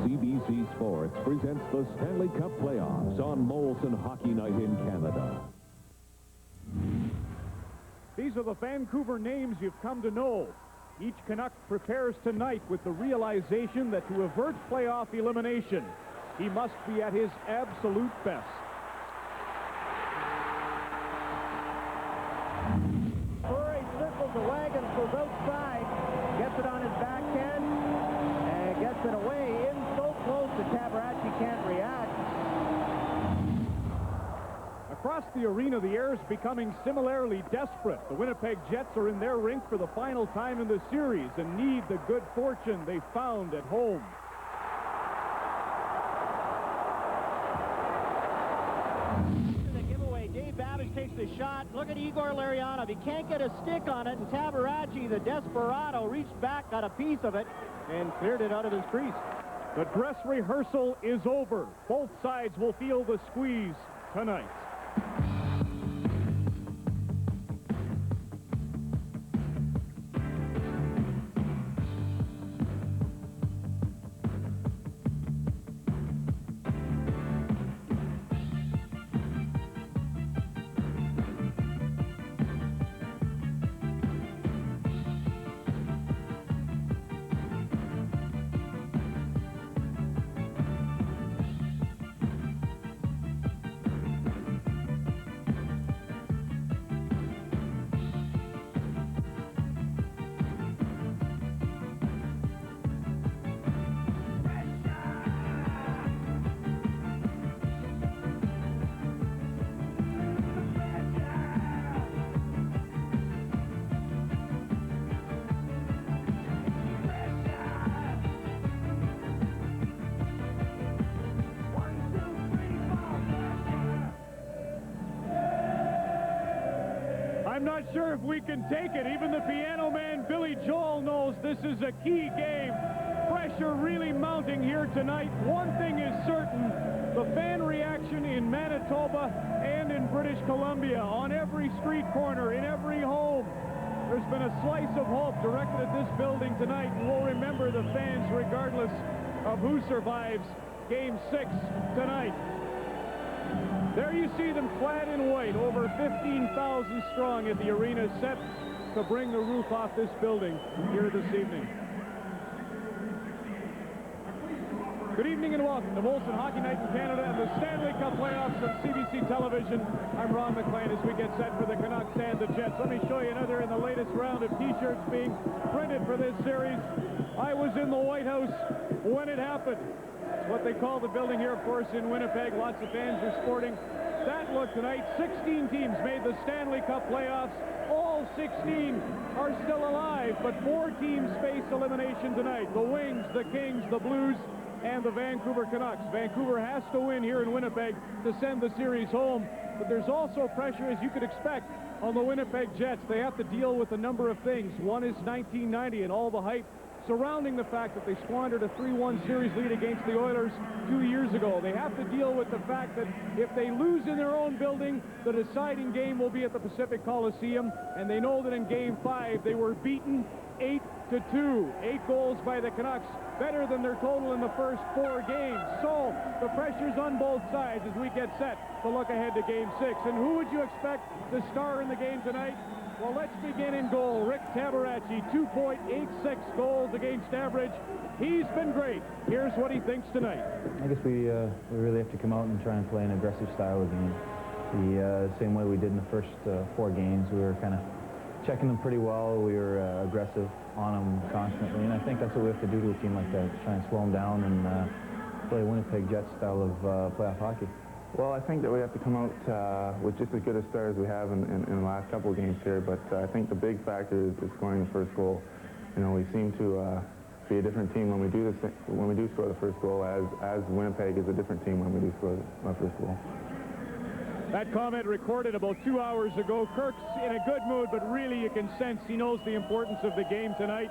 CBC Sports presents the Stanley Cup Playoffs on Molson Hockey Night in Canada. These are the Vancouver names you've come to know. Each Canuck prepares tonight with the realization that to avert playoff elimination, he must be at his absolute best. Murray circles the wagon, goes outside, gets it on his backhand, and gets it away in so close that Tabaracci can't react. Across the arena, the air is becoming similarly desperate. The Winnipeg Jets are in their rink for the final time in the series and need the good fortune they found at home. The giveaway, Dave Babbage takes the shot. Look at Igor Larionov. He can't get a stick on it, and Tabaracci, the desperado, reached back, got a piece of it, and cleared it out of his crease. The dress rehearsal is over. Both sides will feel the squeeze tonight. I'm not sure if we can take it. Even the piano man, Billy Joel, knows this is a key game. Pressure really mounting here tonight. One thing is certain, the fan reaction in Manitoba and in British Columbia, on every street corner, in every home, there's been a slice of hope directed at this building tonight, and we'll remember the fans regardless of who survives Game 6 tonight. There you see them clad in white, over 15,000 strong at the arena, set to bring the roof off this building here this evening. Good evening and welcome to Molson Hockey Night in Canada and the Stanley Cup Playoffs on CBC Television. I'm Ron McLean as we get set for the Canucks and the Jets. Let me show you another in the latest round of T-shirts being printed for this series. I was in the White House when it happened. It's what they call the building here, of course, in Winnipeg. Lots of fans are sporting that look tonight. 16 teams made the Stanley Cup playoffs. All 16 are still alive, but 4 teams face elimination tonight. The Wings, the Kings, the Blues, and the Vancouver Canucks. Vancouver has to win here in Winnipeg to send the series home, but there's also pressure, as you could expect, on the Winnipeg Jets. They have to deal with a number of things. One is 1990 and all the hype surrounding the fact that they squandered a 3-1 series lead against the Oilers 2 years ago. They have to deal with the fact that if they lose in their own building, the deciding game will be at the Pacific Coliseum, and they know that in Game 5 they were beaten 8-2. 8 goals by the Canucks, better than their total in the first 4 games. So the pressure's on both sides as we get set to look ahead to Game 6. And who would you expect to star in the game tonight? Well, let's begin in goal. Rick Tabaracci, 2.86 goals against average. He's been great. Here's what he thinks tonight. I guess we really have to come out and try and play an aggressive style of game. The same way we did in the first 4 games. We were kind of checking them pretty well. We were aggressive on them constantly, and I think that's what we have to do to a team like that, try and slow them down and play a Winnipeg Jets style of playoff hockey. Well, I think that we have to come out with just as good a start as we have in the last couple of games here, but I think the big factor is scoring the first goal. You know, we seem to be a different team when we do score the first goal, as Winnipeg is a different team when we do score our first goal. That comment recorded about 2 hours ago. Kirk's in a good mood, but really you can sense he knows the importance of the game tonight.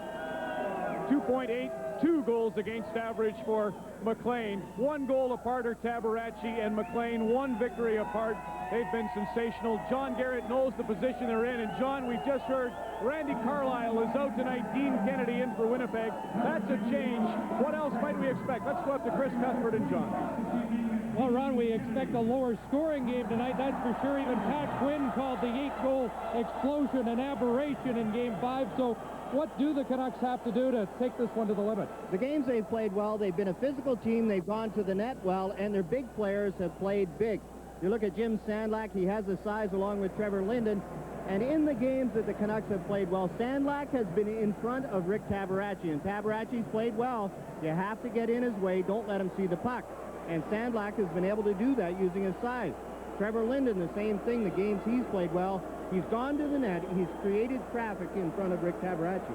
2.82 goals against average for McLean. 1 goal apart are Tabaracci and McLean. 1 victory apart. They've been sensational. John Garrett knows the position they're in. And John, we've just heard Randy Carlyle is out tonight. Dean Kennedy in for Winnipeg. That's a change. What else might we we expect? Let's go up to Chris Cuthbert and John. Well, Ron, we expect a lower scoring game tonight, that's for sure. Even Pat Quinn called the 8-goal explosion an aberration in Game 5. So what do the Canucks have to do to take this one to the limit? The games they've played well. They've been a physical team. They've gone to the net well, and their big players have played big. You look at Jim Sandlak, he has the size along with Trevor Linden. And in the games that the Canucks have played well, Sandlak has been in front of Rick Tabaracci, and Tabaracci's played well. You have to get in his way. Don't let him see the puck. And Sandlak has been able to do that using his size. Trevor Linden, the same thing. The games he's played well, he's gone to the net. He's created traffic in front of Rick Tabaracci.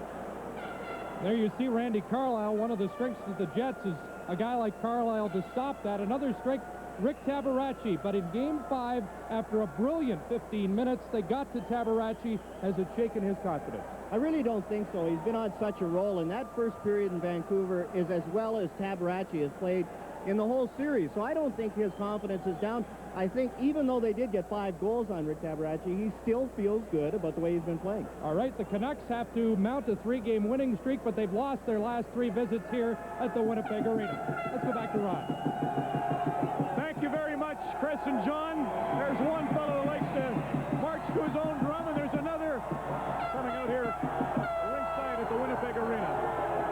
There you see Randy Carlyle. One of the strengths of the Jets is a guy like Carlyle to stop that. Another strength, Rick Tabaracci. But in Game 5, after a brilliant 15 minutes, they got to Tabaracci. Has it shaken his confidence? I really don't think so. He's been on such a roll, and that first period in Vancouver is as well as Tabaracci has played in the whole series. So I don't think his confidence is down. I think even though they did get 5 goals on Rick Tabaracci, he still feels good about the way he's been playing. All right, the Canucks have to mount a 3-game winning streak, but they've lost their last 3 visits here at the Winnipeg Arena. Let's go back to Ron. Thank you very much, Chris and John. There's one fellow who likes to march to his own drum, and there's another coming out here ringside at the Winnipeg Arena.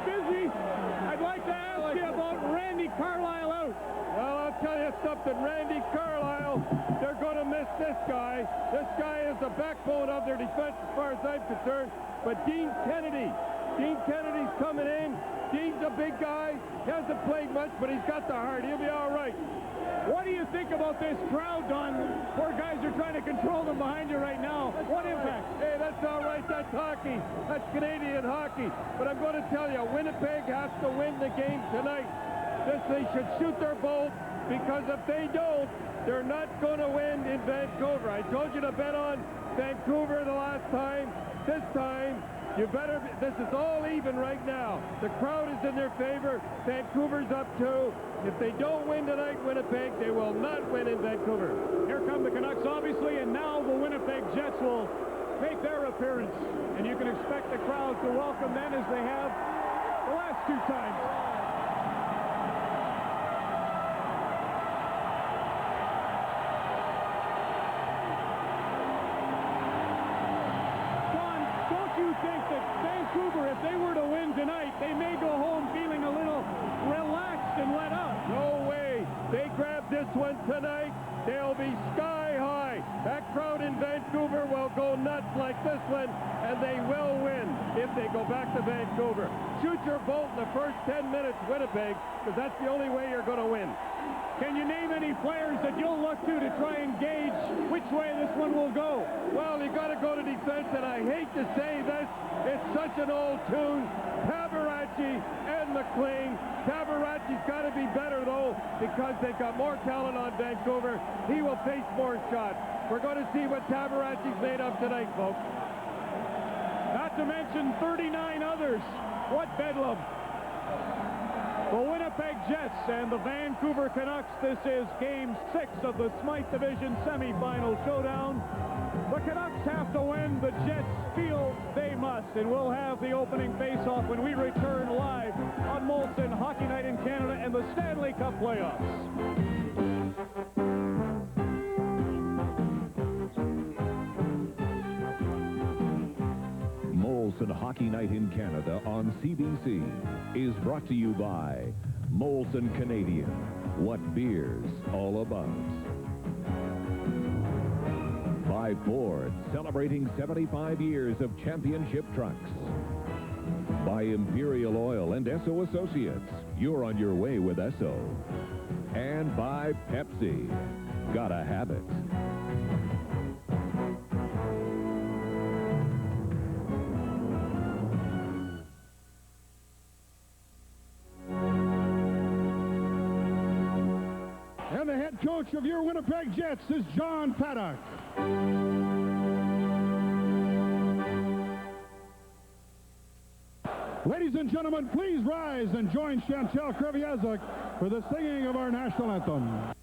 Busy. I'd like to ask you about Randy Carlyle out. Well, I'll tell you something. Randy Carlyle, they're going to miss this guy. This guy is the backbone of their defense as far as I'm concerned. But Dean Kennedy's coming in. Dean's a big guy. He hasn't played much, but he's got the heart. He'll be all right. What do you think about this crowd, Don? Poor guys are trying to control them behind you right now. What impact? Hey, that's all right. That's hockey. That's Canadian hockey. But I'm going to tell you, Winnipeg has to win the game tonight. They should shoot their bolt, because if they don't, they're not going to win in Vancouver. I told you to bet on Vancouver the last time. This time, you better. This is all even right now. The crowd is in their favor. Vancouver's up 2. If they don't win tonight, Winnipeg, they will not win in Vancouver. Here come the Canucks, obviously, and now the Winnipeg Jets will make their appearance. And you can expect the crowd to welcome them as they have the last 2 times. Don, don't you think that Vancouver, if they were to win tonight, they may go home feeling a little relaxed and let up? No way. They grab this one tonight, they'll be sky high. That crowd in Vancouver will go nuts like this one, and they will win if they go back to Vancouver. Shoot your bolt in the first 10 minutes, Winnipeg, because that's the only way you're going to win. Can you name any players that you'll look to try and gauge which way this one will go? Well, you got to go to defense, and I hate to say this, it's such an old tune. Tabaracci and McLean. Tabaracci's got to be better, though, because they've got more talent on Vancouver. He will face more shots. We're going to see what Tabaracci's made of tonight, folks. Not to mention 39 others. What bedlam. The Winnipeg Jets and the Vancouver Canucks. This is Game 6 of the Smythe Division semifinal showdown. The Canucks have to win. The Jets feel they must. And we'll have the opening face-off when we return live on Molson Hockey Night in Canada and the Stanley Cup playoffs. Molson Hockey Night in Canada on CBC is brought to you by Molson Canadian. What beer's all about. By Ford, celebrating 75 years of championship trucks. By Imperial Oil and Esso Associates. You're on your way with Esso. And by Pepsi. Gotta have it. And the head coach of your Winnipeg Jets is John Paddock. Ladies and gentlemen, please rise and join Chantal Kreviazuk for the singing of our national anthem.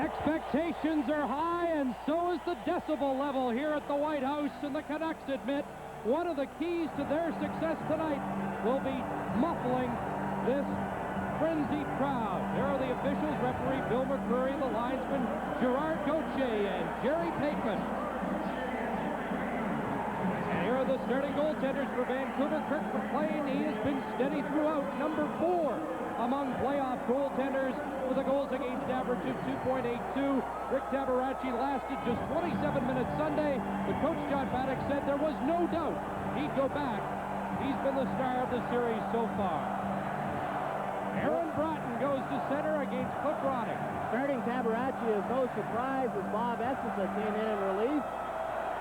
Expectations are high, and so is the decibel level here at the White House, and the Canucks admit one of the keys to their success tonight will be muffling this frenzied crowd. There are the officials, referee Bill McCurry, the linesman Gerard Gauthier, and Jerry Pateman. And here are the starting goaltenders for Vancouver. Kirk McLean, he has been steady throughout, number 4 among playoff goaltenders with a goals against average of 2.82. Rick Tabaracci lasted just 27 minutes Sunday, but Coach John Paddock said there was no doubt he'd go back. He's been the star of the series so far. Aaron Broughton goes to center against Cliff Ronning. Starting Tabaracci is no surprise as Bob Essensa came in relief.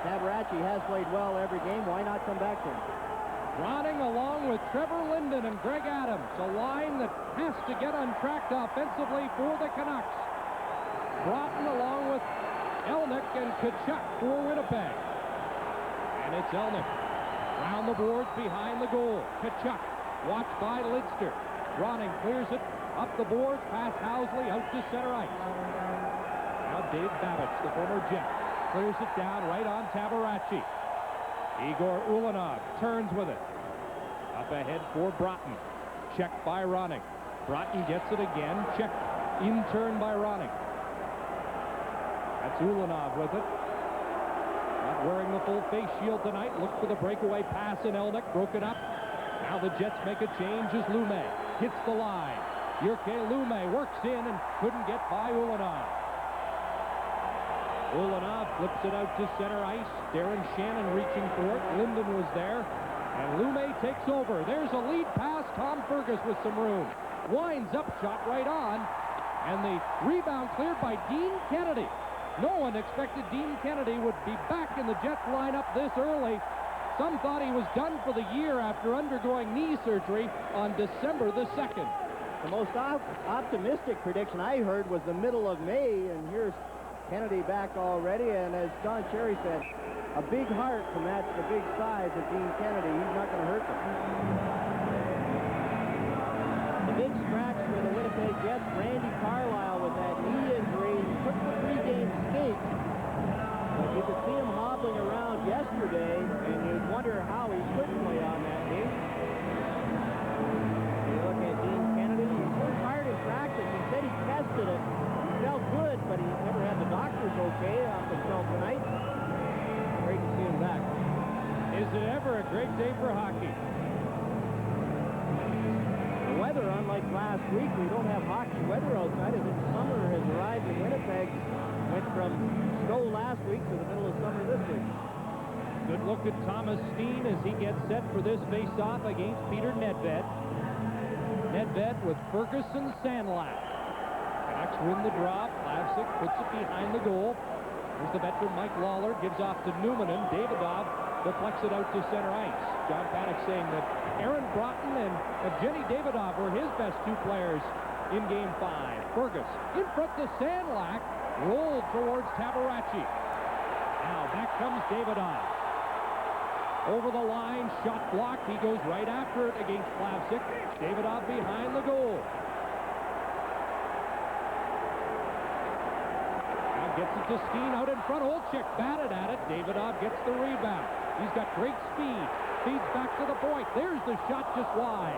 Tabaracci has played well every game. Why not come back to him? Ronning along with Trevor Linden and Greg Adams, a line that has to get untracked offensively for the Canucks. Broughton along with Elnick and Tkachuk for Winnipeg. And it's Elnick round the boards behind the goal. Tkachuk watched by Lidster. Ronning clears it up the board past Housley out to center ice. Now Dave Babbage, the former Jet, clears it down right on Tabaracci. Igor Ulanov turns with it. Up ahead for Broughton. Checked by Ronning. Broughton gets it again. Checked in turn by Ronning. That's Ulanov with it. Not wearing the full face shield tonight. Looked for the breakaway pass in Elnick. Broken up. Now the Jets make a change as Lume hits the line. Jyrke Lume works in and couldn't get by Ulanov. Ulanov flips it out to center ice. Darren Shannon reaching for it. Linden was there. And Lume takes over. There's a lead pass. Tom Fergus with some room. Winds up, shot right on. And the rebound cleared by Dean Kennedy. No one expected Dean Kennedy would be back in the Jets lineup this early. Some thought he was done for the year after undergoing knee surgery on December the 2nd. The most optimistic prediction I heard was the middle of May, and here's Kennedy back already, and as Don Cherry said, a big heart to match the big size of Dean Kennedy. He's not going to hurt them. The big scratch for the Winnipeg Jets, Randy Carlyle with that knee injury. He took the 3-game skate, but you could see him hobbling around yesterday, and you'd wonder how he couldn't play on that game. You look at Dean Kennedy, he worked hard in practice. He said he tested it. Felt good, but he never had the doctors okay up until tonight. Great to see him back. Is it ever a great day for hockey? The weather, unlike last week, we don't have hockey weather outside as if summer has arrived in Winnipeg. Went from snow last week to the middle of summer this week. Good look at Thomas Steen as he gets set for this face-off against Peter Nedved. Nedved with Ferguson Sandlak. Canucks win the draw. Plavsic puts it behind the goal. Here's the veteran Mike Lawler. Gives off to Newman, and Davidov deflects it out to center ice. John Paddock saying that Aaron Broughton and Evgeny Davidov were his best 2 players in Game 5. Fergus in front to Sandlak. Rolled towards Tabaracci. Now back comes Davidov. Over the line. Shot blocked. He goes right after it against Plavsic. Davidov behind the goal. Gets it to Steen out in front. Olczyk batted at it. Davidov gets the rebound. He's got great speed. Feeds back to the point. There's the shot just wide.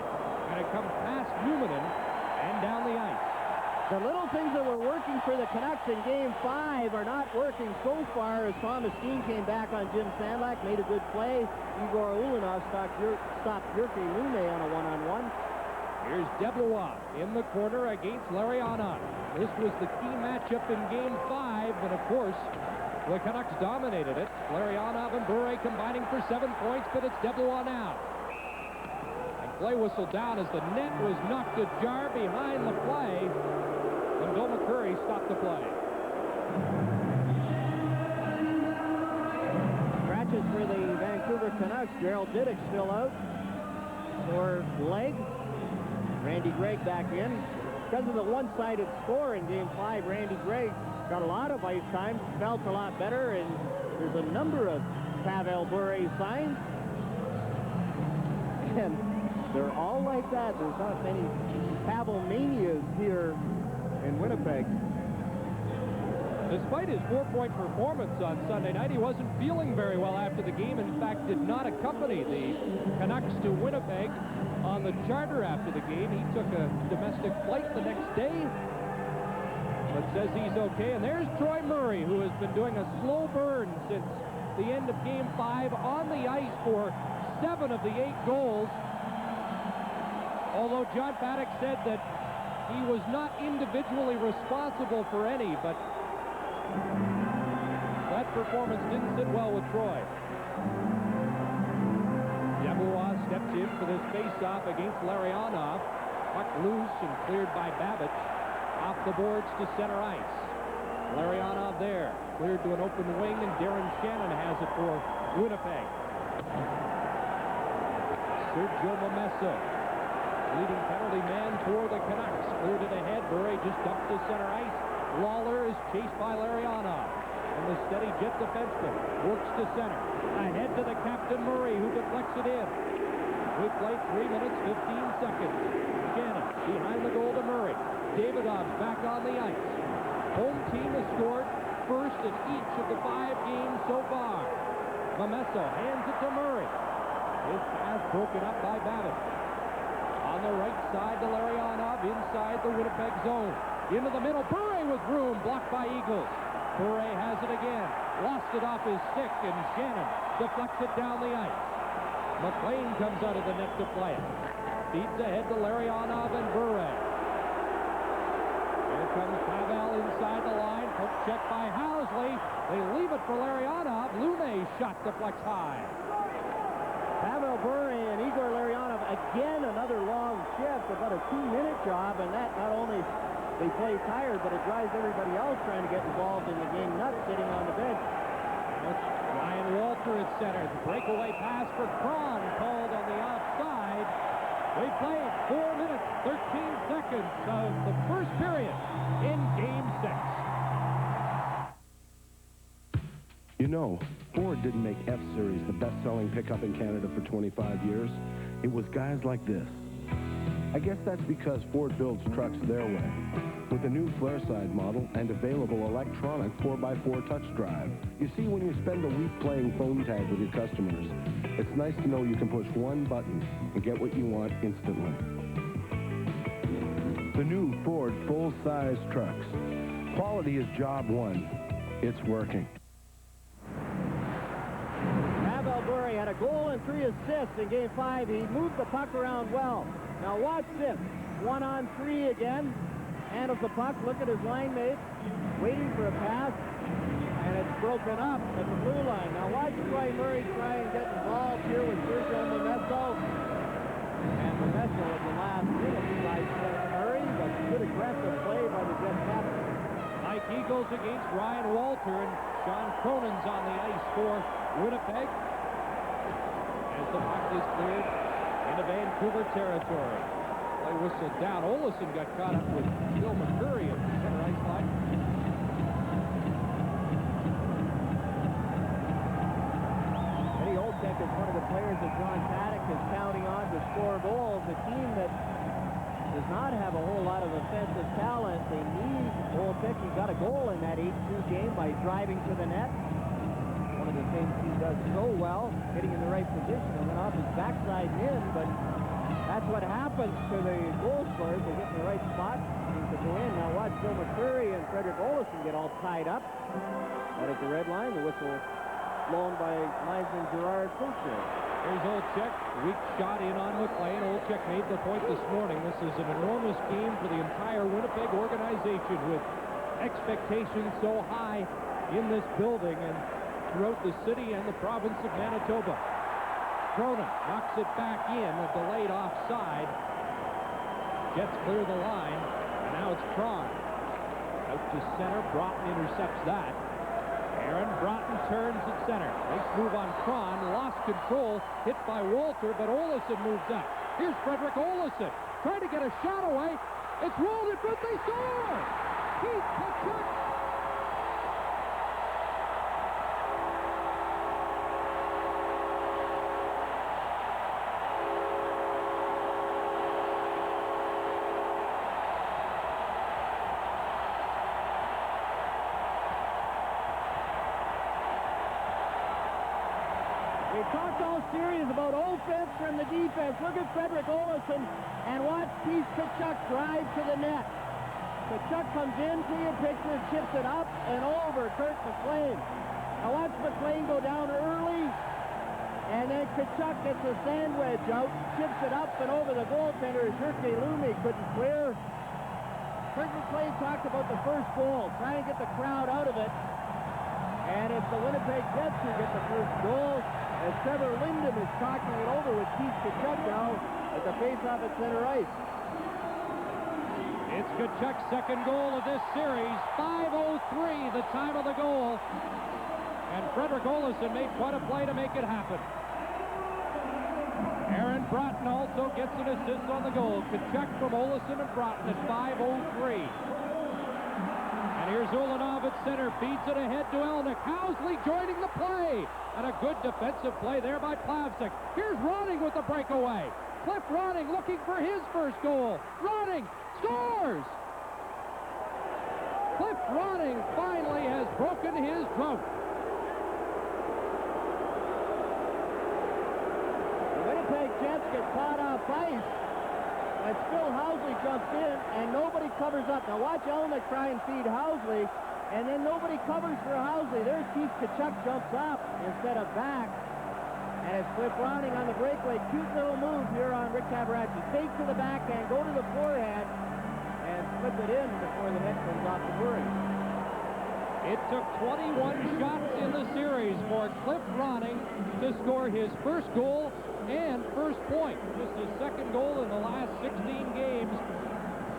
And it comes past Newmanen and down the ice. The little things that were working for the Canucks in Game 5 are not working so far as Thomas Steen came back on Jim Sandlak, made a good play. Igor Ulanov stopped Jyrke Lume on a one-on-one. Here's Deblois in the corner against Larionov. This was the key matchup in Game 5, and of course, the Canucks dominated it. Larionov and Bure combining for 7 points, but it's Deblois now. And play whistle down as the net was knocked ajar behind the play, and Bill McCurry stopped the play. Scratches for the Vancouver Canucks. Gerald Diddick still out for leg. Randy Gregg back in. Because of the one-sided score in Game 5, Randy Gregg got a lot of ice time, felt a lot better, and there's a number of Pavel Bure signs. And they're all like that. There's not many Pavel manias here in Winnipeg. Despite his 4-point performance on Sunday night, he wasn't feeling very well after the game. In fact, did not accompany the Canucks to Winnipeg on the charter after the game. He took a domestic flight the next day, but says he's okay. And there's Troy Murray, who has been doing a slow burn since the end of Game 5 on the ice for 7 of the 8 goals. Although John Paddock said that he was not individually responsible for any, but that performance didn't sit well with Troy. Yeboah steps in for this face-off against Larionov. Puck loose and cleared by Babbage. Off the boards to center ice. Larionov there. Cleared to an open wing, and Darren Shannon has it for Winnipeg. Sergio Momesso, leading penalty man for the Canucks. Cleared it ahead. Bure just dumped to center ice. Lawler is chased by Larionov. And the steady Jet defenseman works to center. Ahead to the captain, Murray, who deflects it in. We play 3 minutes, 15 seconds. Shannon behind the goal to Murray. Davidov's back on the ice. Home team has scored first in each of the 5 games so far. Momesso hands it to Murray. His pass broken up by Babbitt. On the right side to Larionov, inside the Winnipeg zone. Into the middle, Bure with room, blocked by Eagles. Bure has it again. Lost it off his stick, and Shannon deflects it down the ice. McLean comes out of the net to play it. Feeds ahead to Larionov and Bure. Here comes Pavel inside the line. Poke check by Housley. They leave it for Larionov. Lune's shot deflects high. Pavel Bure and Igor Larionov, again another long shift, about a 2-minute job, and that not only they play tired, but it drives everybody else trying to get involved in the game, not sitting on the bench. Ryan Walter at center. The breakaway pass for Cron, called on the offside. We played 4 minutes, 13 seconds of the first period in Game 6. You know, Ford didn't make F-Series the best-selling pickup in Canada for 25 years. It was guys like this. I guess that's because Ford builds trucks their way, with the new Flairside model and available electronic 4x4 touch drive. You see, when you spend a week playing phone tag with your customers, it's nice to know you can push one button and get what you want instantly. The new Ford full-size trucks. Quality is job one. It's working. Pavel Bure had a goal and 3 assists in Game 5. He moved the puck around well. Now watch this. 1-on-3 again. Handles the puck. Look at his line mate. Waiting for a pass. And it's broken up at the blue line. Now watch Troy Murray try and get involved here with Sergio Momesso. And Momesso at the last minute tries Murray, but good aggressive play by the Jet captain. Mike Eagles against Ryan Walter, and Sean Cronin's on the ice for Winnipeg. As the puck is cleared into Vancouver territory. Play whistle down. Olesen got caught up with Bill McCurry at the center ice line. Eddie Olczyk is one of the players that John Paddock is counting on to score goals. A team that does not have a whole lot of offensive talent. They need Olczyk. He got a goal in that 8-2 game by driving to the net. One of the things he does so well, hitting in the right position, and then off his backside in, but that's what happens to the goal scorers. They get in the right spot, seems to go in. Now watch Bill McCurry and Frederick Olesen get all tied up. Out at the red line, the whistle blown by linesman Gerard Fulcher. Here's Olczyk, weak shot in on McLean. Olczyk made the point this morning. This is an enormous game for the entire Winnipeg organization, with expectations so high in this building and throughout the city and the province of Manitoba. Cronin knocks it back in, a delayed offside. Jets clear the line, and now it's Cron. Out to center, Broughton intercepts that. Aaron Broughton turns at center. Nice move on Cron, lost control, hit by Walter, but Olesen moves up. Here's Frederick Olesen, trying to get a shot away. It's rolled in front, they score! Keith Tkachuk. They talked all series about offense from the defense. Look at Frederick Olofsson and watch Keith Tkachuk drive to the net. Tkachuk comes into your picture, chips it up and over Kurt McLean. Now watch McLean go down early, and then Tkachuk gets a sand wedge out, chips it up and over the goaltender. Jerky Lumi couldn't clear. Kurt McLean talked about the first goal, trying to get the crowd out of it. And it's the Winnipeg Jets who get the first goal, as Trevor Linden is talking it over with Keith Tkachuk now at the faceoff at center ice. It's Tkachuk's second goal of this series. 5:03, the time of the goal. And Frederick Olofsson made quite a play to make it happen. Aaron Broughton also gets an assist on the goal. Tkachuk from Olofsson and Broughton at 5:03. And here's Ulanov at center, feeds it ahead to Elnick. Housley joining the play. And a good defensive play there by Plavsic. Here's Ronning with the breakaway. Cliff Ronning looking for his first goal. Ronning scores! Cliff Ronning finally has broken his drought. The Winnipeg Jets get caught off ice, and still Housley jumps in, and nobody covers up. Now watch Elnick try and feed Housley, and then nobody covers for Housley. There's Keith Tkachuk jumps up instead of back. And it's Cliff Ronning on the breakaway. Cute little move here on Rick Tabaracci. Take to the backhand, go to the forehand, and slip it in before the net comes off the Murray. It took 21 shots in the series for Cliff Ronning to score his first goal and first point. Just his second goal in the last 16 games.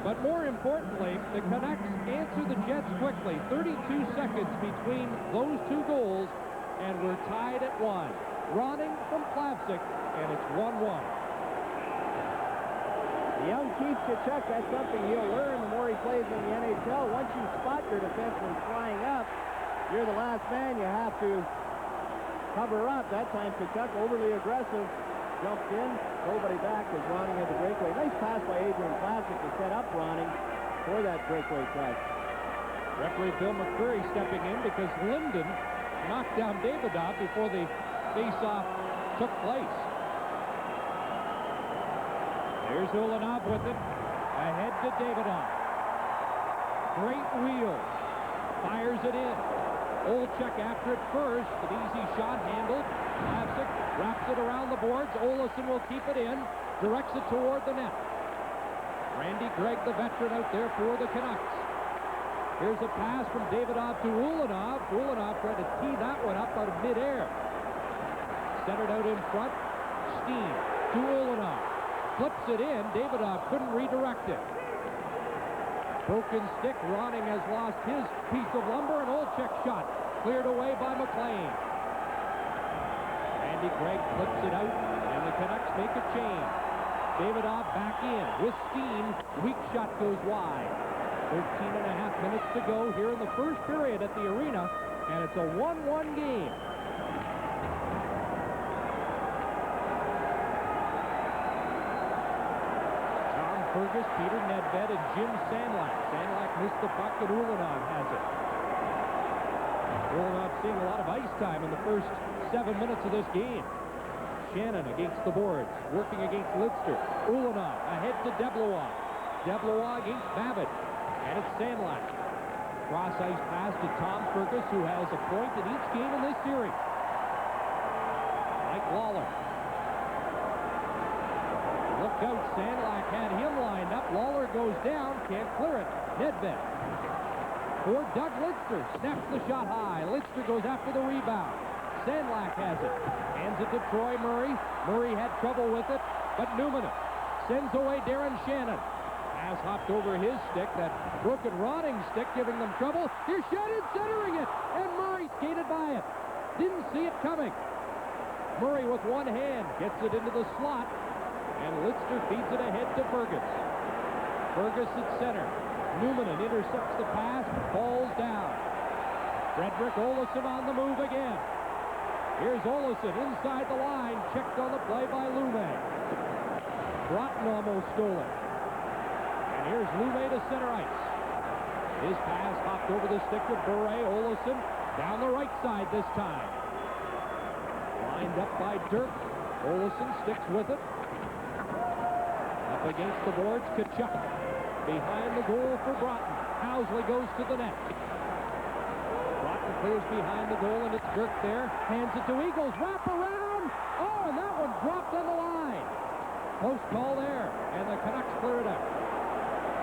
But more importantly, the Canucks answer the Jets quickly. 32 seconds between those two goals, and we're tied at 1. Ronning from Plavsic, and it's 1-1. The young Keith Tkachuk, that's something he'll learn the more he plays in the NHL. Once you spot your defenseman flying up, you're the last man. You have to cover up. That time Tkachuk, overly aggressive, jumps in. Nobody back as Ronning had the breakaway. Nice pass by Adrian Plavsic to set up Ronning for that breakaway try. Referee Bill McCreary stepping in because Linden knocked down Davidov before the face-off took place. There's Ulanov with it. Ahead to Davidov. Great wheels. Fires it in. Olczyk after it first. An easy shot handled. Plavsic wraps it around the boards. Olofsson will keep it in. Directs it toward the net. Randy Gregg, the veteran, out there for the Canucks. Here's a pass from Davidov to Ulanov. Ulanov tried to tee that one up out of midair. Centered out in front. Steen to Ulanov. Flips it in. Davidov couldn't redirect it. Broken stick. Ronning has lost his piece of lumber. An Olczyk shot cleared away by McLean. Randy Gregg flips it out, and the Canucks make a change. Davidov back in with Steen. Weak shot goes wide. 13.5 minutes to go here in the first period at the arena, and it's a 1-1 game. Fergus, Peter Nedved, and Jim Sandlak. Sandlak missed the puck, and Ulanov has it. Ulanov seeing a lot of ice time in the first 7 minutes of this game. Shannon against the boards, working against Lidster. Ulanov ahead to Deblois. Deblois against Babbitt, and it's Sandlak. Cross ice pass to Tom Fergus, who has a point in each game in this series. Mike Lawler. Look out, Sandlak had him lined up. Lawler goes down, can't clear it. Nedved. For Doug Lidster, snaps the shot high. Lidster goes after the rebound. Sandlak has it. Hands it to Troy Murray. Murray had trouble with it, but Newman sends away Darren Shannon. Pass hopped over his stick, that broken Ronning stick giving them trouble. Here's Shannon centering it, and Murray skated by it. Didn't see it coming. Murray with one hand gets it into the slot. And Lidster feeds it ahead to Fergus. Fergus at center. Newman intercepts the pass, falls down. Frederick Olofsson on the move again. Here's Olofsson inside the line, checked on the play by Lume. Broughton almost stole it. And here's Lume to center ice. His pass hopped over the stick of Bure. Olofsson down the right side this time. Lined up by Dirk. Olsen sticks with it. Up against the boards, Kachuk. Behind the goal for Broughton. Housley goes to the net. Broughton clears behind the goal, and it's Dirk there. Hands it to Eagles. Wrap around. Oh, and that one dropped on the line. Close call there, and the Canucks clear it out.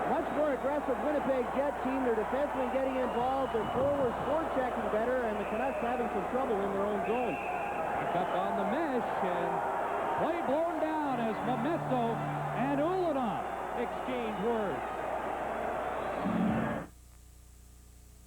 Much more aggressive Winnipeg Jet team. Their defensemen getting involved. Their forwards forechecking better, and the Canucks having some trouble in their own zone. Back up on the mesh, and play blown down as Momesso and Ulanov exchange words.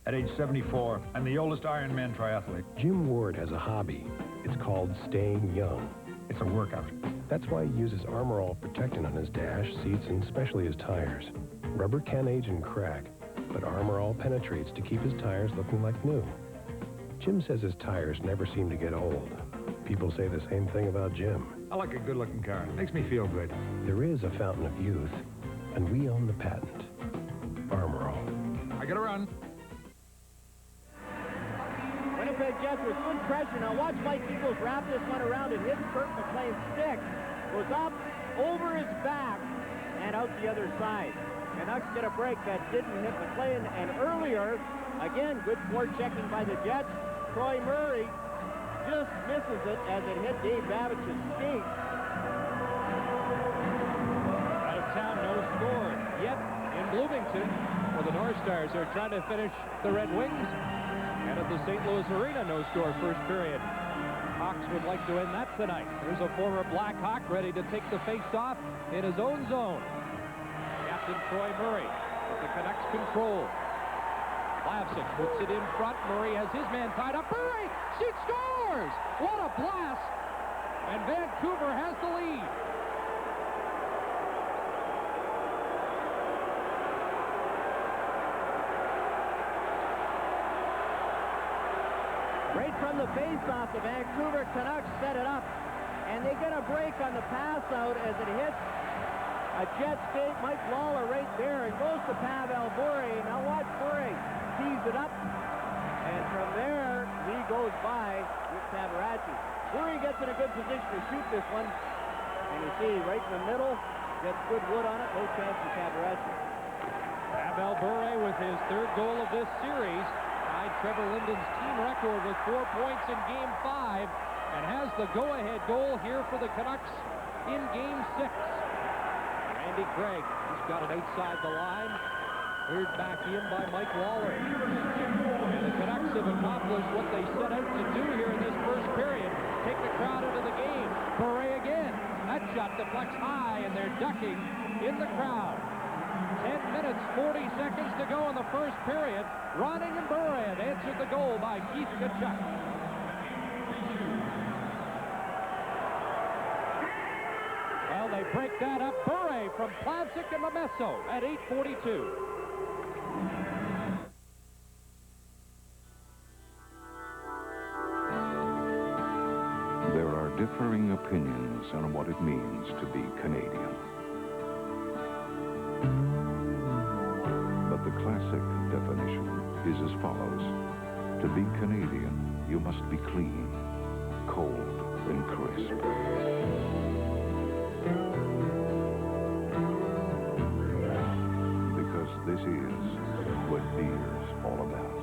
At age 74, I'm the oldest Ironman triathlete. Jim Ward has a hobby. It's called staying young. It's a workout. That's why he uses Armor All protectant on his dash, seats, and especially his tires. Rubber can age and crack, but Armor All penetrates to keep his tires looking like new. Jim says his tires never seem to get old. People say the same thing about Jim. I like a good-looking car. It makes me feel good. There is a fountain of youth, and we own the patent. Armor All. I gotta run. Winnipeg Jets with good pressure. Now watch Mike Eagles wrap this one around and hit Kurt McLean's stick. Goes up, over his back, and out the other side. Canucks get a break that didn't hit McLean. And earlier, again, good forechecking by the Jets. Troy Murray just misses it as it hit Dave Babbitt's skate. Out of town, no score. Yet, in Bloomington, where the North Stars are trying to finish the Red Wings. And at the St. Louis Arena, no score first period. Hawks would like to win that tonight. There's a former Black Hawk ready to take the face-off in his own zone. Captain Troy Murray with the Canucks control. Plavsic puts it in front. Murray has his man tied up. Murray! She scores! What a blast! And Vancouver has the lead. Right from the face-off, the Vancouver Canucks set it up. And they get a break on the pass out as it hits a Jet skate. Mike Lawler right there and goes to Pavel Bure. Now watch Bure tees it up. And from there, he goes by with Tabaracci. Bure gets in a good position to shoot this one. And you see right in the middle, gets good wood on it. No chance for Tabaracci. Pavel Bure with his third goal of this series. Trevor Linden's team record with 4 points in Game 5 and has the go-ahead goal here for the Canucks in Game 6. Randy Gregg, he's got it outside the line. Cleared back in by Mike Lawler. And the Canucks have accomplished what they set out to do here in this first period. Take the crowd into the game. Bure again. That shot deflects high, and they're ducking in the crowd. 10 minutes, 40 seconds to go in the first period. Ronning and Bure have answered the goal by Keith Kachuk. Well, they break that up. Bure from Plavsic and Momesso at 8:42. There are differing opinions on what it means to be Canadian. But the classic definition is as follows. To be Canadian, you must be clean, cold, and crisp. Because this is what beer's all about.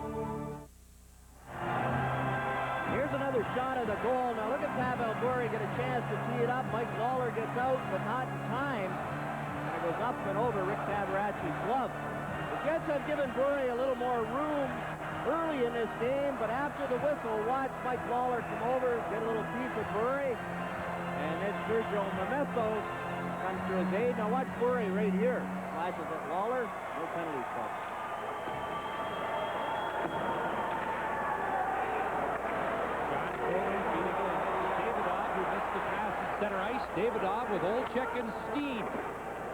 Here's another shot of the goal. Now look at Pavel Bure get a chance to tee it up. Mike Lawler gets out, but not in time. And it goes up and over Rick Tabaracci's glove. The Jets have given Bure a little more room early in this game, but after the whistle, watch Mike Lawler come over, get a little piece of Bure, and then Sergio Momesso comes to his aid. Now watch Bure right here. Flashes at Lawler, no penalty call. Davidov, who missed the pass at center ice. Davidov with Olczyk and Steen.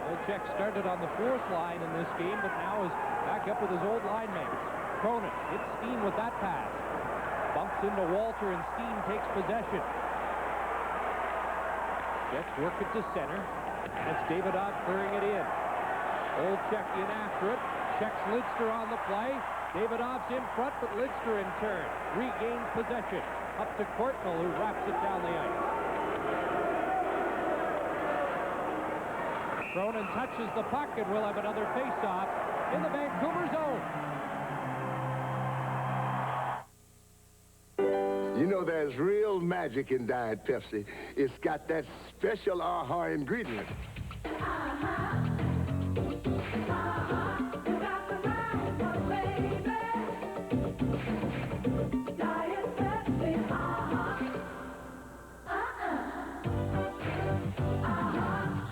Olczyk started on the fourth line in this game, but now is back up with his old line mates. Cronin hits Steen with that pass. Bumps into Walter, and Steen takes possession. Jets work it to center. That's Davidov clearing it in. Olczyk in after it. Checks Lidster on the play. Davidov's in front, but Lidster in turn regains possession. Up to Courtnall, who wraps it down the ice. Cronin touches the puck, and we'll have another face-off in the Vancouver zone. You know, there's real magic in Diet Pepsi. It's got that special aha ingredient.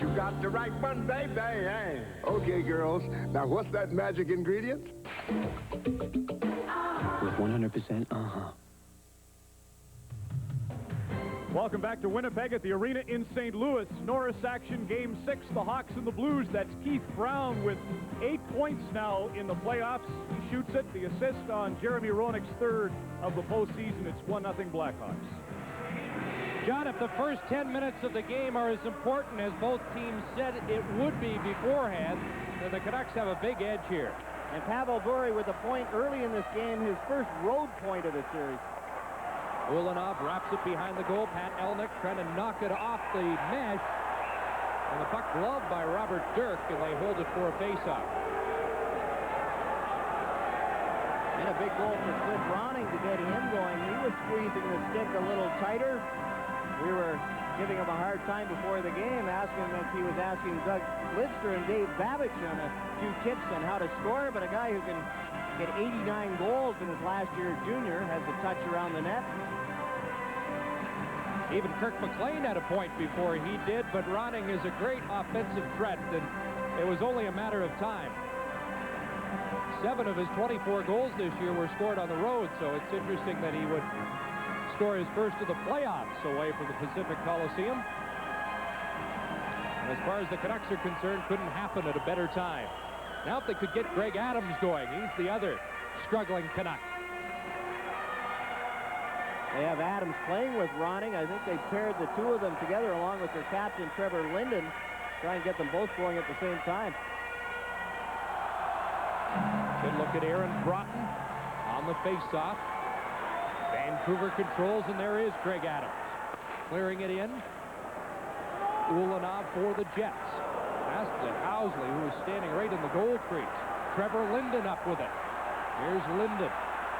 You got the right one, baby. Hey. Okay, girls. Now, what's that magic ingredient? With 100% aha. Welcome back to Winnipeg at the arena in St. Louis. Norris action, Game 6, the Hawks and the Blues. That's Keith Brown with 8 points now in the playoffs. He shoots it, the assist on Jeremy Roenick's third of the postseason. It's 1-0 Blackhawks. John, if the first 10 minutes of the game are as important as both teams said it would be beforehand, then the Canucks have a big edge here. And Pavel Bure with a point early in this game, his first road point of the series. Ulanov wraps it behind the goal. Pat Elnick trying to knock it off the mesh. And the puck gloved by Robert Dirk, and they hold it for a faceoff. And a big goal for Cliff Ronning to get him going. He was squeezing the stick a little tighter. We were giving him a hard time before the game, asking him if he was asking Doug Lidster and Dave Babich on a few tips on how to score, but a guy who can get 89 goals in his last year at junior has a touch around the net. Even Kirk McLean had a point before he did, but Ronning is a great offensive threat, and it was only a matter of time. 7 of his 24 goals this year were scored on the road, so it's interesting that he would score his first of the playoffs away from the Pacific Coliseum. And as far as the Canucks are concerned, couldn't happen at a better time. Now if they could get Greg Adams going, he's the other struggling Canuck. They have Adams playing with Ronning. I think they paired the two of them together along with their captain, Trevor Linden, trying to get them both going at the same time. Good look at Aaron Broughton on the faceoff. Vancouver controls, and there is Greg Adams. Clearing it in. Ulanov for the Jets. Pass to Housley, who is standing right in the goal crease. Trevor Linden up with it. Here's Linden.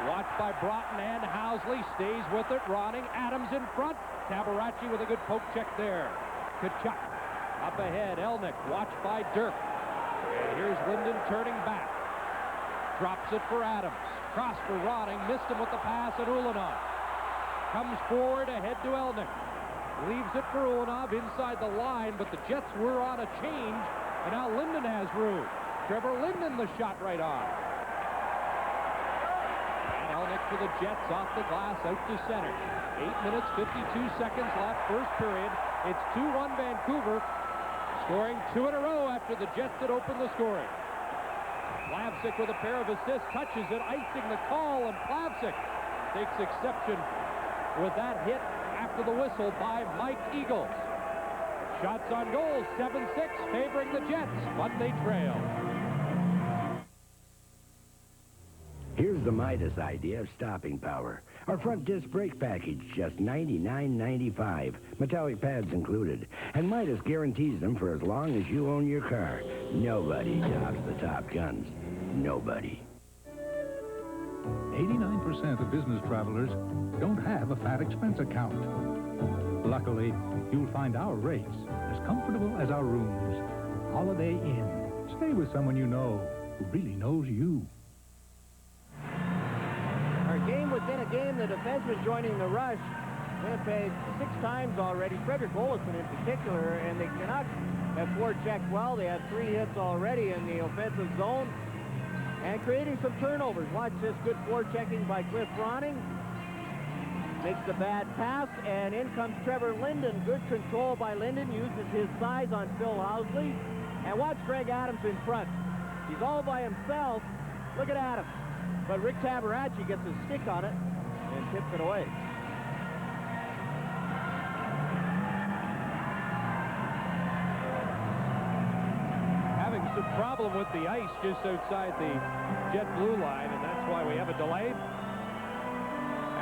Watched by Broughton and Housley. Stays with it. Ronning. Adams in front. Tabaracci with a good poke check there. Kachuk up ahead. Elnick watched by Dirk. And here's Linden turning back. Drops it for Adams. Cross for Ronning. Missed him with the pass at Ulanov. Comes forward ahead to Elnick. Leaves it for Ulanov inside the line, but the Jets were on a change, and now Linden has room. Trevor Linden the shot right on. Elnick for the Jets off the glass out to center. 8 minutes, 52 seconds left, first period. It's 2-1 Vancouver, scoring 2 in a row after the Jets had opened the scoring. Plavsic with a pair of assists, touches it, icing the call, and Plavsic takes exception with that hit after the whistle by Mike Eagles. Shots on goal, 7-6, favoring the Jets, but they trail. Here's the Midas idea of stopping power. Our front disc brake package, just $99.95. Metallic pads included. And Midas guarantees them for as long as you own your car. Nobody tops the Top Guns. Nobody. 89% of business travelers don't have a fat expense account. Luckily, you'll find our rates as comfortable as our rooms. Holiday Inn. Stay with someone you know who really knows you. Our game within a game, the defenseman joining the rush. Winnipeg 6 times already. Frederick Olofsson in particular, and the Canucks have forechecked well. They have 3 hits already in the offensive zone and creating some turnovers. Watch this good forechecking by Cliff Ronning. Makes the bad pass, and in comes Trevor Linden. Good control by Linden, uses his size on Phil Housley. And watch Greg Adams in front. He's all by himself. Look at Adams. But Rick Tabaracci gets his stick on it and tips it away. Having some problem with the ice just outside the Jet blue line, and that's why we have a delay.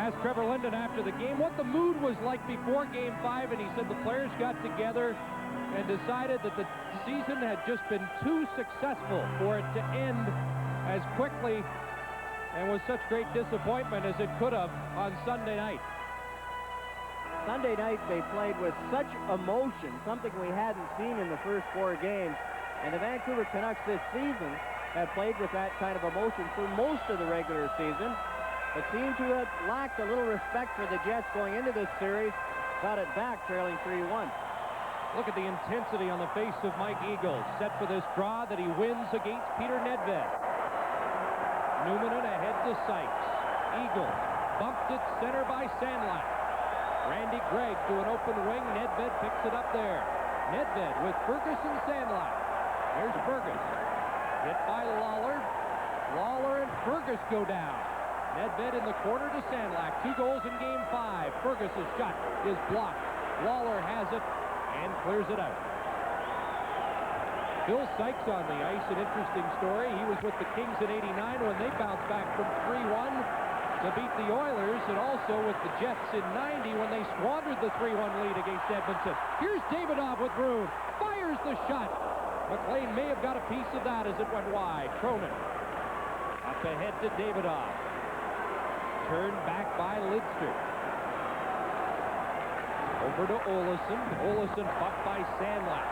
Asked Trevor Linden after the game what the mood was like before Game 5, and he said the players got together and decided that the season had just been too successful for it to end as quickly and with such great disappointment as it could have on Sunday night. Sunday night they played with such emotion, something we hadn't seen in the first 4 games. And the Vancouver Canucks this season have played with that kind of emotion for most of the regular season, but seem to have lacked a little respect for the Jets going into this series. Got it back, trailing 3-1. Look at the intensity on the face of Mike Eagles, set for this draw that he wins against Peter Nedved. Newman ahead to Sykes. Eagles bumped it center by Sandlak. Randy Gregg to an open wing. Nedved picks it up there. Nedved with Ferguson Sandlak. Here's Fergus. Hit by Lawler. Lawler and Fergus go down. Nedved in the corner to Sandlak. 2 goals in Game 5. Fergus' shot is blocked. Lawler has it and clears it out. Phil Sykes on the ice, an interesting story. He was with the Kings in '89 when they bounced back from 3-1 to beat the Oilers, and also with the Jets in '90 when they squandered the 3-1 lead against Edmonton. Here's Davidoff with room. Fires the shot. McLean may have got a piece of that as it went wide. Cronin up ahead to Davidoff. Turned back by Lidster. Over to Olesen. Olesen bumped by Sandlak.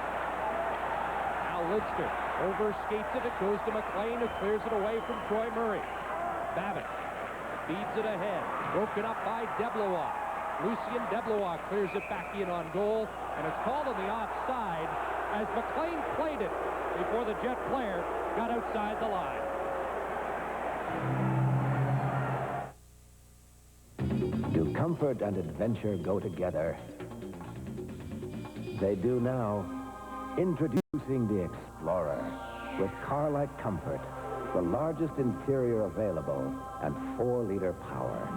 Now Lidster overskates it. It goes to McLean, who clears it away from Troy Murray. Babbitt feeds it ahead. Broken up by Deblois. Lucien Deblois clears it back in on goal, and it's called on the offside as McLean played it before the Jet player got outside the line. Do comfort and adventure go together? They do now. Introducing the Explorer with car-like comfort, the largest interior available, and 4-liter power.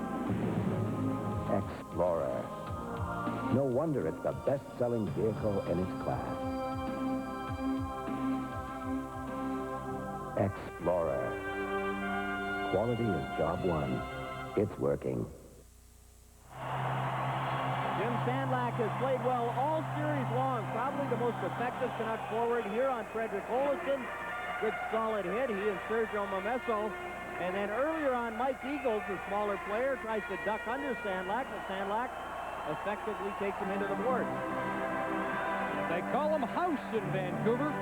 Explorer. No wonder it's the best-selling vehicle in its class. Explorer. Quality is job one. It's working. Jim Sandlak has played well all series long. Probably the most effective Canuck forward here on Frederick Olesen. Good solid hit. He and Sergio Momesso. And then earlier on, Mike Eagles, the smaller player, tries to duck under Sandlak, but Sandlak effectively takes him into the boards. They call him House in Vancouver. You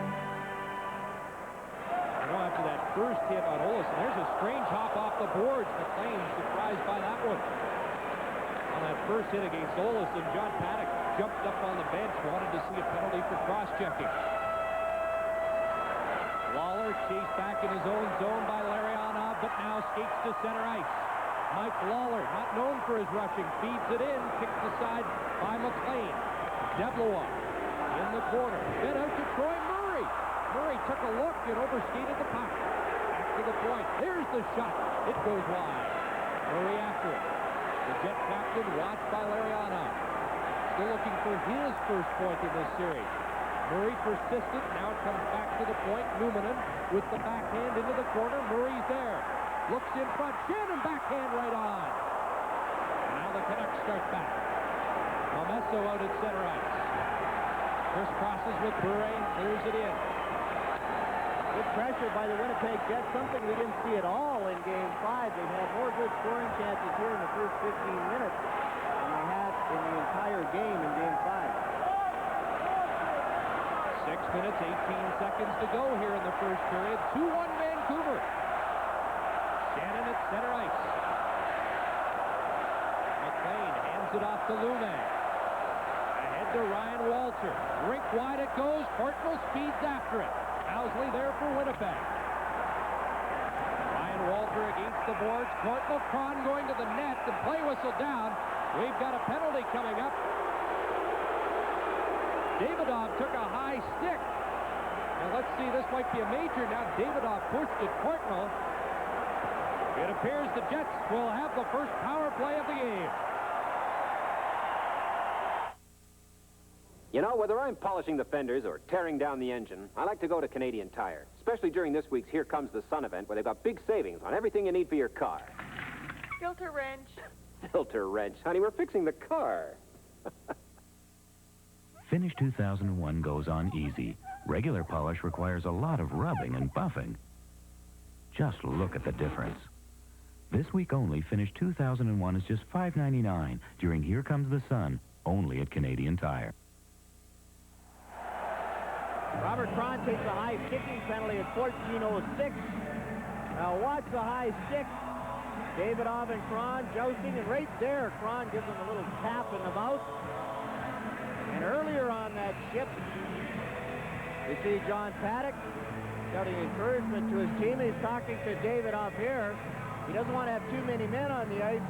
know, after that first hit on Olesen, there's a strange hop off the boards. McLean surprised by that one. On that first hit against Olesen, John Paddock jumped up on the bench, wanted to see a penalty for cross-checking. Lawler chased back in his own zone by Larionov, but now skates to center ice. Mike Lawler, not known for his rushing, feeds it in, kicked aside by McLean. Deblois in the corner, fed out to Troy Murray. Murray took a look and overskated the puck. Back to the point. There's the shot. It goes wide. Murray after it. The Jet captain watched by Larionov. Still looking for his first point in this series. Murray persistent. Now it comes back to the point. Newmanen with the backhand into the corner. Murray's there. Looks in front. Shannon backhand right on. Now the Canucks start back. Momesso out at center ice. Chris crosses with Bure and clears it in. Good pressure by the Winnipeg Jets, something we didn't see at all in Game 5. They've had more good scoring chances here in the first 15 minutes than they had in the entire game in Game 5. 6 minutes, 18 seconds to go here in the first period. 2-1 Vancouver. Shannon at center ice. McLean hands it off to Lume. Ahead to Ryan Walter. Rink wide it goes. Courtnall speeds after it. Housley there for Winnipeg. Ryan Walter against the boards. Courtnall Cron going to the net. The play whistle down. We've got a penalty coming up. Davidoff took a high stick. And let's see, this might be a major. Now Davidoff pushed at Courtnall. It appears the Jets will have the first power play of the game. You know, whether I'm polishing the fenders or tearing down the engine, I like to go to Canadian Tire, especially during this week's Here Comes the Sun event, where they've got big savings on everything you need for your car. Filter wrench. filter wrench, honey. We're fixing the car. Finish 2001 goes on easy. Regular polish requires a lot of rubbing and buffing. Just look at the difference. This week only, Finish 2001 is just $5.99 during Here Comes the Sun, only at Canadian Tire. Robert Cron takes a high kicking penalty at 14:06. Now watch the high stick. Davidoff and Cron jousting, and right there, Cron gives him a little tap in the mouth. And earlier on that shift, you see John Paddock shouting encouragement to his team. He's talking to Davidoff here. He doesn't want to have too many men on the ice.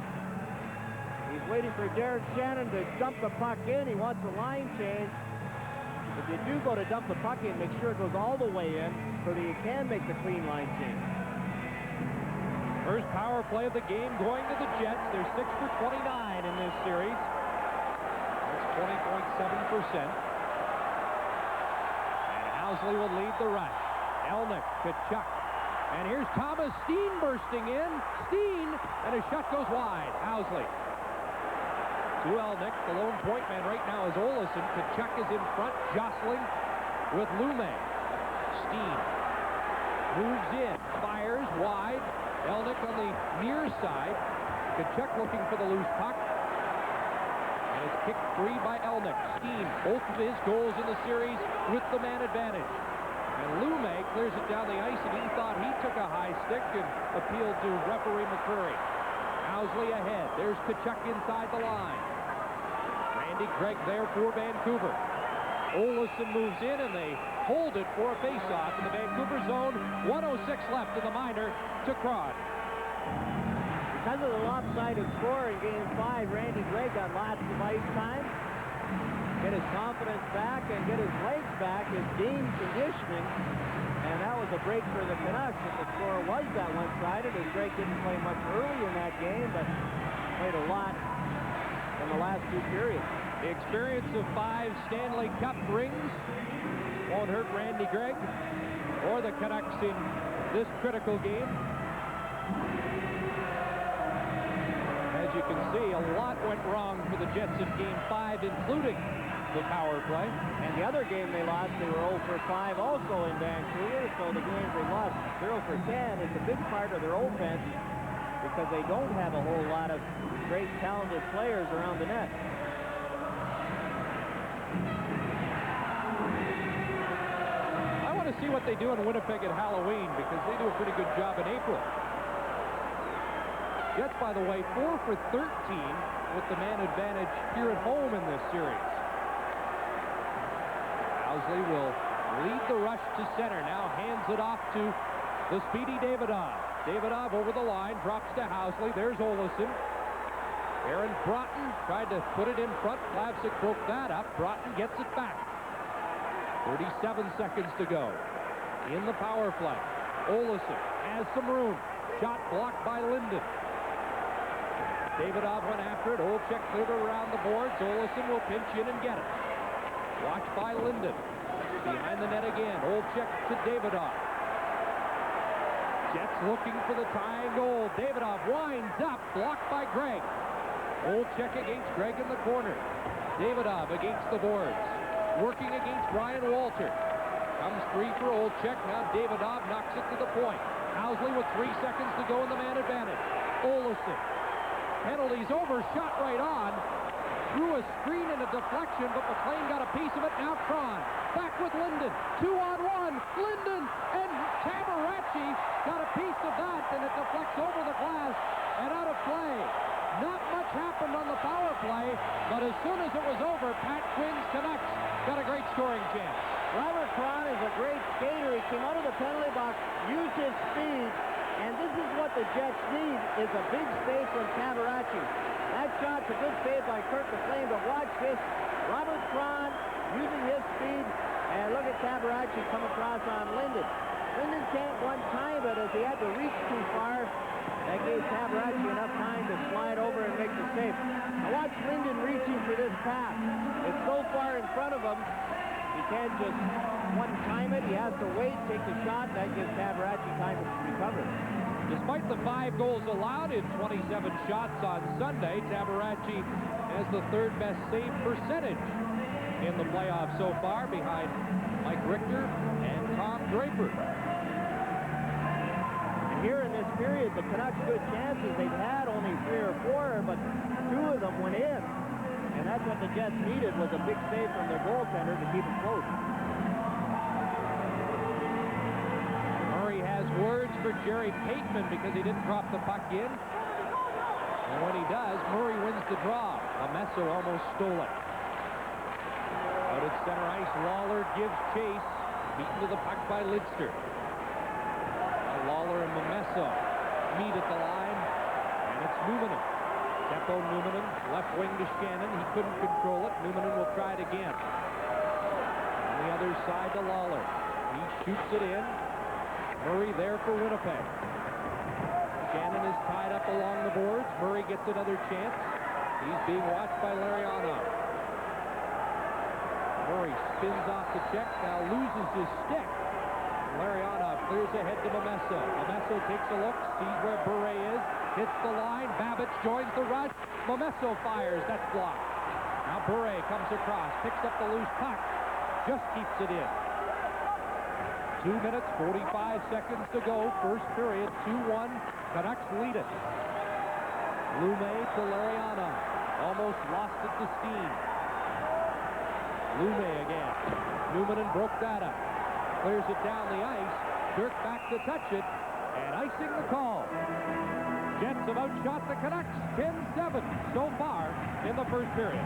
He's waiting for Derek Shannon to dump the puck in. He wants a line change. If you do go to dump the puck in, make sure it goes all the way in so that you can make the clean line change. First power play of the game going to the Jets. They're 6 for 29 in this series. That's 20.7%. And Housley will lead the rush. Elnick, Kachuk. And here's Thomas Steen bursting in. Steen, and his shot goes wide. Housley. To Elnick, the lone point man right now is Olesen. Kachuk is in front, jostling with Lume. Steen moves in, fires wide. Elnick on the near side. Kachuk looking for the loose puck. And it's kicked free by Elnick. Steen, both of his goals in the series with the man advantage. And Lume clears it down the ice, and he thought he took a high stick and appealed to referee McCurry. Housley ahead. There's Kachuk inside the line. Randy Gregg there for Vancouver. Olesen moves in, and they hold it for a face-off in the Vancouver zone. 1:06 left in the minor to Cron. Because of the lopsided score in Game 5, Randy Gregg got lots of ice time. Get his confidence back and get his legs back, his game conditioning. And that was a break for the Canucks. If the score was that one-sided, as Gregg didn't play much early in that game, but played a lot in the last two periods. The experience of 5 Stanley Cup rings won't hurt Randy Gregg or the Canucks in this critical game. As you can see, a lot went wrong for the Jets in Game 5, including the power play. And the other game they lost, they were 0 for 5 also in Vancouver, so the game they lost 0 for 10 is a big part of their offense because they don't have a whole lot of great talented players around the net. I want to see what they do in Winnipeg at Halloween because they do a pretty good job in April. Jets, by the way, 4 for 13 with the man advantage here at home in this series. Housley will lead the rush to center. Now hands it off to the speedy Davidoff. Davidoff over the line, drops to Housley. There's Olesen. Aaron Broughton tried to put it in front. Plavsic broke that up. Broughton gets it back. 37 seconds to go in the power play. Olesen has some room. Shot blocked by Linden. Davidoff went after it. Olczyk cleared around the boards. Olesen will pinch in and get it. Watched by Linden. Behind the net again. Olczyk to Davidoff. Jets looking for the tying goal. Davidoff winds up. Blocked by Gregg. Olczyk against Gregg in the corner. Davidoff against the boards. Working against Brian Walter. Comes free for Olczyk. Now Davidoff knocks it to the point. Housley with 3 seconds to go in the man advantage. Olesen. Penalties over. Shot right on. Threw a screen and a deflection, but McLean got a piece of it. Now Cron. Back with Linden. 2-on-1. Linden and Tabaracci got a piece of that, and it deflects over the glass and out of play. Not much happened on the power play, but as soon as it was over, Pat Quinn's Canucks got a great scoring chance. Robert Cron is a great skater. He came out of the penalty box, used his speed, and this is what the Jets need, is a big save from Tabaracci. That shot's a good save by Kirk McLean, but watch this. Robert Cron using his speed, and look at Tabaracci come across on Linden. Linden can't one-time it as he had to reach too far. That gave Tabaracci enough time to slide over and make the save. Now watch Linden reaching for this pass. It's so far in front of him, he can't just one-time it. He has to wait, take the shot. That gives Tabaracci time to recover. Despite the 5 goals allowed in 27 shots on Sunday, Tabaracci has the third best save percentage in the playoffs so far, behind Mike Richter and Tom Draper. And here in this period, the Canucks' good chances, they've had only 3 or 4, but 2 of them went in. And that's what the Jets needed, was a big save from their goaltender to keep it close. Murray has words for Jerry Pateman because he didn't drop the puck in. And when he does, Murray wins the draw. Momesso almost stole it. Out at center ice, Lawler gives chase. Beaten to the puck by Lidster. Lawler and Momesso meet at the line, and it's Numminen. Teppo Numminen, left wing to Shannon. He couldn't control it. Numminen will try it again. On the other side to Lawler. He shoots it in. Murray there for Winnipeg. Shannon is tied up along the boards. Murray gets another chance. He's being watched by Larionov. Murray spins off the check, now loses his stick. Larionov clears ahead to Momesso. Momesso takes a look, sees where Bure is, hits the line. Babbage joins the rush. Momesso fires. That's blocked. Now Bure comes across, picks up the loose puck, just keeps it in. 2 minutes, 45 seconds to go. First period, 2-1. Canucks lead it. Lume to Larionov. Almost lost it to Steen. Lume again. Numminen broke that up. Clears it down the ice. Dirk back to touch it. And icing the call. Jets have outshot the Canucks 10-7 so far in the first period.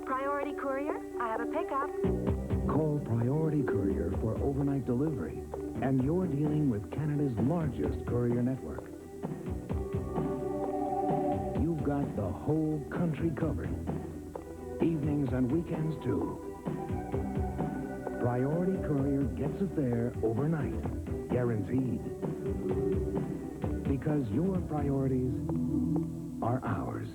Priority Courier, I have a pickup. Call Priority Courier for overnight delivery, and you're dealing with Canada's largest courier network. You've got the whole country covered. Evenings and weekends, too. Priority Courier gets it there overnight, guaranteed. Because your priorities are ours.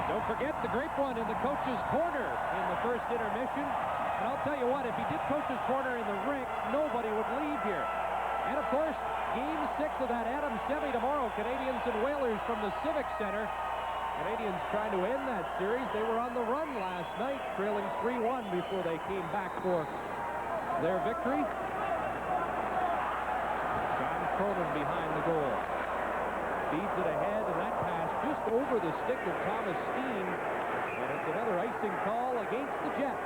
Don't forget the grape one in the coach's corner in the first intermission. And I'll tell you what, if he did coach's corner in the rink, nobody would leave here. And of course, Game 6 of that Adam Semi tomorrow, Canadians and Whalers from the Civic Center. Canadians trying to end that series. They were on the run last night, trailing 3-1 before they came back for their victory. John Cronin behind the goal. Feeds it ahead, and that pass just over the stick of Thomas Steen. And it's another icing call against the Jets.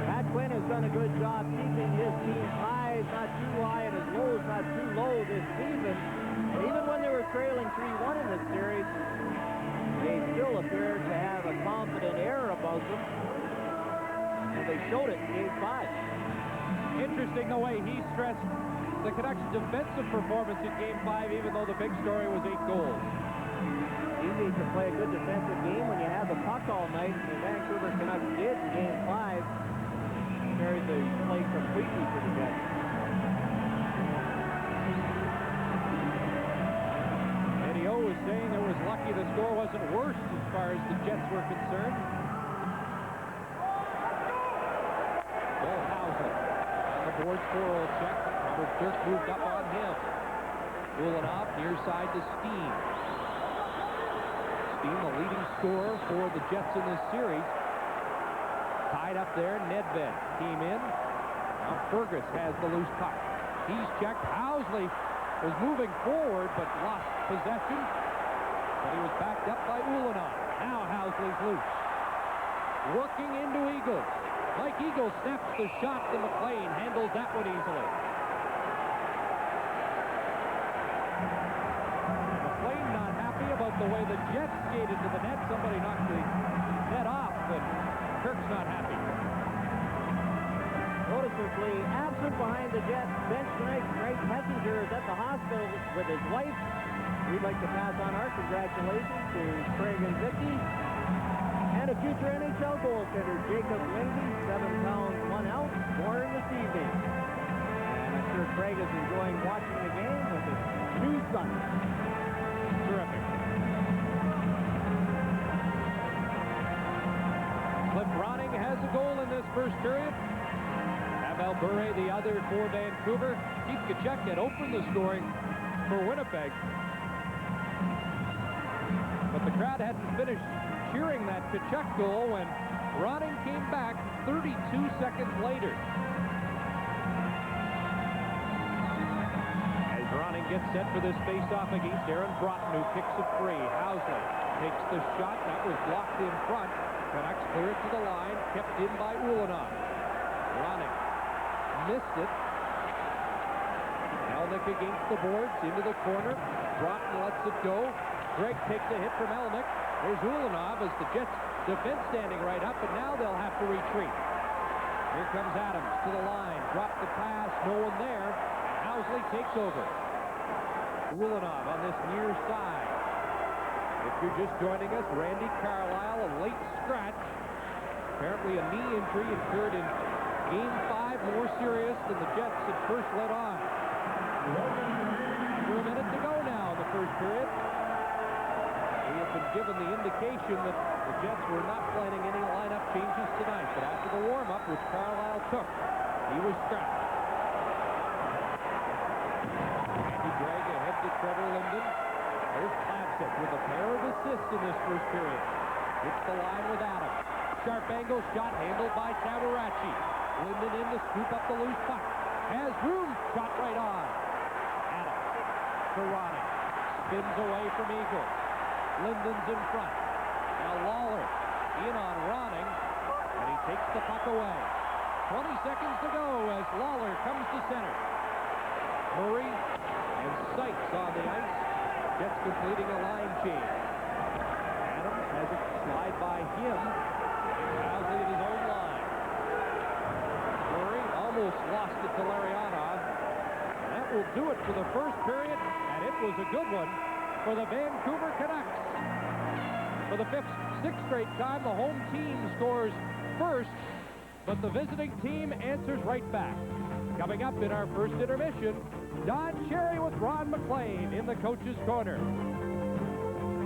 Pat Quinn has done a good job keeping his team's highs not too high and his lows not too low this season. Even when they were trailing 3-1 in this series, they still appeared to have a confident air about them. And they showed it in Game 5. Interesting the way he stressed the Canucks' defensive performance in Game 5, even though the big story was 8 goals. Easy to play a good defensive game when you have the puck all night, and the Vancouver Canucks did in Game 5. Carried the play completely for the Jets. Eddie O was saying it was lucky the score wasn't worse as far as the Jets were concerned. Bill Housen on the boards for check. Robert Dirk moved up on him. Ulanov near side to Steen. Steen, the leading scorer for the Jets in this series. Tied up there, Nedved came in. Now Fergus has the loose puck. He's checked. Housley was moving forward, but lost possession. But he was backed up by Ulanov. Now Housley's loose. Working into Eagles. Mike Eagle snaps the shot to McLean. Handles that one easily. McLean not happy about the way the Jets skated to the net. Somebody knocked the net off, but Kirk's not happy. Noticeably absent behind the Jets bench tonight. Greg Messenger is at the hospital with his wife. We'd like to pass on our congratulations to Craig and Vicky. And a future NHL goaltender, Jacob Lindsay, 7 pounds, 1 ounce, born this evening. And I'm sure Craig is enjoying watching the game with his new son. Terrific. first period. Pavel Bure, the other for Vancouver. Keith Tkachuk had opened the scoring for Winnipeg. But the crowd hadn't finished cheering that Tkachuk goal when Ronning came back 32 seconds later. As Ronning gets set for this face-off against Aaron Broughton, who kicks it free. Housley takes the shot. That was blocked in front. Canucks clear it to the line, kept in by Ulanov. Ronning missed it. Elnick against the boards, into the corner. Broughton lets it go. Gregg takes a hit from Elnick. There's Ulanov as the Jets defense standing right up, but now they'll have to retreat. Here comes Adams to the line. Dropped the pass, no one there. And Housley takes over. Ulanov on this near side. If you're just joining us, Randy Carlyle, a late scratch. Apparently a knee injury occurred in Game 5, more serious than the Jets had first let on. Under a minute to go now in the first period. We have been given the indication that the Jets were not planning any lineup changes tonight, but after the warm-up, which Carlyle took, he was scratched. Andy Gregg ahead to Trevor Linden. There's Classic with a pair of assists in this first period. Hits the line with Adams. Sharp angle shot handled by Tabaracci. Linden in to scoop up the loose puck. Has room, shot right on. Adams to Ronning. Spins away from Eagle. Linden's in front. Now Lawler in on Ronning, and he takes the puck away. 20 seconds to go as Lawler comes to center. Murray and Sykes on the ice. Jets completing a line change. Adams has it slide by him. Housley at his own line. Murray almost lost it to Larionov. And that will do it for the first period, and it was a good one for the Vancouver Canucks. For the sixth straight time, the home team scores first, but the visiting team answers right back. Coming up in our first intermission, Don Cherry with Ron McLean in the coach's corner.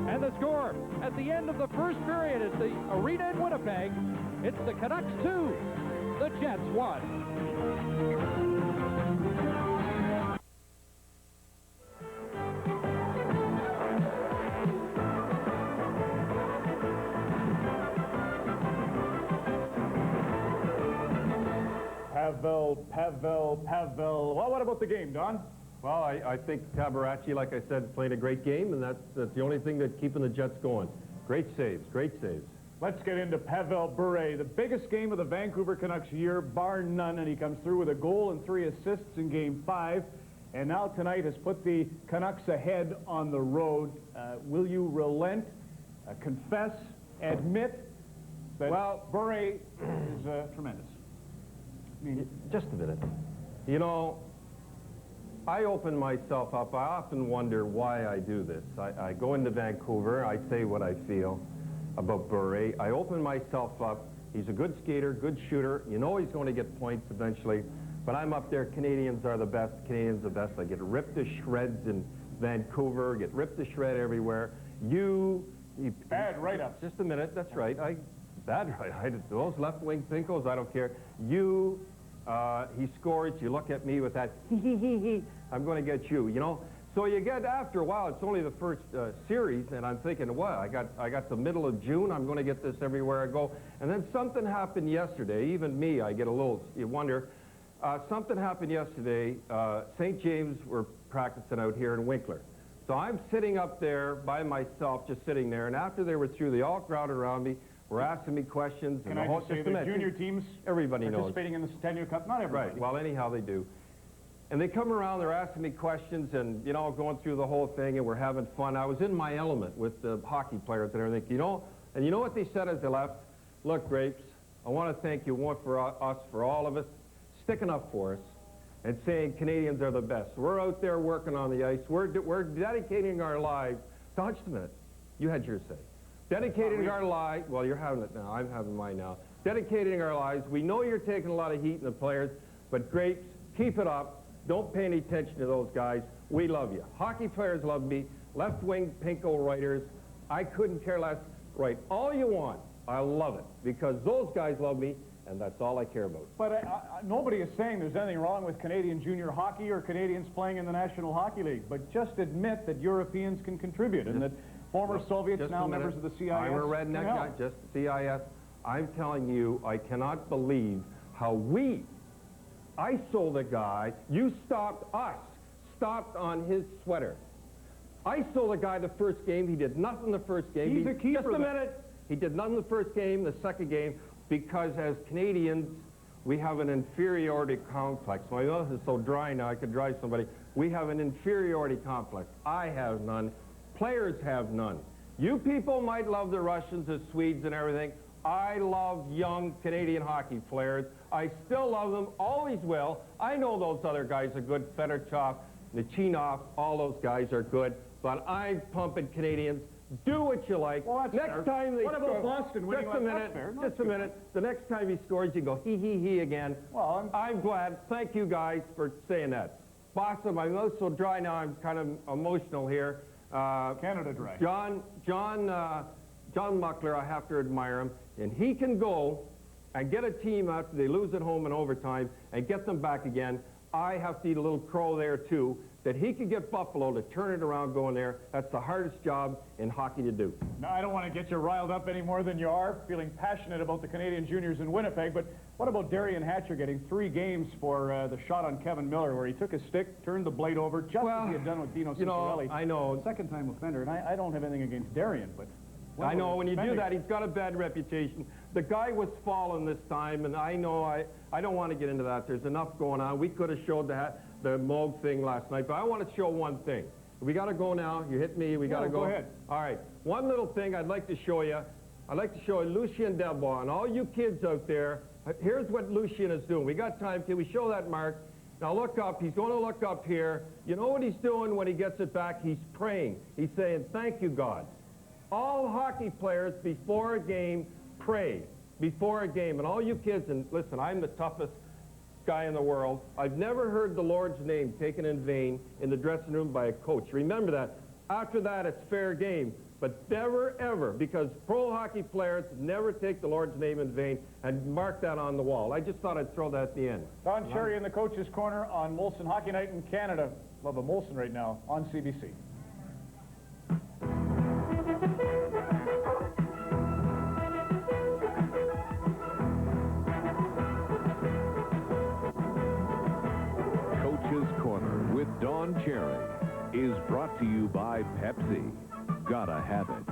And the score at the end of the first period at the arena in Winnipeg, it's the Canucks 2, the Jets 1. Pavel. Well, what about the game, Don? Well, I think Tabaracci, like I said, played a great game, and that's the only thing that's keeping the Jets going. Great saves, great saves. Let's get into Pavel Bure, the biggest game of the Vancouver Canucks year, bar none, and he comes through with a goal and 3 assists in Game 5, and now tonight has put the Canucks ahead on the road. Will you relent, confess, admit that Bure is tremendous? I mean, just a minute. You know, I open myself up. I often wonder why I do this. I go into Vancouver. I say what I feel about Bure. I open myself up. He's a good skater, good shooter. You know he's going to get points eventually. But I'm up there. Canadians are the best. Canadians are the best. I get ripped to shreds in Vancouver, get ripped to shred everywhere. Bad write-ups. Just a minute. That's right. Bad write-ups. Those left-wing pinkos, I don't care. He scores. You look at me with that, I'm going to get you, you know. So you get, after a while, it's only the first series, and I'm thinking, what? I got the middle of June. I'm going to get this everywhere I go. And then something happened yesterday. Even me, I get a little, you wonder. Something happened yesterday. St. James were practicing out here in Winkler. So I'm sitting up there by myself, just sitting there, and after they were through, they all crowded around me. Were asking me questions. Can I just say the junior teams participating in the Centennial Cup? Not everybody. Right. Well, anyhow, they do. And they come around, they're asking me questions, and, you know, going through the whole thing, and we're having fun. I was in my element with the hockey players and everything, you know. And you know what they said as they left? Look, Grapes, I want to thank you, for all of us, sticking up for us and saying Canadians are the best. We're out there working on the ice. We're dedicating our lives. So, just a minute. You had yours say. Dedicating our lives, well, you're having it now. I'm having mine now. Dedicating our lives. We know you're taking a lot of heat in the players, but Grapes, keep it up. Don't pay any attention to those guys. We love you. Hockey players love me. Left-wing pinko writers, I couldn't care less. Write all you want. I love it because those guys love me, and that's all I care about. But nobody is saying there's anything wrong with Canadian junior hockey or Canadians playing in the National Hockey League, but just admit that Europeans can contribute and that former Soviets, now members of the CIS. I'm a redneck guy, just CIS. I'm telling you, I cannot believe how I sold a guy, you stopped on his sweater. I sold a guy the first game, he did nothing the first game. He's a keeper. Just a minute. He did nothing the first game, the second game, because as Canadians, we have an inferiority complex. My mouth is so dry now, I could dry somebody. We have an inferiority complex. I have none. Players have none. You people might love the Russians, the Swedes, and everything. I love young Canadian hockey players. I still love them, always will. I know those other guys are good. Fedorchov, Nechinov, all those guys are good. But I'm pumping Canadians. Do what you like. Well, that's next fair. time they What score, about Boston winning? just a minute, just a minute. The next time he scores, you go he again. Well, I'm glad. Thank you guys for saying that. Boston, my mouth's so dry now. I'm kind of emotional here. Canada dry. John Muckler, I have to admire him, and he can go and get a team after they lose at home in overtime and get them back again. I have to eat a little crow there too, that he could get Buffalo to turn it around going there. That's the hardest job in hockey to do. Now, I don't want to get you riled up any more than you are, feeling passionate about the Canadian juniors in Winnipeg, but what about Darian Hatcher getting 3 games for the shot on Kevin Miller, where he took a stick, turned the blade over, just as he had done with Dino Ciccarelli. I know. Second-time offender, and I don't have anything against Darian, but... I know, when you do that, he's got a bad reputation. The guy was fallen this time, and I know I don't want to get into that. There's enough going on. We could have showed the Moog thing last night, but I want to show one thing. We got to go now. You hit me. We got to go. Go ahead. All right. One little thing I'd like to show you. I'd like to show you Lucien Delbois, and all you kids out there, here's what Lucien is doing. We got time. Can we show that, Mark? Now look up. He's going to look up here. You know what he's doing when he gets it back? He's praying. He's saying, thank you, God. All hockey players before a game pray before a game. And all you kids, and listen, I'm the toughest guy in the world. I've never heard the Lord's name taken in vain in the dressing room by a coach. Remember that. After that, it's fair game. But never, ever, because pro hockey players never take the Lord's name in vain, and mark that on the wall. I just thought I'd throw that at the end. Don Cherry in the coach's corner on Molson Hockey Night in Canada. Love a Molson right now on CBC. Coach's Corner with Don Cherry is brought to you by Pepsi. Gotta have it.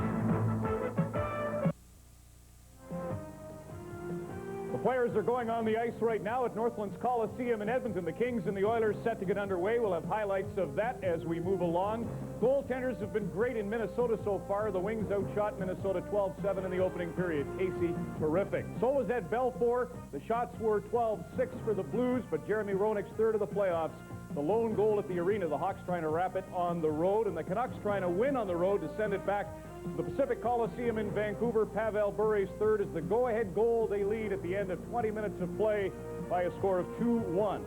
The players are going on the ice right now at Northlands Coliseum in Edmonton. The Kings and the Oilers set to get underway. We'll have highlights of that as we move along. Goaltenders have been great in Minnesota so far. The Wings outshot Minnesota 12-7 in the opening period. Casey, terrific. So was Ed Belfour. The shots were 12-6 for the Blues, but Jeremy Roenick's third of the playoffs. The lone goal at the arena, the Hawks trying to wrap it on the road, and the Canucks trying to win on the road to send it back to the Pacific Coliseum in Vancouver. Pavel Bure's third is the go-ahead goal. They lead at the end of 20 minutes of play by a score of 2-1.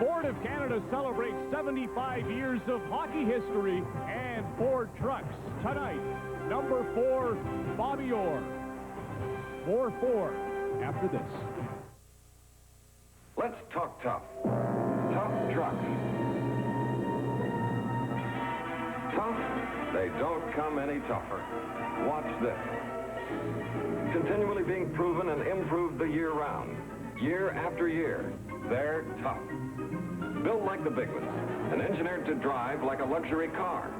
Ford of Canada celebrates 75 years of hockey history, and Ford trucks tonight. Number 4, Bobby Orr. 4-4 after this. Let's talk tough. Tough trucks. Tough? They don't come any tougher. Watch this. Continually being proven and improved the year round. Year after year. They're tough. Built like the big ones and engineered to drive like a luxury car.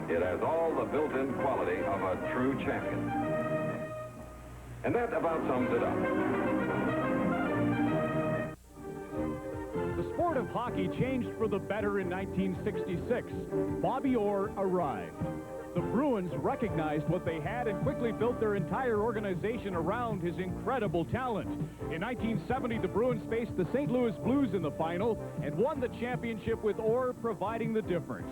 It has all the built-in quality of a true champion. And that about sums it up. The sport of hockey changed for the better in 1966. Bobby Orr arrived. The Bruins recognized what they had and quickly built their entire organization around his incredible talent. In 1970, the Bruins faced the St. Louis Blues in the final and won the championship with Orr providing the difference.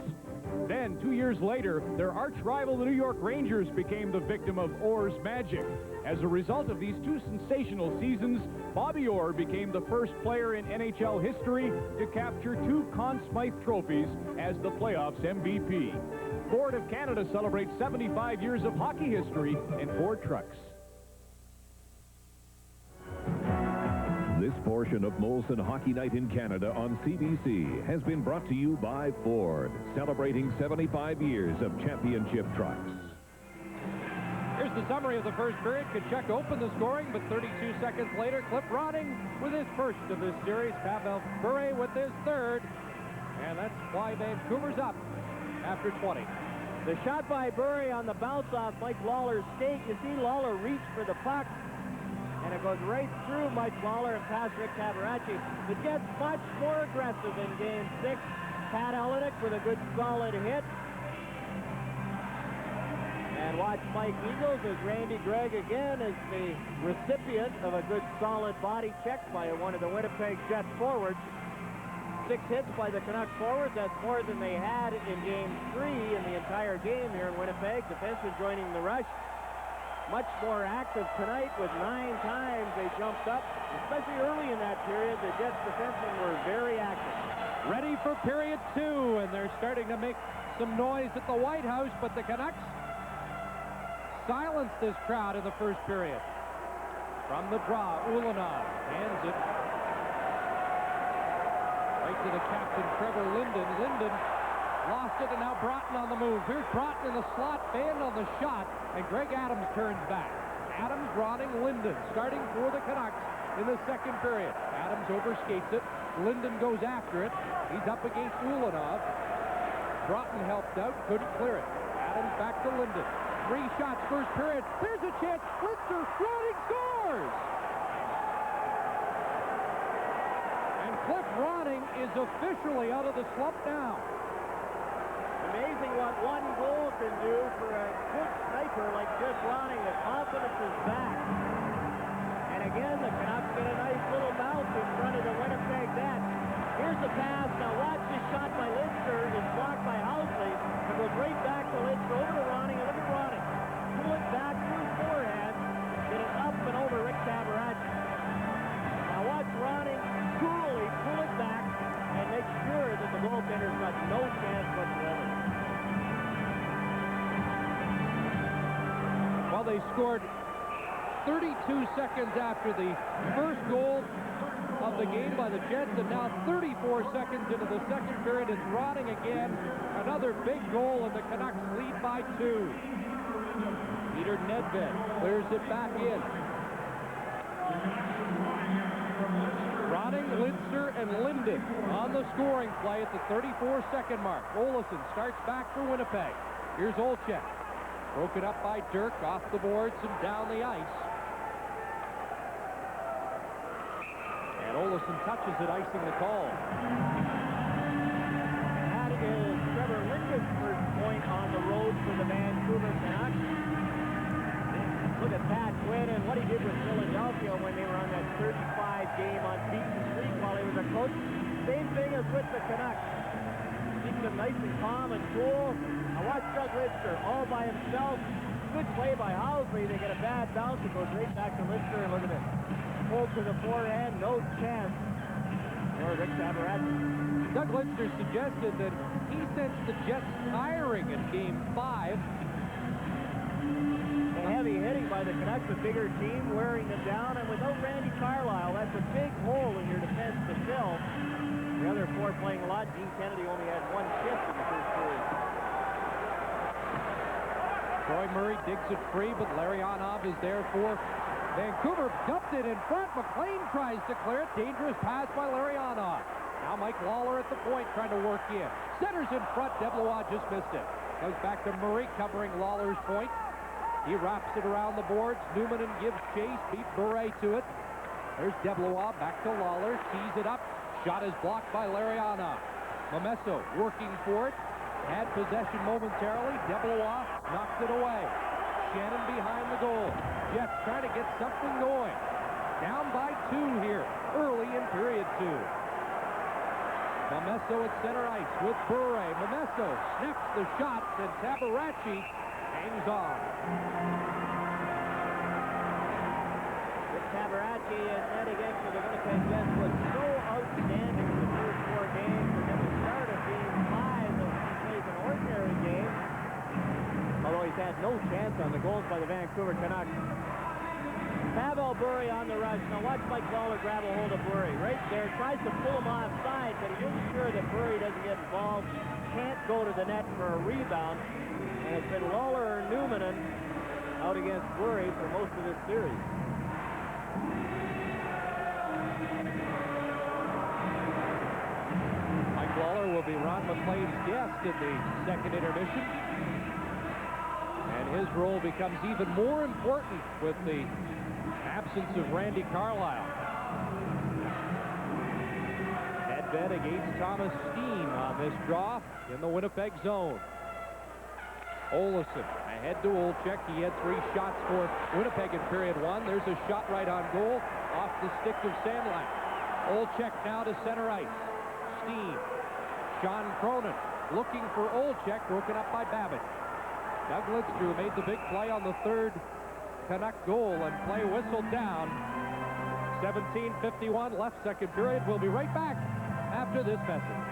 Then, 2 years later, their arch rival, the New York Rangers, became the victim of Orr's magic. As a result of these 2 sensational seasons, Bobby Orr became the first player in NHL history to capture 2 Conn Smythe trophies as the playoffs MVP. Ford of Canada celebrates 75 years of hockey history and Ford trucks. This portion of Molson Hockey Night in Canada on CBC has been brought to you by Ford, celebrating 75 years of championship trucks. Here's the summary of the first period. Kachuk opened the scoring, but 32 seconds later, Cliff Ronning with his first of this series. Pavel Bure with his third. And that's why Vancouver's up after 20. The shot by Bure on the bounce off Mike Lawler's skate. You see Lawler reach for the puck, and it goes right through Mike Lawler and past Rick Tabaracci. The Jets much more aggressive in Game 6. Pat Hellenick with a good solid hit. And watch Mike Eagles as Randy Gregg again is the recipient of a good solid body check by one of the Winnipeg Jets forwards. 6 hits by the Canucks forwards. That's more than they had in Game 3 in the entire game here in Winnipeg. Defensemen joining the rush. Much more active tonight with 9 times they jumped up. Especially early in that period, the Jets defensemen were very active. Ready for period 2, and they're starting to make some noise at the White House, but the Canucks silenced this crowd in the first period. From the draw, Ulanov hands it right to the captain, Trevor Linden. Linden lost it, and now Broughton on the move. Here's Broughton in the slot, banned on the shot, and Greg Adams turns back. Adams, Ronning, Linden starting for the Canucks in the second period. Adams overskates it. Linden goes after it. He's up against Ulanov. Broughton helped out, couldn't clear it. Adams back to Linden. 3 shots, first period. There's a chance. Blitzer, Ronning scores! And Cliff Ronning is officially out of the slump now. Amazing what one goal can do for a good sniper like Cliff Ronning. The confidence is back. And again, the Canucks get a nice little bounce in front of the Winnipeg net. Here's the pass. Now watch this shot by Lindster. It's blocked by Housley. It goes right back to Lindster, over to Ronning, and look at Ronning. Pull it back through his forehand. Get it up and over Rick Tabaracci. Now watch Ronning coolly pull it back and make sure that the goaltender's got no chance whatsoever. Well, they scored 32 seconds after the first goal of the game by the Jets, and now 34 seconds into the second period. It's Ronning again. Another big goal, and the Canucks lead by 2. Peter Nedved clears it back in. Ronning, Lindster, and Linden on the scoring play at the 34-second mark. Olesen starts back for Winnipeg. Here's Olczyk. Broken up by Dirk, off the boards and down the ice. And Olesen touches it, icing the call. That is Trevor Linden's first point on the road for the Vancouver Canucks. Look at Pat Quinn and what he did with Philadelphia when they were on that 35-game unbeaten streak while he was a coach. Same thing as with the Canucks. Keeps them nice and calm and cool. Now watch Doug Lindster all by himself. Good play by Housley. They get a bad bounce. It goes right back to Lindster, and look at this. Pull to the forehand, no chance for Rick Tabaracci. Doug Lindster suggested that he sensed the Jets tiring in Game 5. The heavy hitting by the Canucks, a bigger team wearing them down, and without Randy Carlyle, that's a big hole in your defense to fill. The other 4 playing a lot. Gene Kennedy only had 1 shift in the first period. Troy Murray digs it free, but Larionov is there for Vancouver. Dumped it in front. McLean tries to clear it. Dangerous pass by Larionov. Now Mike Lawler at the point trying to work in. Centers in front. DeBlois just missed it. Goes back to Murray covering Lawler's point. He wraps it around the boards. Newman gives chase. Beat Bure to it. There's DeBlois back to Lawler. Tees it up. Shot is blocked by Larionov. Momesso working for it. Had possession momentarily. DeBlois knocks it away. Shannon behind the goal. Jets trying to get something going. Down by 2 here, early in period 2. Momesso at center ice with Bure. Momesso snaps the shot, and Tabaracci hangs on. Rick Tabaracci and net again for the Winnipeg Jets was so outstanding in the first 4 games, and at the start of Game 5, he plays an ordinary game, although he's had no chance on the goals by the Vancouver Canucks. Pavel Bure on the rush. Now watch Mike Lawler grab a hold of Bure right there. Tries to pull him offside, but he isn't sure that Bure doesn't get involved. Can't go to the net for a rebound. And it's been Lawler or Newmanen out against Bure for most of this series. Mike Lawler will be Ron McLean's guest in the second intermission. And his role becomes even more important with the absence of Randy Carlyle. Nedved against Thomas Steen on this draw in the Winnipeg zone. Olesen ahead to Olczyk. He had 3 shots for Winnipeg in period 1. There's a shot right on goal off the stick of Sandlak. Olczyk now to center ice. Steen. Sean Cronin looking for Olczyk, broken up by Babbage. Doug Lidster made the big play on the 3rd Canuck goal, and play whistled down. 17:51 left, second period. We'll be right back after this message.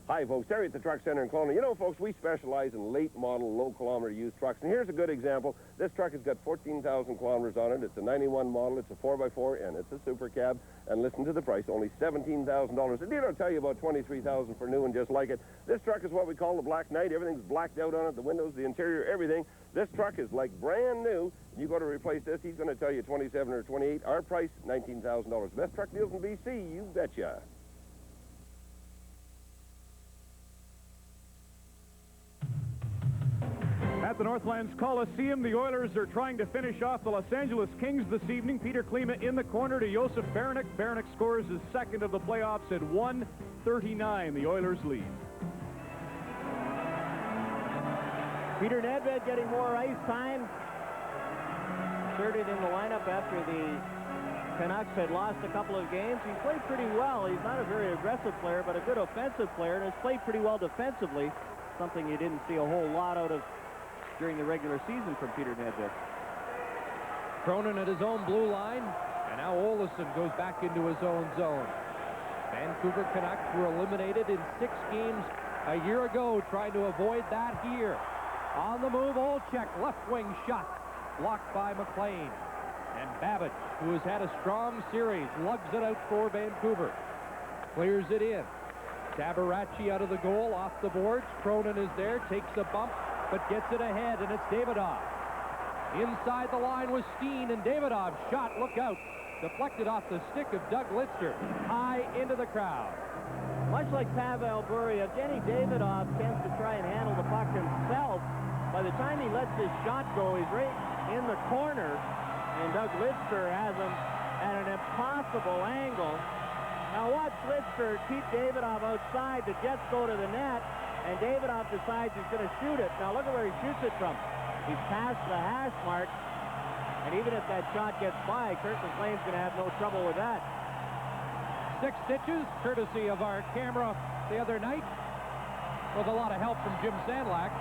Hi, folks. Terry at the Truck Center in Kelowna. You know, folks, we specialize in late-model, low-kilometer used trucks. And here's a good example. This truck has got 14,000 kilometers on it. It's a 91 model. It's a 4x4, and it's a super cab. And listen to the price, only $17,000. The dealer will tell you about $23,000 for new and just like it. This truck is what we call the Black Knight. Everything's blacked out on it, the windows, the interior, everything. This truck is like brand new. You go to replace this, he's going to tell you $27,000 or $28,000. Our price, $19,000. Best truck deals in BC, you betcha. At the Northlands Coliseum, the Oilers are trying to finish off the Los Angeles Kings this evening. Peter Klima in the corner to Josef Baranek. Baranek scores his second of the playoffs at 1:39. The Oilers lead. Peter Nedved getting more ice time. Inserted in the lineup after the Canucks had lost a couple of games. He's played pretty well. He's not a very aggressive player, but a good offensive player, and has played pretty well defensively, something you didn't see a whole lot out of during the regular season from Peter Nedved. Cronin at his own blue line, and now Olesen goes back into his own zone. Vancouver Canucks were eliminated in 6 games a year ago, trying to avoid that here. On the move, Olczyk, left wing shot, blocked by McLean. And Babbage, who has had a strong series, lugs it out for Vancouver. Clears it in. Tabaracci out of the goal, off the boards. Cronin is there, takes a bump, but gets it ahead, and it's Davidov. Inside the line was Steen, and Davidov's shot, look out, deflected off the stick of Doug Lidster, high into the crowd. Much like Pavel Bure, Evgeny Davidov tends to try and handle the puck himself. By the time he lets his shot go, he's right in the corner, and Doug Lidster has him at an impossible angle. Now watch Lidster keep Davidov outside. The Jets go to the net, and Davidov decides he's going to shoot it. Now look at where he shoots it from. He's past the hash mark, and even if that shot gets by, Kurt McLean's going to have no trouble with that. 6 stitches, courtesy of our camera the other night, with a lot of help from Jim Sandlak.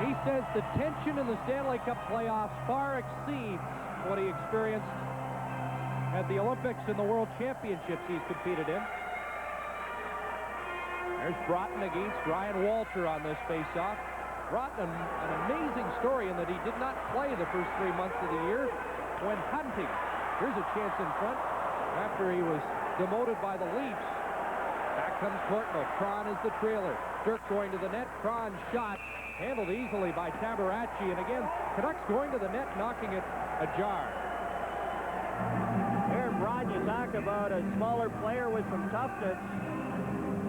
He says the tension in the Stanley Cup playoffs far exceeds what he experienced at the Olympics and the World Championships he's competed in. There's Broughton against Ryan Walter on this face-off. Broughton, an amazing story in that he did not play the first 3 months of the year when hunting. Here's a chance in front after he was demoted by the Leafs. Back comes Courtnall. Cron is the trailer. Dirk going to the net. Cron shot handled easily by Tabaracci. And again, Canucks going to the net, knocking it ajar. Aaron Broad, you talk about a smaller player with some toughness.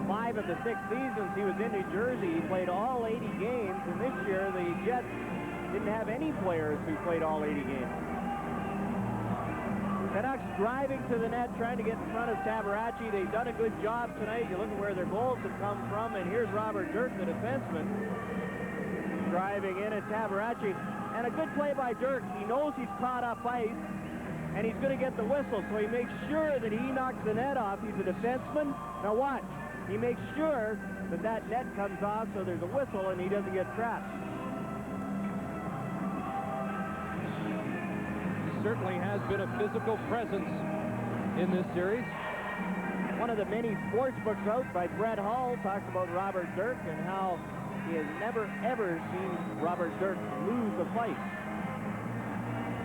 5 of the 6 seasons he was in New Jersey, he played all 80 games, and this year the Jets didn't have any players who played all 80 games. Canucks driving to the net, trying to get in front of Tabaracci. They've done a good job tonight. You look at where their goals have come from, and here's Robert Dirk, the defenseman, driving in at Tabaracci. And a good play by Dirk. He knows he's caught up ice, and he's going to get the whistle, so he makes sure that he knocks the net off. He's a defenseman. Now watch. He makes sure that that net comes off, so there's a whistle, and he doesn't get trapped. Certainly has been a physical presence in this series. One of the many sports books out by Brett Hall talks about Robert Dirk and how he has never, ever seen Robert Dirk lose a fight.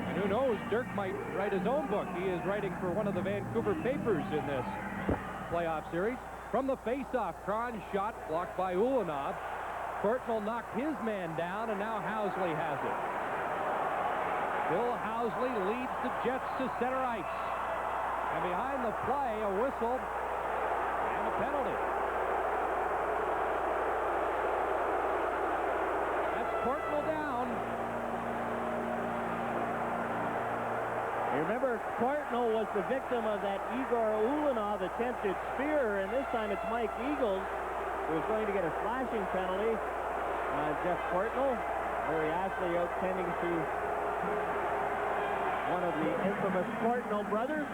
And who knows, Dirk might write his own book. He is writing for one of the Vancouver papers in this playoff series. From the face-off, Kron's shot blocked by Ulanov. Courtnall knocked his man down, and now Housley has it. Bill Housley leads the Jets to center ice. And behind the play, a whistle and a penalty. That's Courtnall down. You remember, Courtnall was the victim of that Igor Ulanov attempted spear, and this time it's Mike Eagles who is going to get a slashing penalty. Jeff Courtnall, Larry Ashley out tending to one of the infamous Courtnall brothers.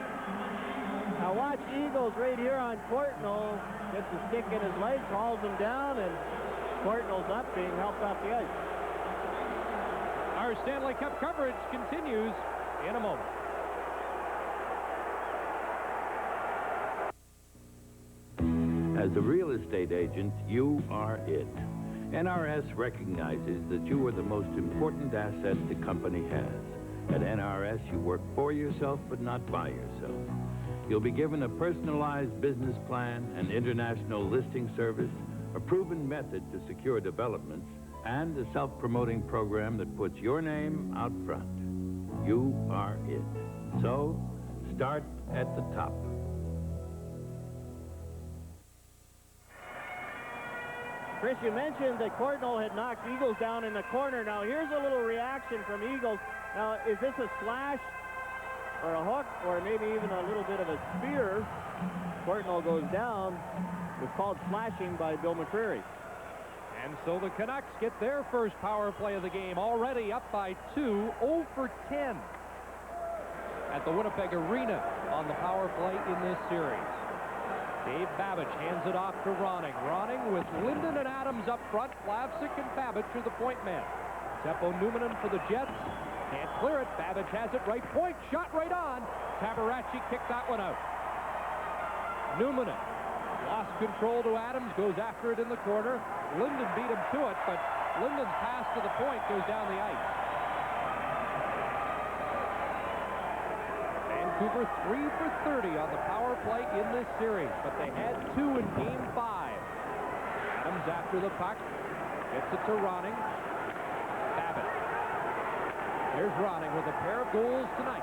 Now watch Eagles right here on Courtnall. Gets a stick in his leg, calls him down, and Courtnall's up, being helped off the ice. Our Stanley Cup coverage continues in a moment. As a real estate agent, you are it. NRS recognizes that you are the most important asset the company has. At NRS, you work for yourself, but not by yourself. You'll be given a personalized business plan, an international listing service, a proven method to secure developments, and a self-promoting program that puts your name out front. You are it. So, start at the top. Chris, you mentioned that Courtnall had knocked Eagles down in the corner. Now, here's a little reaction from Eagles. Now, is this a slash or a hook or maybe even a little bit of a spear? Courtnall goes down. It was called slashing by Bill McCreary. And so the Canucks get their first power play of the game, already up by 2, 0 for 10 at the Winnipeg Arena on the power play in this series. Dave Babbage hands it off to Ronning. Ronning with Linden and Adams up front. Plavsic and Babbage are the point men. Seppo Numminen for the Jets. Can't clear it. Babbage has it right point. Shot right on. Tabaracci kicked that one out. Numminen lost control to Adams. Goes after it in the corner. Linden beat him to it, but Linden's pass to the point goes down the ice. Vancouver 3 for 30 on the power play in this series, but they had 2 in Game 5. Adams after the puck. Gets it to Ronning. Babbitt. There's Ronning with a pair of goals tonight.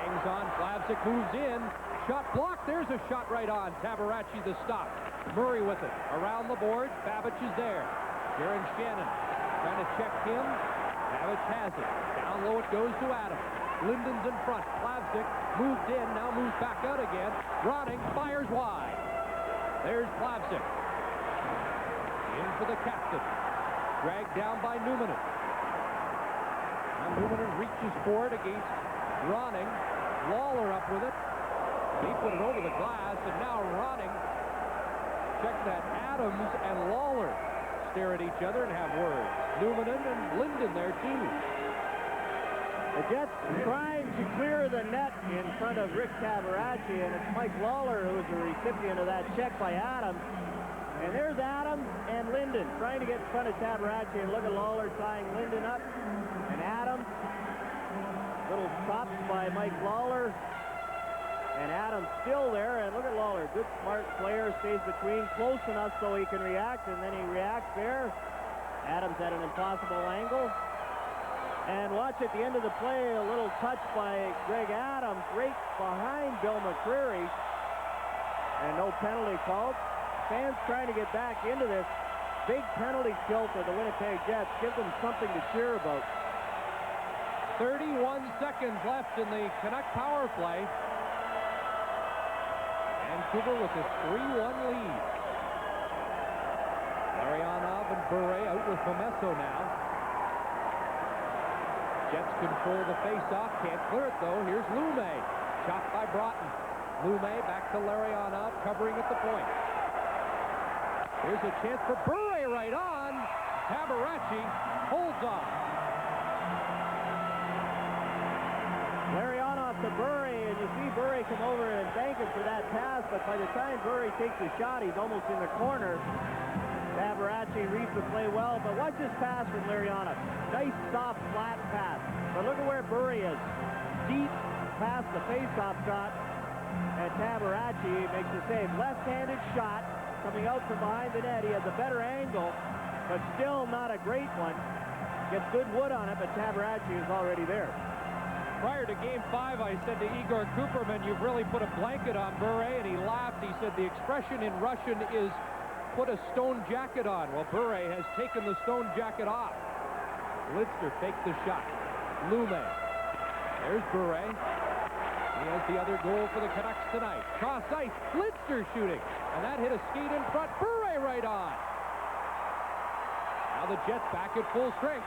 Hangs on. Plavsic moves in. Shot blocked. There's a shot right on. Tabaracci the stop. Murray with it. Around the board. Babbage is there. Jaron Shannon trying to check him. Babbage has it. Down low it goes to Adams. Linden's in front. Plavsic moved in. Now moves back out again. Ronning fires wide. There's Plavsic. In for the captain. Dragged down by Numminen. Now Numminen reaches for it against Ronning. Lawler up with it. He put it over the glass, and now Ronning. Check that. Adams and Lawler stare at each other and have words. Numminen and Linden there, too. The Jets trying to clear the net in front of Rick Tabaracci, and it's Mike Lawler who is the recipient of that check by Adams. And there's Adams and Linden trying to get in front of Tabaracci, and look at Lawler tying Linden up. And Adams, little chops by Mike Lawler. And Adams still there, and look at Lawler. Good, smart player, stays between, close enough so he can react, and then he reacts there. Adams at an impossible angle. And watch at the end of the play, a little touch by Greg Adams right behind Bill McCreary. And no penalty called. Fans trying to get back into this. Big penalty kill for the Winnipeg Jets. Give them something to cheer about. 31 seconds left in the Canuck power play. Vancouver with a 3-1 lead. Larionov and Bure out with Momesso now. Jets control the face-off. Can't clear it, though. Here's Lume. Chopped by Broughton. Lume back to Larionov, covering at the point. Here's a chance for Bure right on. Tabaracci holds on. Larionov to Bure, and you see Bure come over and thank him for that pass, but by the time Bure takes a shot, he's almost in the corner. Tabaracci reads the play well, but watch this pass from Lariano. Nice, soft, flat pass. But look at where Bure is. Deep past the face-off shot, and Tabaracci makes the save. Left-handed shot coming out from behind the net. He has a better angle, but still not a great one. Gets good wood on it, but Tabaracci is already there. Prior to Game 5, I said to Igor Cooperman, you've really put a blanket on Bure, and he laughed. He said the expression in Russian is put a stone jacket on. Well, Bure has taken the stone jacket off. Lidster faked the shot. Lume. There's Bure. He has the other goal for the Canucks tonight. Cross ice. Lidster shooting. And that hit a skate in front. Bure right on. Now the Jets back at full strength.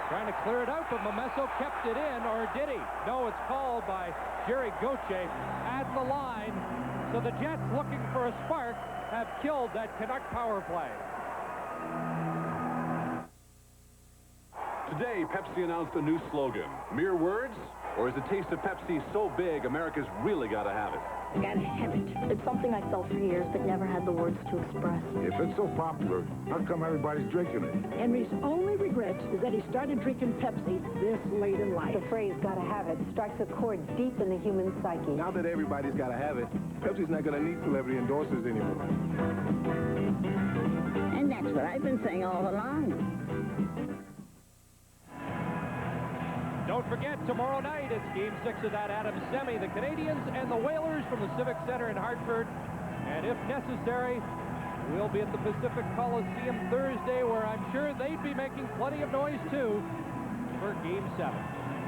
Trying to clear it out, but Momesso kept it in, or did he? No, it's called by Jerry Gauthier at the line. So the Jets, looking for a spark, have killed that Canuck power play. Today, Pepsi announced a new slogan. Mere words? Or is the taste of Pepsi so big, America's really got to have it? Gotta have it. It's something I felt for years, but never had the words to express. If it's so popular, how come everybody's drinking it? Henry's only regret is that he started drinking Pepsi this late in life. The phrase, gotta have it, strikes a chord deep in the human psyche. Now that everybody's gotta have it, Pepsi's not gonna need celebrity endorsers anymore. And that's what I've been saying all along. Don't forget, tomorrow night, it's Game 6 of that Adams Semi. The Canadians and the Whalers from the Civic Center in Hartford. And if necessary, we'll be at the Pacific Coliseum Thursday, where I'm sure they'd be making plenty of noise, too, for Game 7.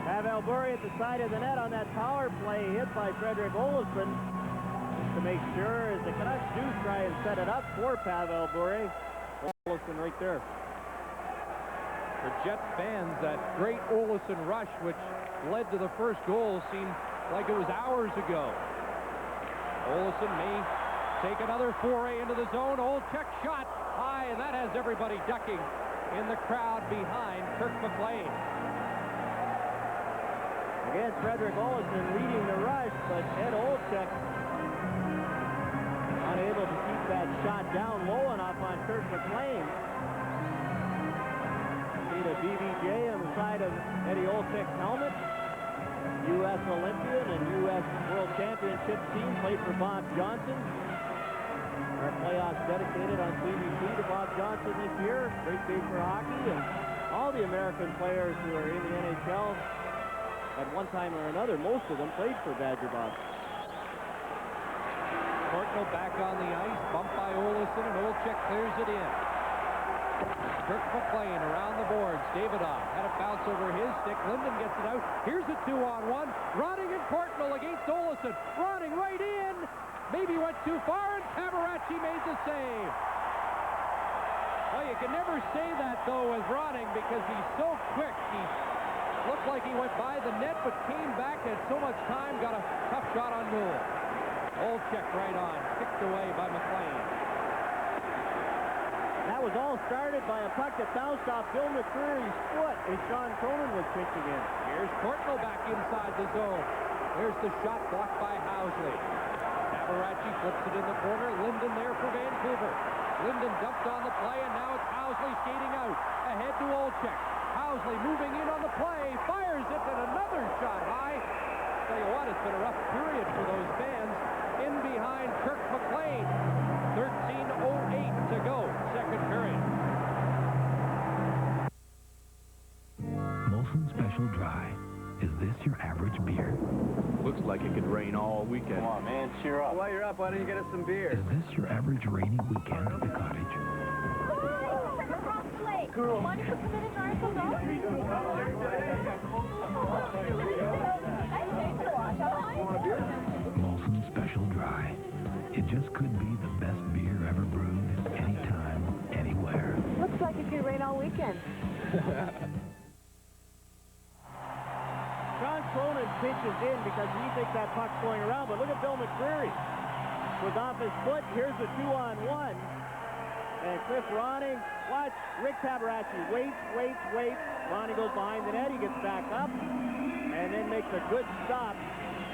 Pavel Bure at the side of the net on that power play, hit by Frederick Olofsson. To make sure, as the Canucks do try and set it up for Pavel Bure. Olofsson right there. For Jet fans, that great Olofsson rush, which led to the first goal, seemed like it was hours ago. Olofsson may take another foray into the zone. Olczyk shot high, and that has everybody ducking in the crowd behind Kirk McLean. Again, Frederick Olofsson leading the rush, but Ed Olczyk unable to keep that shot down low enough on Kirk McLean. A BBJ on the side of Eddie Olczyk's helmet. U.S. Olympian and U.S. World Championship team, played for Bob Johnson. Our playoffs dedicated on CBC to Bob Johnson this year. Great day for hockey, and all the American players who are in the NHL at one time or another, most of them played for Badger Bob. Portnoy back on the ice, bumped by Olofsson, and Olczyk clears it in. Kirk McLean around the boards. Davidoff had a bounce over his stick. Linden gets it out. Here's a 2-on-1. Ronning and Portnoy against Olofsson. Ronning right in. Maybe went too far, and Tabaracci made the save. Well, you can never say that, though, with Ronning, because he's so quick. He looked like he went by the net, but came back, had so much time, got a tough shot on goal. Olczyk right on. Kicked away by McLean. That was all started by a puck that bounced off Bill McCreary's foot as Sean Cronin was pitching in. Here's Portnoy back inside the zone. There's the shot blocked by Housley. Tabaracci flips it in the corner. Linden there for Vancouver. Linden dumped on the play, and now it's Housley skating out. Ahead to Olczyk. Housley moving in on the play. Fires it, and another shot high. Tell you what, it's been a rough period for those fans. In behind Kirk McLean. 13:08 to go, second period. Molson Special Dry. Is this your average beer? Looks like it could rain all weekend. Come on, man, cheer up. While you're up, why don't you get us some beer? Is this your average rainy weekend at the cottage? Girl. Want to put some in a jar of Molson Special Dry. It just could be the best beer ever brewed, anytime, anywhere. Looks like it could rain all weekend. Sean Cronin pitches in because he thinks that puck's going around, but look at Bill McCreary. Was off his foot. Here's the 2-on-1. And Cliff Ronning, watch Rick Tabaracci, waits. Ronning goes behind the net, he gets back up, and then makes a good stop.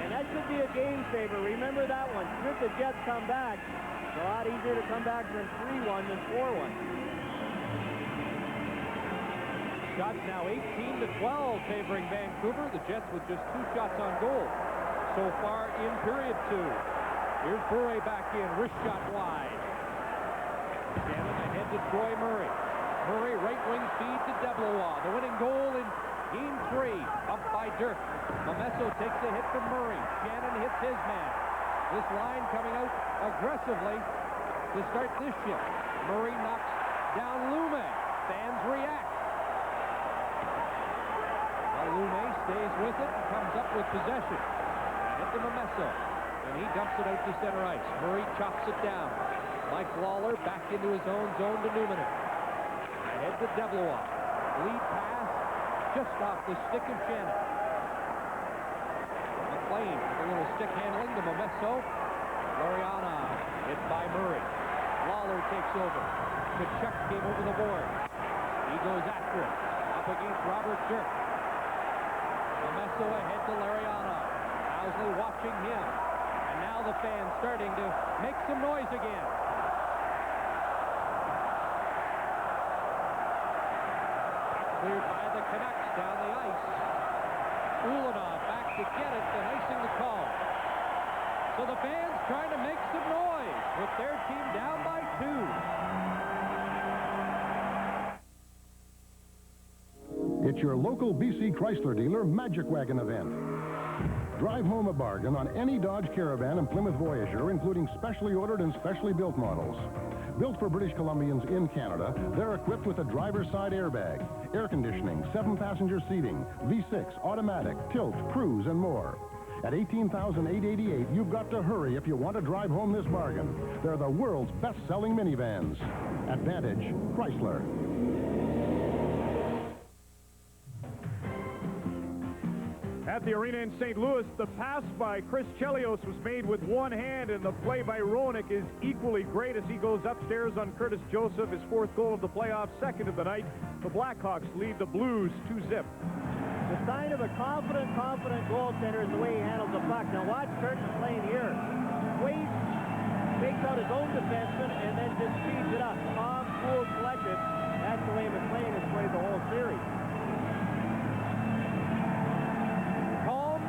And that should be a game saver. Remember that one. Should the Jets come back, it's a lot easier to come back from 3-1 than 4-1. Shots now 18-12 favoring Vancouver. The Jets with just 2 shots on goal so far in period 2. Here's Bure back in. Wrist shot wide. Shannon ahead to Troy Murray. Murray right wing feed to Deblois. The winning goal in Game 3. Up by Dirk. Momesso takes a hit from Murray. Shannon hits his man. This line coming out aggressively to start this shift. Murray knocks down Lume. Fans react. Lume stays with it and comes up with possession. Hit to Momesso, and he dumps it out to center ice. Murray chops it down. Mike Lawler back into his own zone to Newman. Ahead to Deblois. Lead pass just off the stick of Shannon. McLean with a little stick handling to Momesso. Loriana hit by Murray. Lawler takes over. Kachuk came over the board. He goes after it. Up against Robert Dirk. Momesso ahead to Lariano. Owsley watching him. And now the fans starting to make some noise again. Cleared by the Canucks down the ice. Ulanov back to get it, and icing the call. So the fans trying to make some noise with their team down by 2. It's your local BC Chrysler dealer Magic Wagon event. Drive home a bargain on any Dodge Caravan and Plymouth Voyager, including specially ordered and specially built models. Built for British Columbians in Canada, they're equipped with a driver's side airbag, air conditioning, 7-passenger seating, V6, automatic, tilt, cruise, and more. At $18,888, you've got to hurry if you want to drive home this bargain. They're the world's best-selling minivans. Advantage Chrysler. At the arena in St. Louis, the pass by Chris Chelios was made with one hand, and the play by Roenick is equally great as he goes upstairs on Curtis Joseph, his 4th goal of the playoffs, 2nd of the night. The Blackhawks lead the Blues 2-0. The sign of a confident goaltender is the way he handles the puck. Now watch Kurt McLean here. Waits, takes out his own defenseman, and then just speeds it up. Calm, cool, collected. That's the way McLean has played the whole series.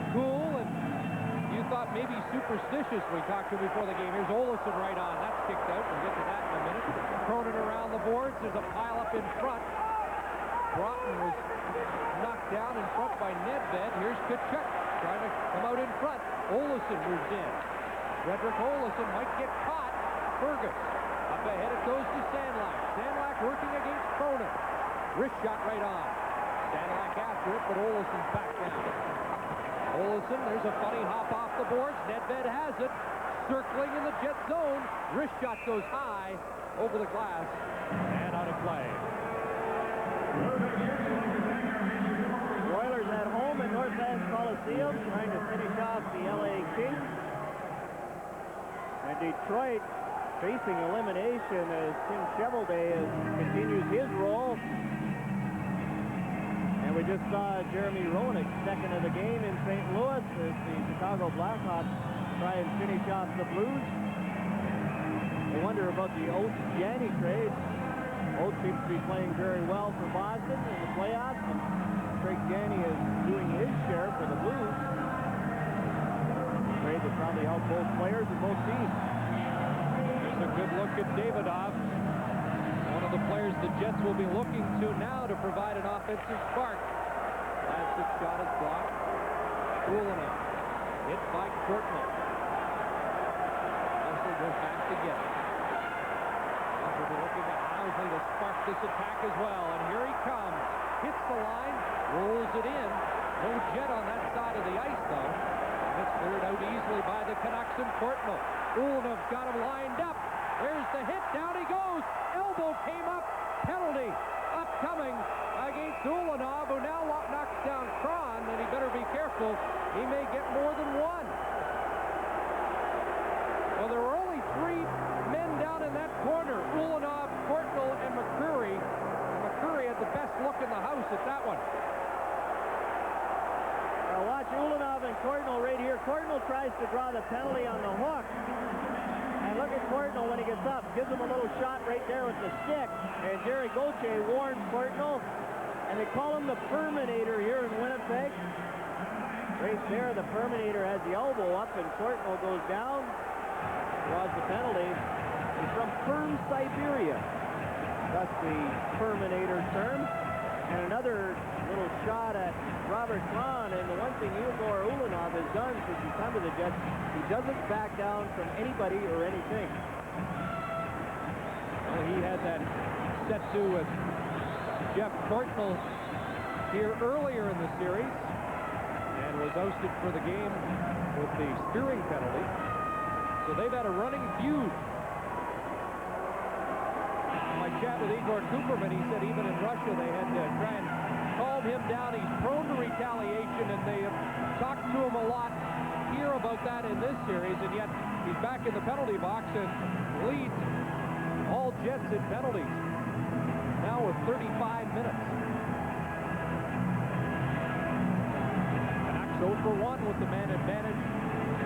Cool, and you thought maybe superstitious we talked to before the game. Here's Olesen right on. That's kicked out. We'll get to that in a minute. Cronin around the boards. There's a pile-up in front. Broughton was knocked down in front by Nedved. Here's Kachuk trying to come out in front. Olesen moves in. Frederick Olesen might get caught. Fergus. Up ahead it goes to Sandlak. Sandlak working against Cronin. Wrist shot right on. Sandlak after it, but Olesen's back down. Olesen, there's a funny hop off the boards. Nedved has it. Circling in the Jet zone. Wrist shot goes high over the glass and out of play. Oilers at home in Northland Coliseum trying to finish off the LA Kings. And Detroit facing elimination as Tim Cheveldae continues his role. And we just saw Jeremy Roenick, 2nd of the game in St. Louis as the Chicago Blackhawks try and finish off the Blues. I wonder about the Oates-Janney trade. Oates seems to be playing very well for Boston in the playoffs, and Craig Janney is doing his share for the Blues. A trade that probably helped both players and both teams. Here's a good look at Davidoff. One of the players the Jets will be looking to now to provide an offensive spark. Last shot is blocked. Ulanov hit by Courtney. Owsley goes back to get it. Owsley looking at Owsley to spark this attack as well. And here he comes. Hits the line, rolls it in. No Jet on that side of the ice, though. And it's cleared out easily by the Canucks and Courtney. Ulanov got him lined up. There's the hit. Down he goes. Elbow came up. Penalty upcoming against Ulanov, who now knocks down Kron, and he better be careful. He may get more than one. Well, there were only 3 men down in that corner. Ulanov, Courtnall when he gets up. Gives him a little shot right there with the stick. And Jerry Gauthier warns Courtnall. And they call him the Perminator here in Winnipeg. Right there, the Perminator has the elbow up, and Courtnall goes down. Draws the penalty. He's from Perm, Siberia. That's the Perminator term. And another little shot at Robert Kahn. And the one thing Igor Ulanov has done since he's come to the Jets, he doesn't back down from anybody or anything. Well, he had that set to with Jeff Courtnall here earlier in the series and was ousted for the game with the spearing penalty. So they've had a running feud. My chat with Igor Cooperman, he said even in Russia they had to try and calm him down. He's prone to retaliation, and they have talked to him a lot here about that in this series, and yet he's back in the penalty box and leads all Jets in penalties now with 35 minutes. Canucks 0 for 1 with the man advantage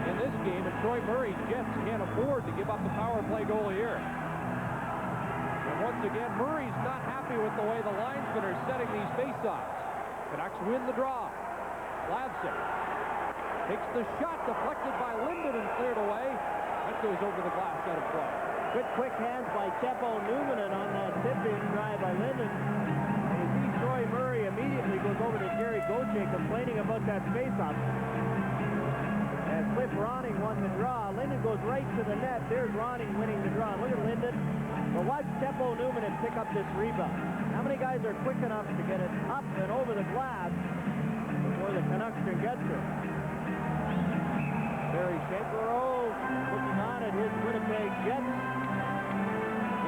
in this game, and Troy Murray's Jets can't afford to give up the power play goal here. And once again, Murray's not happy with the way the linesmen are setting these faceoffs. Canucks win the draw. Lavsik takes the shot, deflected by Linden and cleared away. That goes over the glass out of play. Good quick hands by Teppo Numminen on that tip-in try by Linden. And you see Troy Murray immediately goes over to Jerry Gauthier complaining about that faceoff. As Cliff Ronning won the draw, Linden goes right to the net. There's Ronning winning the draw. Look at Linden. But watch Teppo Numminen pick up this rebound. How many guys are quick enough to get it up and over the glass before the Canucks can get to it? Barry Schaefer looking on at his Winnipeg Jets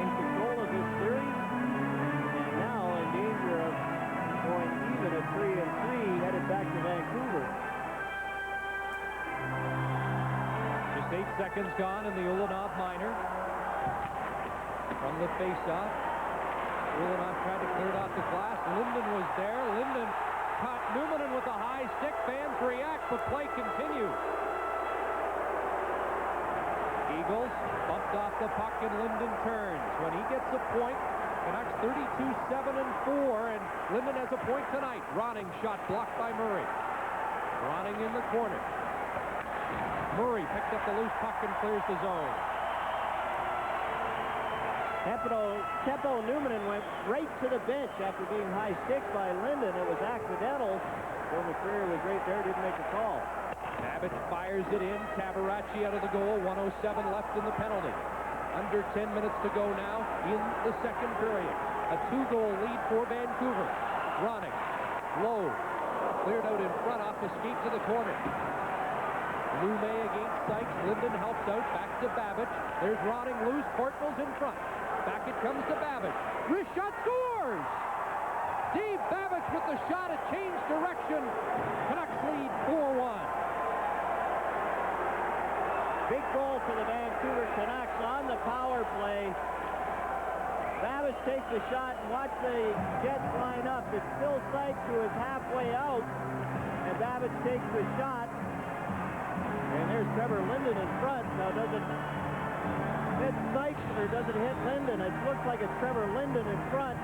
in control of this series, and now in danger of going even at 3-3, headed back to Vancouver. Just 8 seconds gone in the Ulanov minor. From the faceoff, Ulanov tried to clear it off the glass. Linden was there. Linden caught Numminen with a high stick. Fans react, but play continues. Eagles bumped off the puck, and Linden turns. When he gets a point, Canucks 32-7-4, and Linden has a point tonight. Ronning shot blocked by Murray. Ronning in the corner. Murray picked up the loose puck and clears the zone. Teppo Numminen went right to the bench after being high sticked by Linden. It was accidental. Bill McCreary was right there, didn't make a call. Babbitt fires it in. Tabaracci out of the goal. 1:07 left in the penalty. Under 10 minutes to go now in the second period. A 2-goal lead for Vancouver. Ronning. Low. Cleared out in front off the skate to the corner. Lume against Sykes. Linden helps out. Back to Babbitt. There's Ronning loose. Courtnall's in front. Back it comes to Babbitt. Wrist shot scores! Dave Babbitt with the shot. It changed direction. Canucks lead 4-1. Big goal for the Vancouver Canucks on the power play. Babbitt takes the shot, and watch the Jets line up. It's still Sykes who is halfway out, and Babbitt takes the shot. And there's Trevor Linden in front. Now, does it hit Sykes or does it hit Linden? It looks like it's Trevor Linden in front.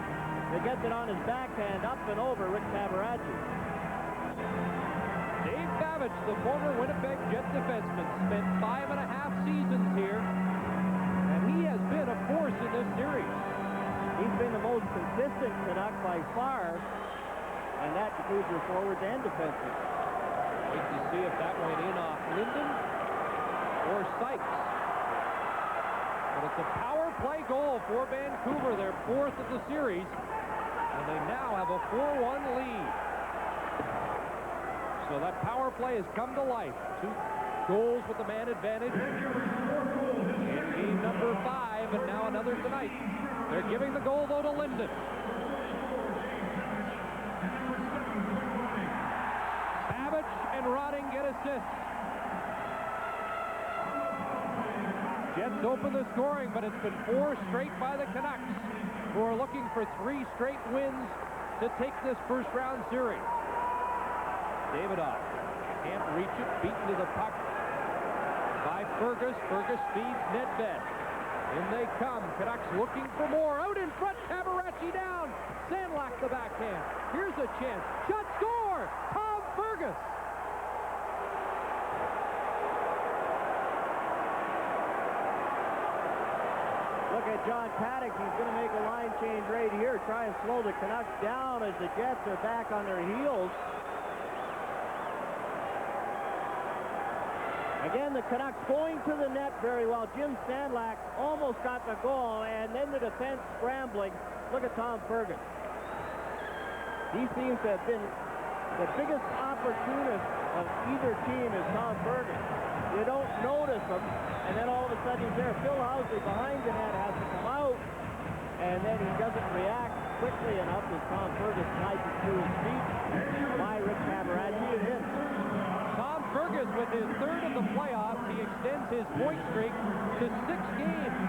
He gets it on his backhand up and over Rick Tabaracci. Dave Babbitt, the former Winnipeg Jet defenseman, spent 5.5 seasons here, and he has been a force in this series. He's been the most consistent Canuck by far, and that includes your forwards and defensemen. Wait to see if that went in off Linden or Sykes. But it's a power play goal for Vancouver, their 4th of the series, and they now have a 4-1 lead. So that power play has come to life. 2 goals with the man advantage in game number 5, and now another tonight. They're giving the goal, though, to Linden. Babbitt and Ronning get assists. Jets open the scoring, but it's been 4 straight by the Canucks, who are looking for 3 straight wins to take this first-round series. Davidoff can't reach it, beaten to the puck by Fergus. Fergus feeds Nedved. In they come. Canucks looking for more. Out in front, Tabaracci down. Sandlak the backhand. Here's a chance. Shot, score! Tom Fergus. Look at John Paddock. He's going to make a line change right here. Try and slow the Canucks down as the Jets are back on their heels. Again, the Canucks going to the net very well. Jim Sandlak almost got the goal, and then the defense scrambling. Look at Tom Fergus. He seems to have been the biggest opportunist of either team is Tom Fergus. You don't notice him, and then all of a sudden he's there. Phil Housley behind the net has to come out, and then he doesn't react quickly enough as Tom Fergus slides it to his feet by Rick Tabaracci and in. Tom Fergus, with his third of the playoffs, he extends his point streak to 6 games.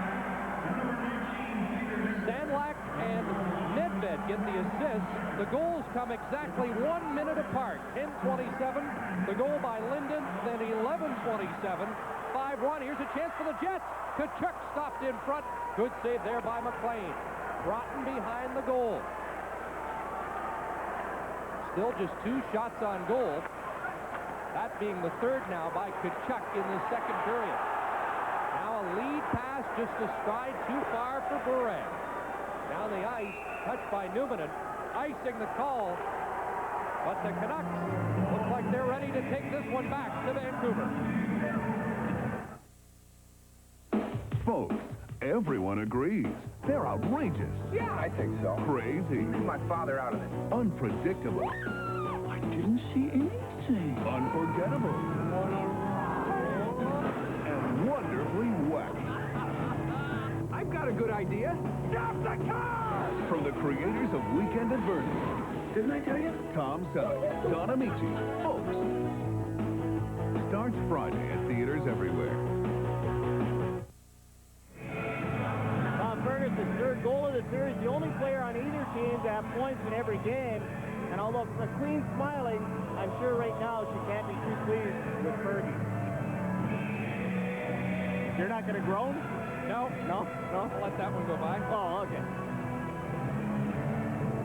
Sandlak and Nedved get the assists. The goals come exactly 1 minute apart. 10:27, the goal by Linden, then 11:27, 5-1. Here's a chance for the Jets. Tkachuk stopped in front. Good save there by McLean. Broughton behind the goal. Still just 2 shots on goal. That being the third now by Tkachuk in the second period. Now a lead pass just a stride too far for Bure. Down the ice, touched by Newman, icing the call. But the Canucks look like they're ready to take this one back to Vancouver. Folks, everyone agrees. They're outrageous. Yeah, I think so. Crazy. Leave my father out of it. Unpredictable. I didn't see anything. Unforgettable. And wonderfully wacky. I've got a good idea. Stop the car! From the creators of Weekend at Bernie's. Didn't I tell you? Tom Selleck, Don Amici, Folks. Starts Friday at theaters everywhere. Tom Fergus, his third goal of the series, the only player on either team to have points in every game. And although McQueen's smiling, I'm sure right now she can't be too pleased with Fergie. You're not going to groan? No. No? I'll let that one go by. Oh, okay.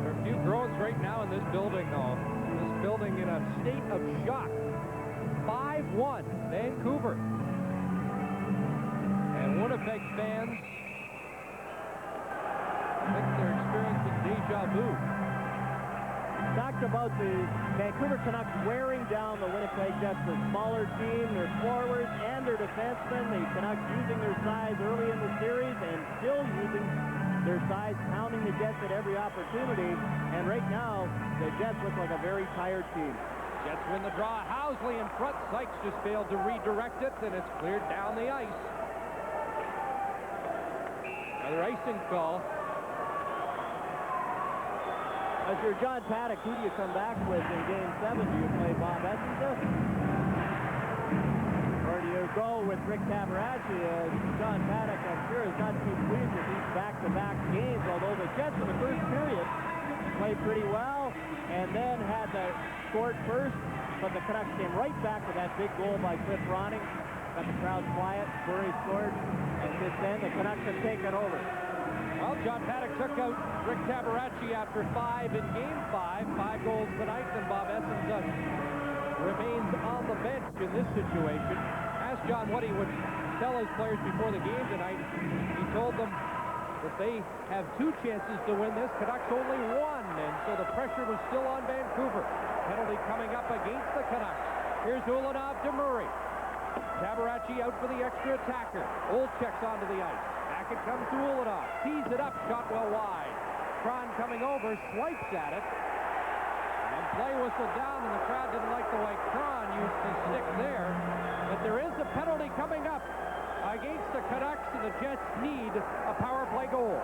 There are a few groans right now in this building, though. This building in a state of shock. 5-1, Vancouver. And Winnipeg fans, I think they're experiencing deja vu. Talked about the Vancouver Canucks wearing down the Winnipeg Jets, the smaller team, their forwards and their defensemen. The Canucks using their size early in the series and still using their size, pounding the Jets at every opportunity. And right now, the Jets look like a very tired team. Jets win the draw. Housley in front. Sykes just failed to redirect it, and it's cleared down the ice. Another icing call. As you're John Paddock, who do you come back with in Game 7? Do you play Bob Essensa? Or do you go with Rick Tabaracci? John Paddock, I'm sure, is not too pleased with these back-to-back games, although the Jets in the first period played pretty well and then had the short first, but the Canucks came right back with that big goal by Cliff Ronning. Got the crowd quiet. Burry scored, and since then the Canucks have taken over. Well, John Paddock took out Rick Tabaracci after 5 in Game 5. 5 goals tonight, and Bob Essensa remains on the bench in this situation. Asked John what he would tell his players before the game tonight. He told them that they have 2 chances to win this. Canucks only 1, and so the pressure was still on Vancouver. Penalty coming up against the Canucks. Here's Ulanov to Murray. Tabaracci out for the extra attacker. Olczyk's onto the ice. Back it comes to Ulanov. Tees it up, shot well wide. Kron coming over, swipes at it. And play whistle down, and the crowd didn't like the way Kron used his stick there. But there is a penalty coming up against the Canucks, and the Jets need a power play goal.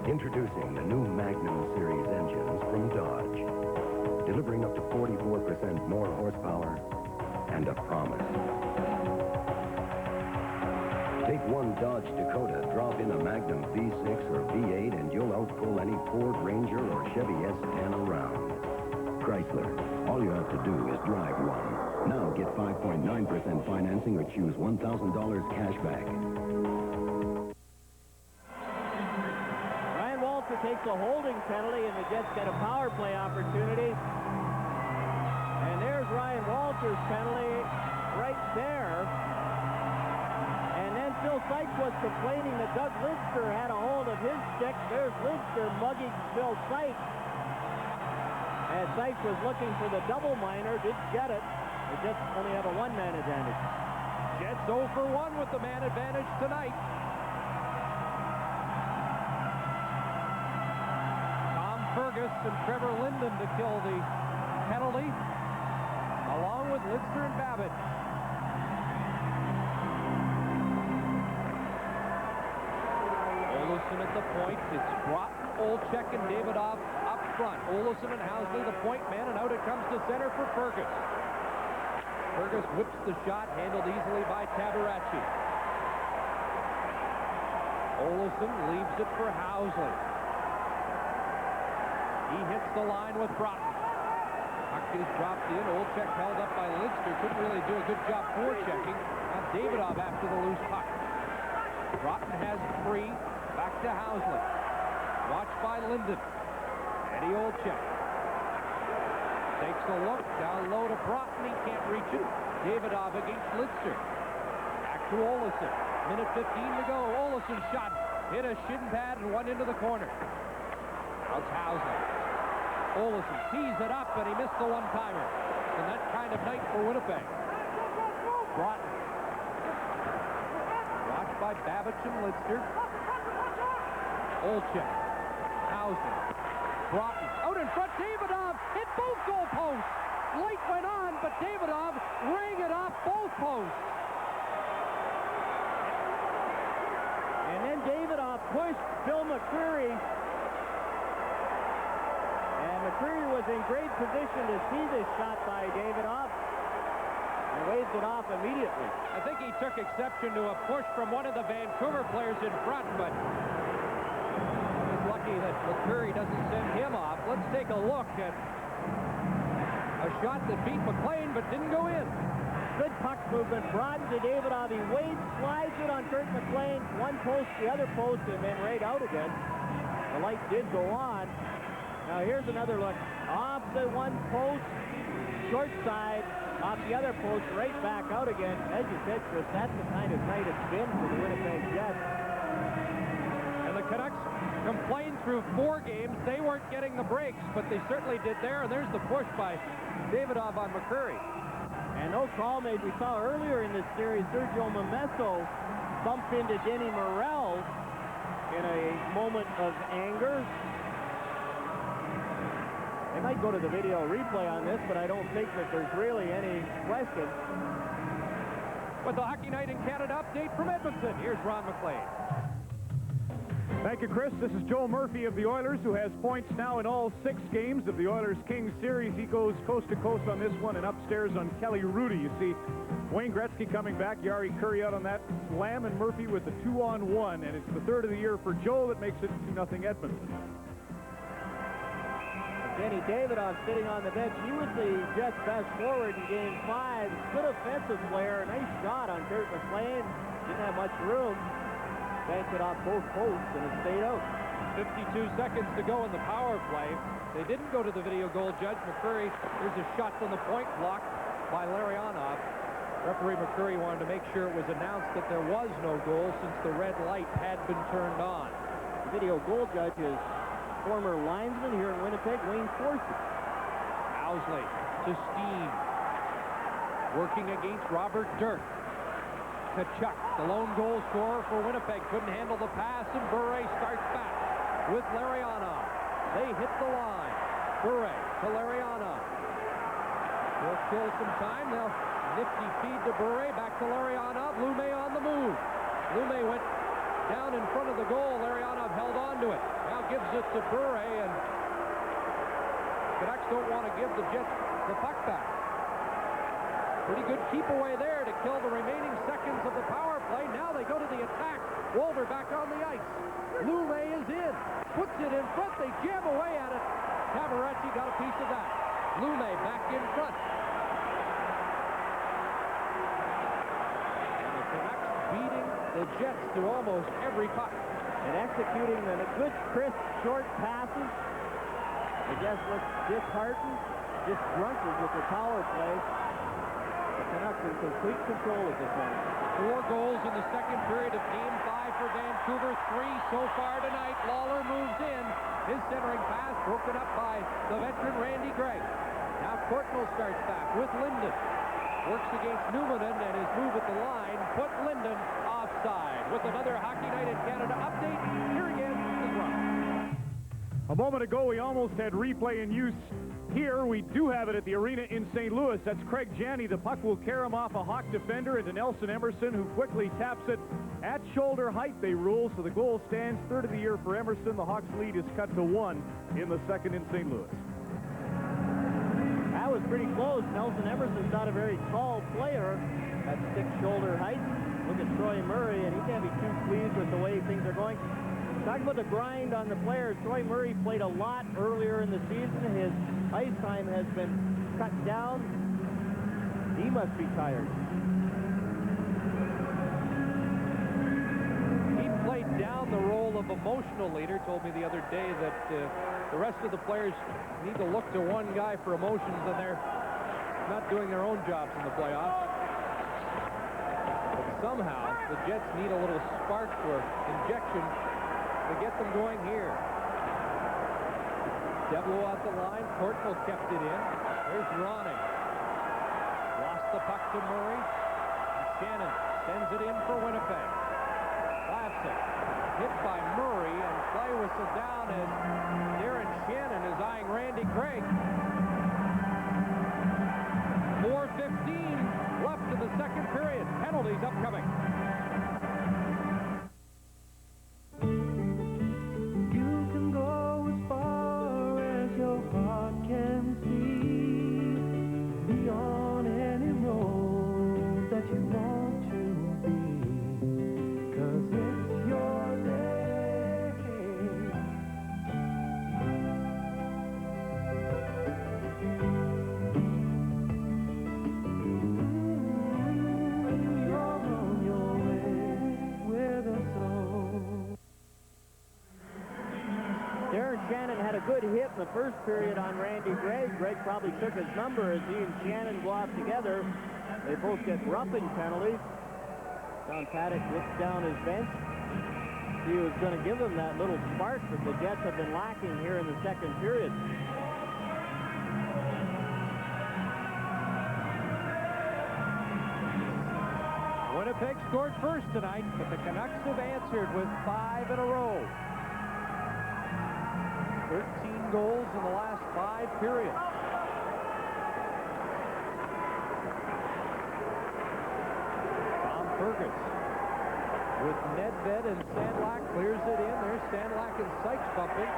Introducing the new Magnum Series engines from Dodge. Delivering up to 44% more horsepower and a promise. Take one Dodge Dakota, drop in a Magnum V6 or V8, and you'll outpull any Ford Ranger or Chevy S10 around. Chrysler, all you have to do is drive one. Now get 5.9% issues $1,000 cash back. Ryan Walter takes a holding penalty, and the Jets get a power play opportunity. And there's Ryan Walter's penalty right there. And then Phil Sykes was complaining that Doug Lidster had a hold of his stick. There's Lidster mugging Phil Sykes. And Sykes was looking for the double minor, didn't get it. The Jets only have a one-man advantage. Jets 0 for 1 with the man advantage tonight. Tom Fergus and Trevor Linden to kill the penalty, along with Lidster and Babbitt. Olofsson at the point. It's Broughton, Olczyk, and Davidoff up front. Olofsson and Housley, the point man, and out it comes to center for Fergus. Fergus whips the shot, handled easily by Tabaracci. Olofsson leaves it for Housley. He hits the line with Broughton. Puck is dropped in. Olczyk held up by Lidster. Couldn't really do a good job forechecking. Now Davidoff after the loose puck. Broughton has it free. Back to Housley. Watched by Linden. Eddie Olczyk takes a look. Down low to Broughton. He can't reach it. Davidoff against Lidster. Back to Olofsson. Minute 15 to go. Olofsson shot. Hit a shin pad and went into the corner. Now it's Housley. Olofsson tees it up, and he missed the one-timer. And that kind of night for Winnipeg. Broughton. Watched by Babich and Lidster. Olczyk. Housley. Broughton. Out in front. Davidoff hit both goal posts. Light went on, but Davidoff rang it off both posts. And then Davidoff pushed Bill McCreary. And McCreary was in great position to see this shot by Davidoff. And waved it off immediately. I think he took exception to a push from one of the Vancouver players in front, but he's lucky that McCreary doesn't send him off. Let's take a look at a shot that beat McLean but didn't go in. Good puck movement. Broughton to Davidoff. He waits, slides it on Kurt McLean. One post, the other post, and then right out again. The light did go on. Now here's another look. Off the one post, short side. Off the other post, right back out again. As you said, Chris, that's the kind of night it's been for the Winnipeg Jets. And the Canucks complained through 4 games. They weren't getting the breaks, but they certainly did there. And there's the push by Davidoff on McCreary. And no call made. We saw earlier in this series, Sergio Momesso bumped into Denny Morrell in a moment of anger. They might go to the video replay on this, but I don't think that there's really any question. With the Hockey Night in Canada update from Edmonton, here's Ron McLean. Thank you, Chris. This is Joe Murphy of the Oilers, who has points now in all 6 games of the Oilers-Kings series. He goes coast to coast on this one, and upstairs on Kelly Rudy. You see Wayne Gretzky coming back, Jari Kurri out on that slam, and Murphy with the 2-on-1, and it's the 3rd of the year for Joe that makes it 2-0 Edmonton. Denny Davidoff sitting on the bench. He was the Jets' best forward in Game 5. Good offensive player. Nice shot on Kurt McLean. Didn't have much room. Banked it off both posts, and it stayed out. 52 seconds to go in the power play. They didn't go to the video goal judge. McCreary, here's a shot from the point blocked by Larionov. Referee McCreary wanted to make sure it was announced that there was no goal since the red light had been turned on. The video goal judge is former linesman here in Winnipeg, Wayne Forsey. Housley to Steen. Working against Robert Dirk. Tkachuk, the lone goal scorer for Winnipeg, couldn't handle the pass, and Bure starts back with Larionov. They hit the line. Bure to Larionov. They'll kill some time. They'll nifty feed to Bure, back to Larionov. Lume on the move. Lume went down in front of the goal. Larionov held on to it. Now gives it to Bure, and Canucks don't want to give the Jets the puck back. Pretty good keep away there to kill the remaining seconds of the power play. Now they go to the attack. Wolder back on the ice. Lume is in. Puts it in front. They jam away at it. Tabaracci got a piece of that. Lume back in front. the Jets to almost every puck. And executing the good, crisp, short passes. The Jets look disheartened, disgruntled with the power play. The Canucks in complete control of this one. 4 goals in the second period of Game 5 for Vancouver. 3 so far tonight. Lawler moves in. His centering pass broken up by the veteran Randy Gregg. Now Courtnall starts back with Linden. Works against Newmanen, and his move at the line put Linden offside. With another Hockey Night in Canada update, here again is Ron. A moment ago, we almost had replay in use. Here, we do have it at the arena in St. Louis. That's Craig Janney. The puck will carry him off a Hawk defender into Nelson Emerson, who quickly taps it at shoulder height, they rule. So the goal stands, third of the year for Emerson. The Hawks' lead is cut to 1 in the second in St. Louis. That was pretty close. Nelson Emerson's not a very tall player at 6 shoulder height. Look at Troy Murray, and he can't be too pleased with the way things are going. Talking about the grind on the players, Troy Murray played a lot earlier in the season. His ice time has been cut down. He must be tired. He played down the role of emotional leader. Told me the other day that the rest of the players need to look to one guy for emotions, and they're not doing their own jobs in the playoffs. But somehow, the Jets need a little spark or injection to get them going here. Devlo at the line. Courtnall kept it in. There's Ronning. Lost the puck to Murray. And Shannon sends it in for Winnipeg. Classic. Hit by Murray, and play whistle down as Darren Shannon is eyeing Randy Craig. 4:15 left in the second period. Penalties upcoming. Good hit in the first period on Randy Gregg. Gregg probably took his number as he and Shannon go off together. They both get roughing penalties. John Paddock looks down his bench. He was going to give them that little spark that the Jets have been lacking here in the second period. Winnipeg scored first tonight, but the Canucks have answered with 5 in a row. 13 goals in the last 5 periods. Tom Fergus with Nedved and Sandlak clears it in. There's Sandlak and Sykes bumping.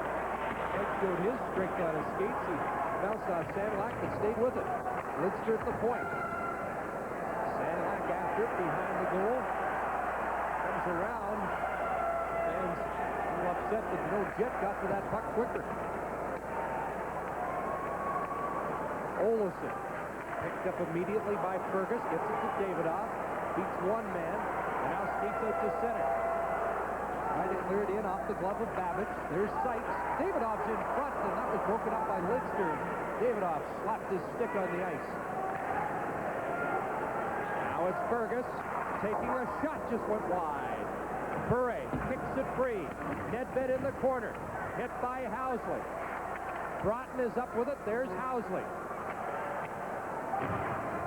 Sykes showed his strength on his skates. He bounced off Sandlak but stayed with it. Lidster at the point. Sandlak after it behind the goal. Comes around and upset that no Jet got to that puck quicker. Olofsson picked up immediately by Fergus, gets it to Davidoff, beats one man, and now skates out to center. Trying to clear it in off the glove of Babbage. There's Sykes. Davidoff's in front, and that was broken up by Lidster. Davidoff slapped his stick on the ice. Now it's Fergus taking a shot, just went wide. Bure kicks it free. Nedved in the corner. Hit by Housley. Broughton is up with it. There's Housley.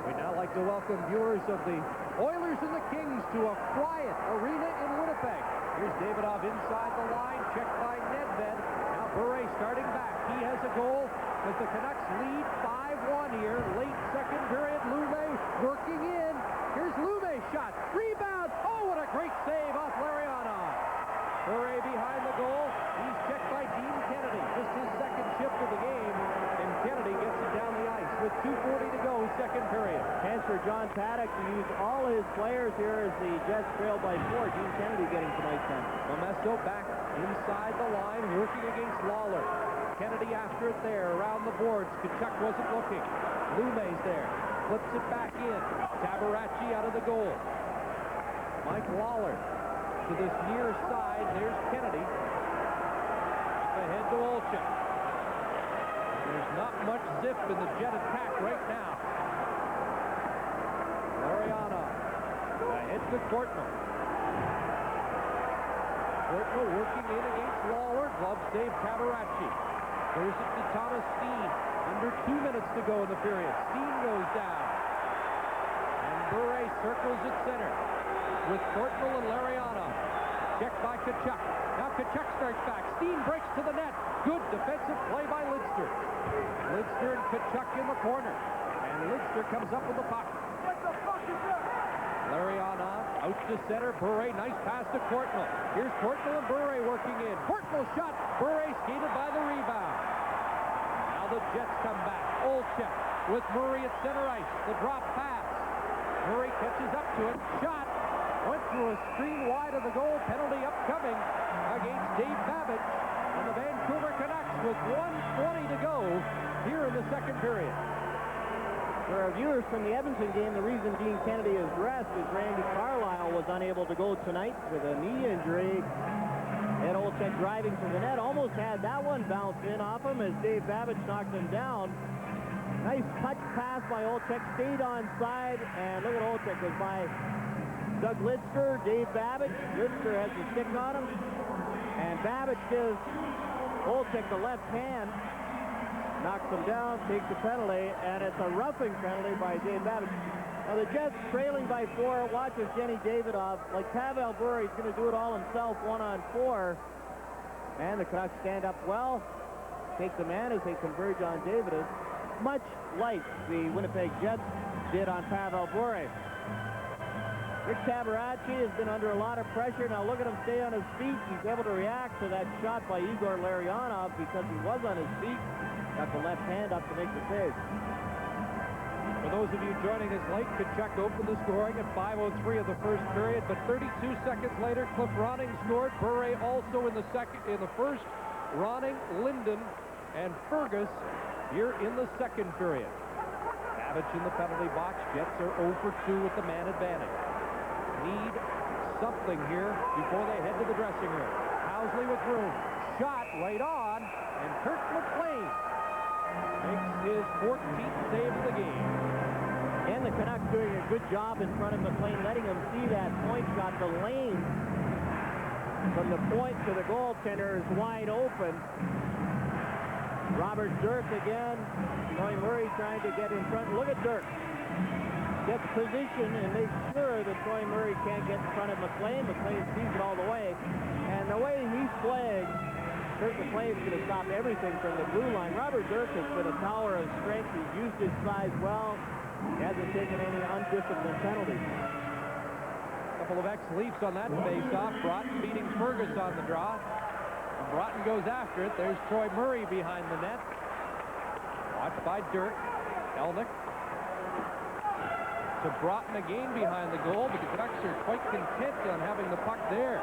We'd now like to welcome viewers of the Oilers and the Kings to a quiet arena in Winnipeg. Here's Davidoff inside the line. Checked by Nedved. Now Bure starting back. He has a goal as the Canucks lead 5-1 here. Late second period. Lume working in. Here's Lume's shot. Rebound. Oh, what a great save off Lariana. Bure behind the goal. He's checked by Dean Kennedy. Just his second shift of the game. And Kennedy gets it down the ice with 2:40 to go, second period. Chance for John Paddock to use all his players here as the Jets trail by 4. Dean Kennedy getting some ice time. Momesto back inside the line, working against Lawler. Kennedy after it there, around the boards. Kachuk wasn't looking. Lume's there. Flips it back in. Tabaracci out of the goal. Mike Lawler to this near side. There's Kennedy. Ahead to Olczyk. There's not much zip in the Jet attack right now. Lariano ahead to Courtnall. Courtnall working in against Lawler. Glove save Cabaracci. There's it to Thomas Steen. Under 2 minutes to go in the period. Steen goes down. And Bure circles at center with Courtnall and Lariano. Checked by Tkachuk. Now Tkachuk starts back. Steen breaks to the net. Good defensive play by Lidster. Lidster and Tkachuk in the corner. And Lidster comes up with the puck. What the fuck is that? Lariano out to center. Bure, nice pass to Courtnall. Here's Courtnall and Bure working in. Courtnall shot. Bure skated by the rebound. Now the Jets come back. Olczyk with Murray at center ice. The drop pass. Murray catches up to it. Shot. Went through a screen wide of the goal. Penalty upcoming against Dave Babbage and the Vancouver Canucks with 1:20 to go here in the second period. For our viewers from the Edmonton game, the reason Dean Kennedy is rest is Randy Carlyle was unable to go tonight with a knee injury. Ed Olczyk driving to the net, almost had that one bounce in off him as Dave Babbage knocked him down. Nice touch pass by Olczyk, stayed on side, and look at Olczyk was by Doug Lidster, Dave Babbage. Lidster has the stick on him. And Babbage gives Olczyk the left hand. Knocks him down, takes the penalty, and it's a roughing penalty by Dave Babbage. Now the Jets trailing by 4. Watch as Jenny Davidoff, like Pavel Bure, he's going to do it all himself, 1-on-4. And the Canucks stand up well. Take the man as they converge on Davidoff, much like the Winnipeg Jets did on Pavel Bure. Rick Cabaracci has been under a lot of pressure. Now look at him stay on his feet. He's able to react to that shot by Igor Larionov because he was on his feet. Got the left hand up to make the save. For those of you joining us late, Tkachuk opened the scoring at 5:03 of the first period, but 32 seconds later, Cliff Ronning scored. Bure also in the first. Ronning, Linden, and Fergus here in the second period. Babbage in the penalty box. Jets are 0 for 2 with the man advantage. Need something here before they head to the dressing room. Housley with room. Shot right on, and Kurt McLean makes his 14th save of the game. And the Canucks doing a good job in front of McLean, letting him see that point shot. The lane from the point to the goaltender is wide open. Robert Dirk again. Troy Murray trying to get in front. Look at Dirk. Gets position and makes sure that Troy Murray can't get in front of McLean. McLean sees it all the way. And the way he's playing, Kurt McLean's going to stop everything from the blue line. Robert Dirk has been a tower of strength. He's used his size well. He hasn't taken any undisciplined penalties. A couple of ex-Leafs on that face-off. Broughton beating Fergus on the draw. And Broughton goes after it. There's Troy Murray behind the net. Watched by Dirk. Elnick. To Broughton again behind the goal, but the Canucks are quite content on having the puck there.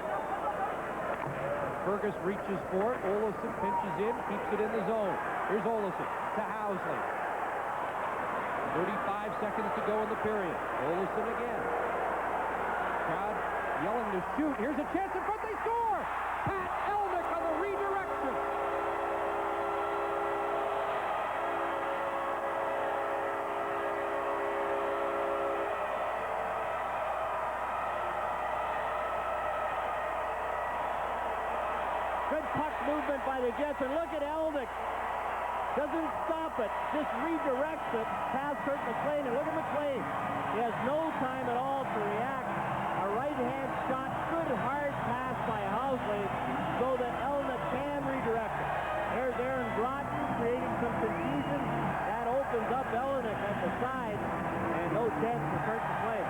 Fergus reaches for it. Olofsson pinches in, keeps it in the zone. Here's Olofsson to Housley. 35 seconds to go in the period. Olofsson again. Crowd yelling to shoot. Here's a chance in front. They score! Pat Elnick on the redirection. Good puck movement by the Jets, and look at Elnick. Doesn't stop it, just redirects it past Kurt McLean, and look at McLean. He has no time at all to react. A right-hand shot, good hard pass by Housley so that Elnick can redirect it. There's Aaron Broughton creating some confusion. That opens up Elnick at the side, and no chance for Kurt McLean.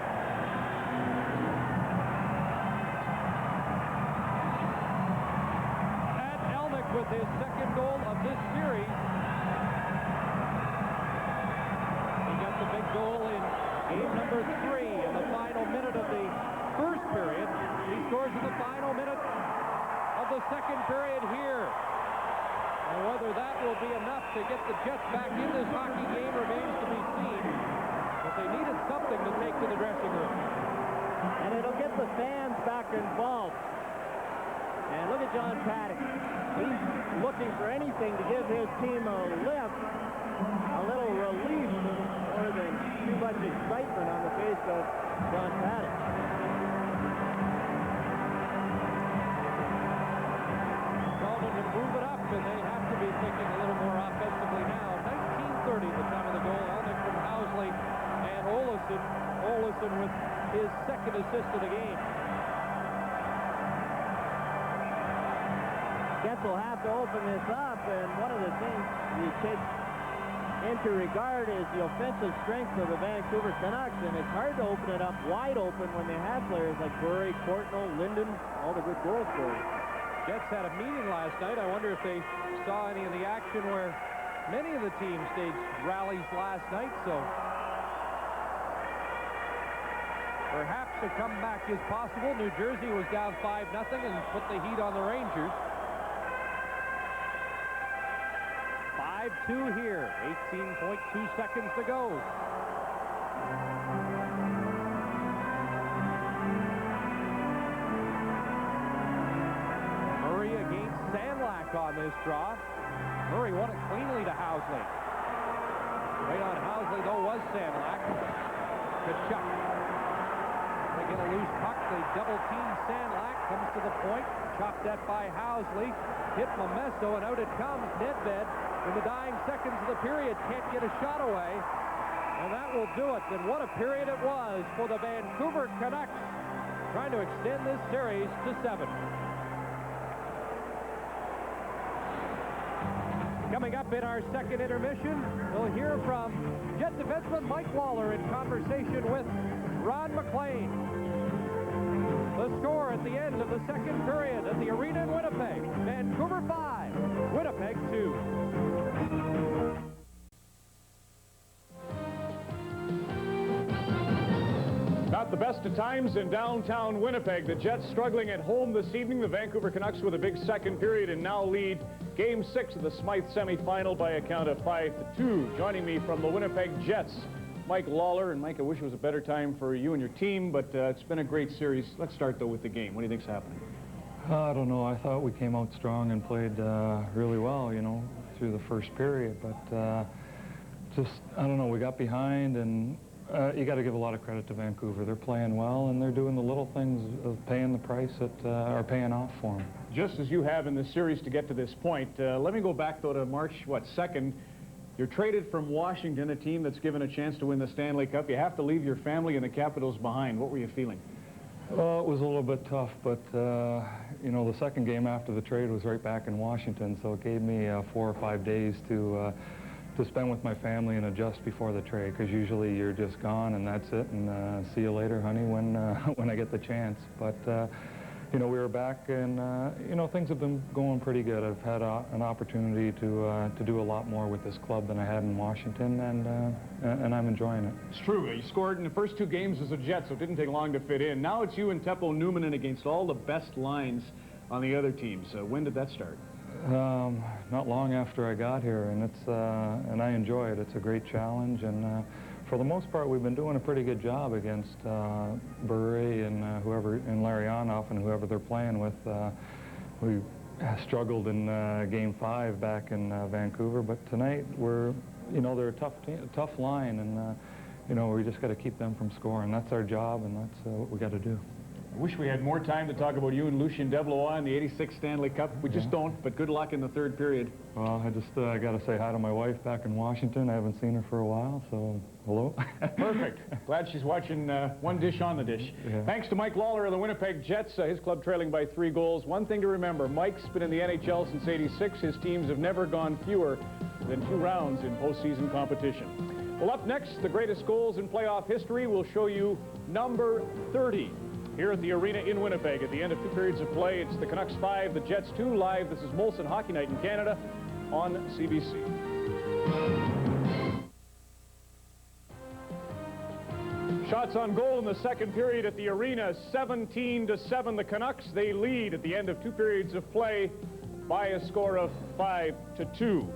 With his second goal of this series. He got the big goal in game number 3 in the final minute of the first period. He scores in the final minute of the second period here. And whether that will be enough to get the Jets back in this hockey game remains to be seen. But they needed something to take to the dressing room. And it'll get the fans back involved. And look at John Paddock. He's looking for anything to give his team a lift, a little relief, more than too much excitement on the face of John Paddock. Told them to move it up, and they have to be thinking a little more offensively now. 19:30, the time of the goal. Alnick from Housley, and Olesen with his second assist of the game. Jets will have to open this up, and one of the things you take into regard is the offensive strength of the Vancouver Canucks, and it's hard to open it up wide open when they have players like Burry, Courtnall, Linden, all the good goal scorers. Jets had a meeting last night. I wonder if they saw any of the action where many of the teams staged rallies last night, so perhaps a comeback is possible. New Jersey was down 5-0 and put the heat on the Rangers. 5-2 here, 18.2 seconds to go. Murray against Sandlack on this draw. Murray won it cleanly to Housley. Right on Housley, though, was Sandlack. Kachuk. They get a loose puck. They double-team Sandlack. Comes to the point. Chopped at by Housley. Hit Momesto, and out it comes. Nedved in the dying seconds of the period. Can't get a shot away. And that will do it. And what a period it was for the Vancouver Canucks, trying to extend this series to 7. Coming up in our second intermission, we'll hear from Jet defenseman Mike Lawler in conversation with Ron McLean. The score at the end of the second period at the arena in Winnipeg. Vancouver 5, Winnipeg 2. Not the best of times in downtown Winnipeg. The Jets struggling at home this evening. The Vancouver Canucks with a big second period and now lead Game 6 of the Smythe semifinal by a count of 5-2. Joining me from the Winnipeg Jets, Mike Lawler. And Mike, I wish it was a better time for you and your team, but it's been a great series. Let's start, though, with the game. What do you think's happening? I don't know. I thought we came out strong and played really well, you know, through the first period. But just, I don't know, we got behind, and you got to give a lot of credit to Vancouver. They're playing well, and they're doing the little things of paying the price that are paying off for them. Just as you have in this series to get to this point, let me go back, though, to March, 2nd. You're traded from Washington, a team that's given a chance to win the Stanley Cup. You have to leave your family and the Capitals behind. What were you feeling? Well, it was a little bit tough, but, you know, the second game after the trade was right back in Washington, so it gave me 4 or 5 days to spend with my family and adjust before the trade, because usually you're just gone and that's it, and see you later, honey, when I get the chance. But, you know, we were back, and, you know, things have been going pretty good. I've had an opportunity to do a lot more with this club than I had in Washington, and I'm enjoying it. It's true. You scored in the first 2 games as a Jet, so it didn't take long to fit in. Now it's you and Teppo Numminen against all the best lines on the other teams. When did that start? Not long after I got here, and and I enjoy it. It's a great challenge, and for the most part, we've been doing a pretty good job against Burry and and Larionov and whoever they're playing with. We struggled in Game 5 back in Vancouver, but tonight you know, they're a tough line, and you know, we just got to keep them from scoring. That's our job, and that's what we got to do. I wish we had more time to talk about you and Lucien Deblois in the '86 Stanley Cup. We just don't, but good luck in the third period. Well, I just got to say hi to my wife back in Washington. I haven't seen her for a while, so hello. Perfect. Glad she's watching One Dish on the Dish. Yeah. Thanks to Mike Lawler of the Winnipeg Jets, his club trailing by 3 goals. One thing to remember, Mike's been in the NHL since '86. His teams have never gone fewer than 2 rounds in postseason competition. Well, up next, the greatest goals in playoff history. We'll show you number 30. Here at the arena in Winnipeg at the end of 2 periods of play. It's the Canucks 5, the Jets 2 live. This is Molson Hockey Night in Canada on CBC. Shots on goal in the second period at the arena, 17-7. The Canucks, they lead at the end of 2 periods of play by a score of 5-2.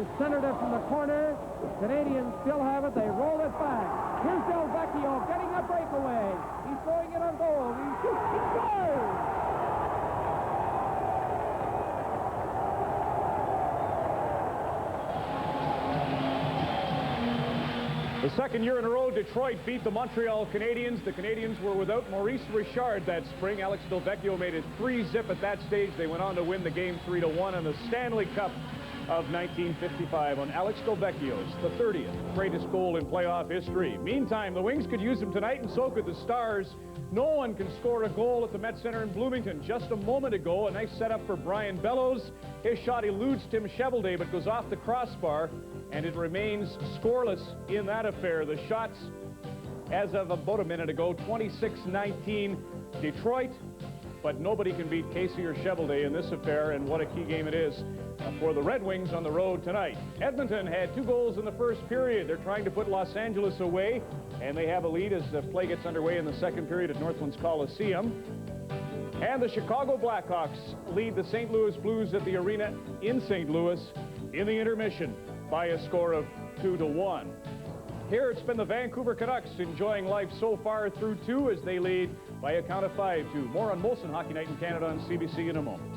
has centered it from the corner. Canadians still have it. They roll it back. Here's Del Vecchio getting a breakaway. He's throwing it on goal. He shoots. He scores! The second year in a row, Detroit beat the Montreal Canadiens. The Canadiens were without Maurice Richard that spring. Alex Del Vecchio made it 3-zip at that stage. They went on to win the game 3-1 in the Stanley Cup of 1955 on Alex Del Vecchio's, the 30th greatest goal in playoff history. Meantime, the Wings could use him tonight, and so could the Stars. No one can score a goal at the Met Center in Bloomington. Just a moment ago, a nice setup for Brian Bellows. His shot eludes Tim Cheveldae, but goes off the crossbar, and it remains scoreless in that affair. The shots, as of about a minute ago, 26-19 Detroit, but nobody can beat Casey or Cheveldae in this affair, and what a key game it is for the Red Wings on the road tonight. Edmonton had 2 goals in the first period. They're trying to put Los Angeles away, and they have a lead as the play gets underway in the second period at Northlands Coliseum. And the Chicago Blackhawks lead the St. Louis Blues at the arena in St. Louis in the intermission by a score of 2-1. Here it's been the Vancouver Canucks enjoying life so far through 2 as they lead by a count of 5-2. More on Molson Hockey Night in Canada on CBC in a moment.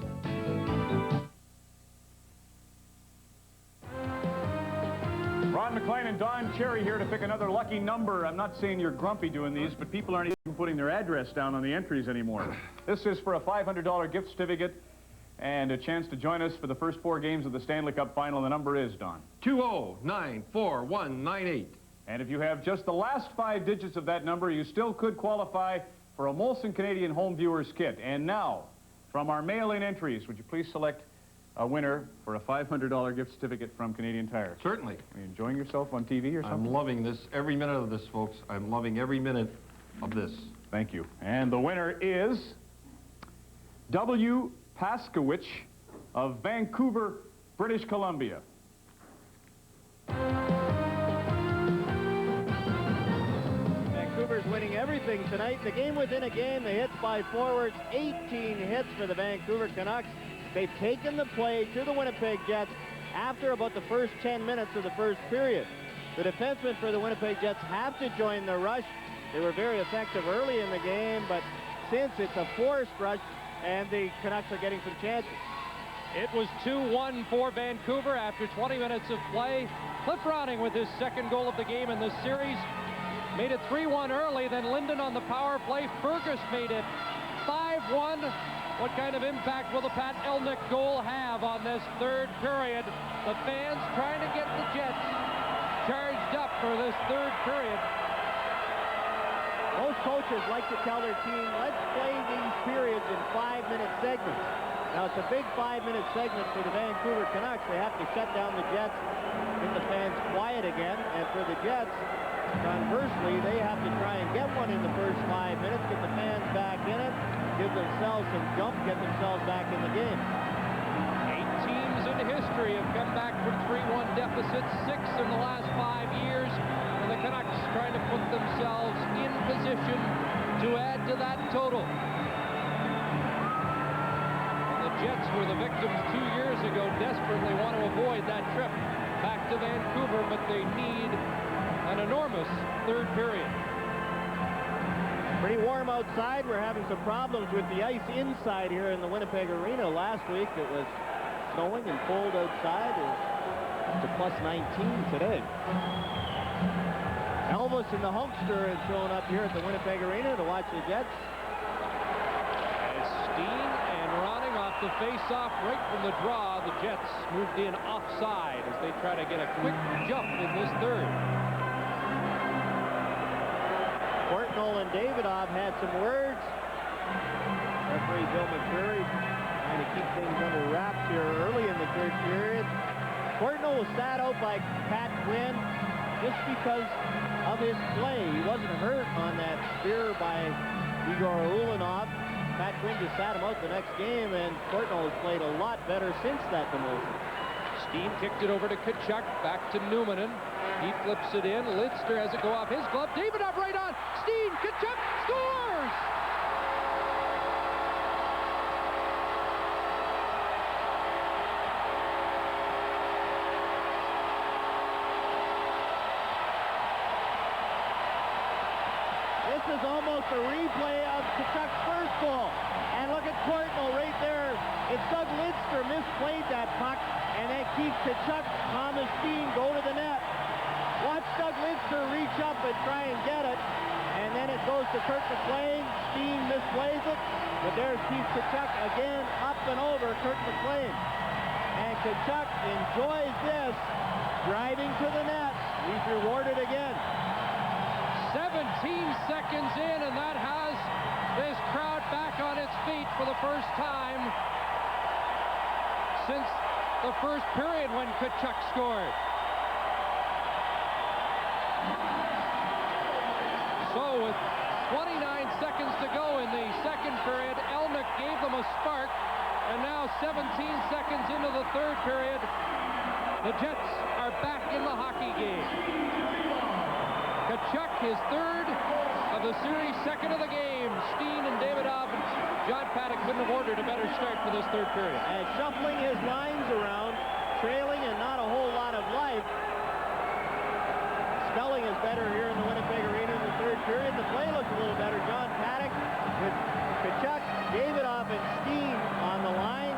Ron McLean and Don Cherry here to pick another lucky number. I'm not saying you're grumpy doing these, but people aren't even putting their address down on the entries anymore. This is for a $500 gift certificate and a chance to join us for the first 4 games of the Stanley Cup Final. The number is, Don. 2094-198. And if you have just the last 5 digits of that number, you still could qualify for a Molson Canadian Home Viewers Kit. And now, from our mail-in entries, would you please select a winner for a $500 gift certificate from Canadian Tire? Certainly. Are you enjoying yourself on TV or something? I'm loving this, every minute of this, folks. I'm loving every minute of this. Thank you. And the winner is W. Paskowicz of Vancouver, British Columbia. Vancouver's winning everything tonight. The game within a game, the hits by forwards, 18 hits for the Vancouver Canucks. They've taken the play to the Winnipeg Jets after about the first 10 minutes of the first period. The defensemen for the Winnipeg Jets have to join the rush. They were very effective early in the game, but since it's a forced rush, and the Canucks are getting some chances. It was 2-1 for Vancouver after 20 minutes of play. Cliff Ronning with his second goal of the game in this series. Made it 3-1 early, then Linden on the power play. Fergus made it 5-1. What kind of impact will the Pat Elnick goal have on this third period? The fans trying to get the Jets charged up for this third period. Most coaches like to tell their team, let's play these periods in 5-minute segments. Now, it's a big 5-minute segment for the Vancouver Canucks. They have to shut down the Jets, get the fans quiet again. And for the Jets, conversely, they have to try and get one in the first 5 minutes, get the fans back in it, give themselves some jump, get themselves back in the game. 8 teams in history have come back from 3-1 deficits, 6 in the last 5 years. And the Canucks trying to put themselves in position to add to that total. And the Jets were the victims 2 years ago, desperately want to avoid that trip back to Vancouver, but they need an enormous third period. Pretty warm outside. We're having some problems with the ice inside here in the Winnipeg Arena. Last week it was snowing and cold outside. It's to +19 today. Elvis and the Hulkster has shown up here at the Winnipeg Arena to watch the Jets. As Steen and Ronning off the face-off right from the draw, the Jets moved in offside as they try to get a quick jump in this third. Courtnall and Davidoff had some words. Referee Bill McCreary trying to keep things under wraps here early in the third period. Courtnall was sat out by Pat Quinn just because of his play. He wasn't hurt on that spear by Igor Ulanov. Pat Quinn just sat him out the next game, and Courtnall has played a lot better since that demotion. Steen kicked it over to Tkachuk, back to Numanen. He flips it in. Lidster has it go off his glove. Davidoff right on. Steen, Tkachuk scores! the replay of Tkachuk's first goal. And look at Courtnall right there. It's Doug Lidster misplayed that puck, and then Keith Tkachuk, Thomas Steen go to the net. Watch Doug Lidster reach up and try and get it. And then it goes to Kurt McLean. Steen misplays it. But there's Keith Tkachuk again up and over Kurt McLean. And Tkachuk enjoys this, driving to the net. He's rewarded again. 17 seconds in, and that has this crowd back on its feet for the first time since the first period when Tkachuk scored. So with 29 seconds to go in the second period, Elnick gave them a spark, and now 17 seconds into the third period, the Jets are back in the hockey game. Tkachuk, his third of the series, second of the game. Steen and Davidov and John Paddock couldn't have ordered a better start for this third period. And shuffling his lines around, trailing and not a whole lot of life. Spelling is better here in the Winnipeg Arena in the third period. The play looks a little better. John Paddock with Tkachuk, Davidov, and Steen on the line.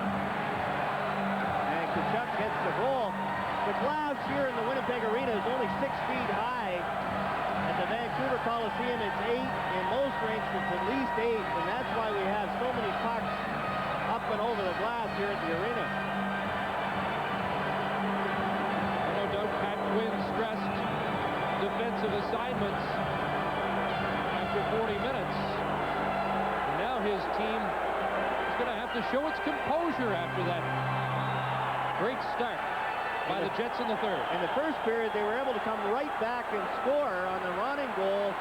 And Tkachuk gets the goal. The glass here in the Winnipeg Arena is only 6 feet high. At the Vancouver Coliseum, it's 8. In most rinks, it's at least 8. And that's why we have so many pucks up and over the glass here at the arena. No doubt Pat Quinn stressed defensive assignments after 40 minutes. And now his team is going to have to show its composure after that great start by the Jets in the third. In the first period, they were able to come right back and score on the running goal.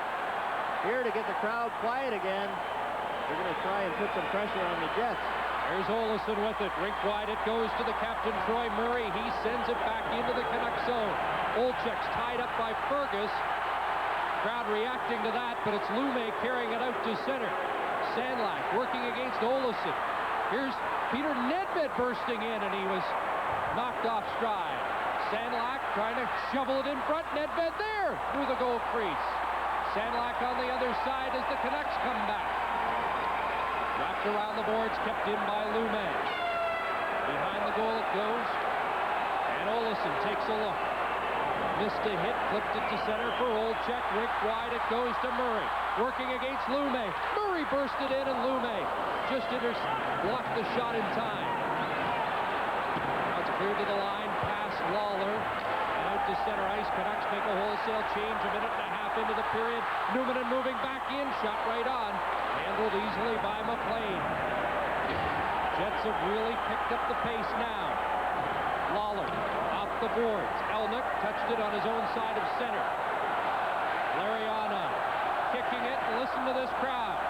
Here to get the crowd quiet again. They're going to try and put some pressure on the Jets. There's Olesen with it. Rink wide. It goes to the captain, Troy Murray. He sends it back into the Canucks zone. Olczyk's tied up by Fergus. Crowd reacting to that, but it's Lume carrying it out to center. Sandlak working against Olesen. Here's Peter Nedved bursting in, and he was knocked off stride. Sandlak trying to shovel it in front. Nedved there through the goal crease. Sandlak on the other side as the Canucks come back. Wrapped around the boards, kept in by Lume. Behind the goal it goes. And Olesen takes a look. Missed a hit, flipped it to center for Olczyk. Rink wide, it goes to Murray. Working against Lume. Murray bursted in, and Lume just blocked the shot in time. Now it's cleared to the line, past Lawler. And out to center ice. Canucks make a wholesale change, a minute and a half into the period. Newman moving back in, shot right on. Handled easily by McLean. Jets have really picked up the pace now. Lawler off the boards. Elnick touched it on his own side of center. Lariana kicking it. Listen to this crowd.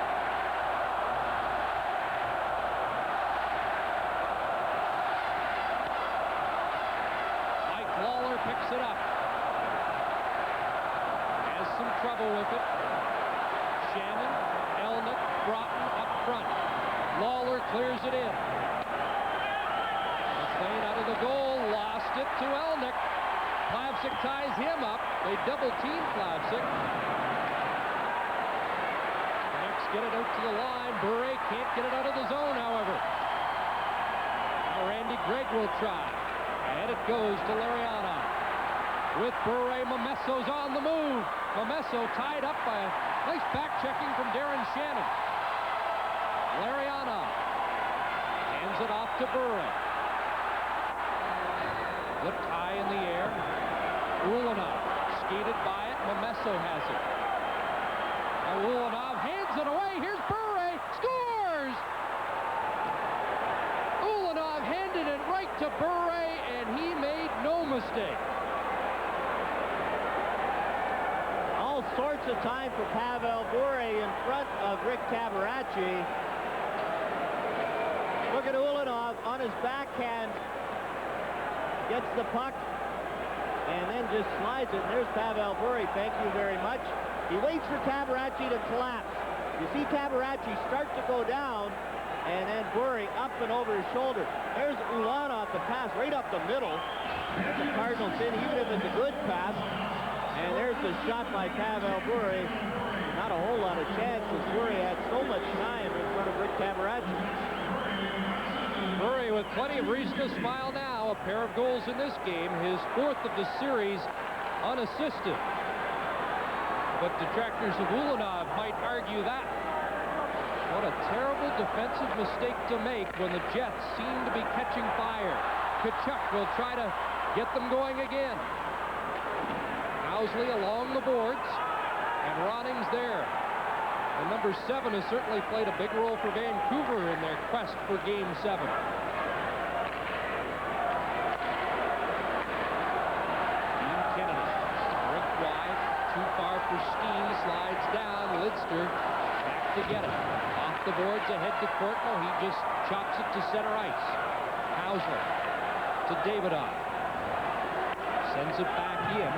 Mike Lawler picks it up. Has some trouble with it. Shannon, Elnick, Broughton up front. Lawler clears it in. McLean out of the goal, lost it to Elnick. Plavsic ties him up. They double team Plavsic. Canucks get it out to the line. Bure can't get it out of the zone, however. Now Randy Gregg will try. And it goes to Lariana. With Bure, Momesso's on the move. Momesso tied up by a nice back-checking from Darren Shannon. Lariana hands it off to Bure. Flipped high in the air. Ulanov skated by it. Momesso has it. Now Ulanov hands it away. Here's Bure. Scores! Ulanov handed it right to Bure, and he made no mistake. All sorts of time for Pavel Bure in front of Rick Tabaracci. Look at Ulanov on his backhand. Gets the puck and then just slides it. And there's Pavel Bure. Thank you very much. He waits for Tabaracci to collapse. You see Tabaracci start to go down, and then Bure up and over his shoulder. There's Ulanov, the pass right up the middle. That's a Cardinals in, even if it's a good pass. And there's the shot by Pavel Bure. not a whole lot of chances. Murray had so much time in front of Rick Tabaracci. Murray with plenty of reason to smile now. A pair of goals in this game, his 4th of the series unassisted. But detractors of Ulanov might argue that. What a terrible defensive mistake to make when the Jets seem to be catching fire. Tkachuk will try to get them going again. Housley along the boards, and Ronning's there. And number 7 has certainly played a big role for Vancouver in their quest for Game 7. Dean Kennedy, Rick wide, too far for Steen, slides down. Lidster back to get it. Off the boards, ahead to Courtnall. He just chops it to center ice. Housley to Davidoff. Sends it back in.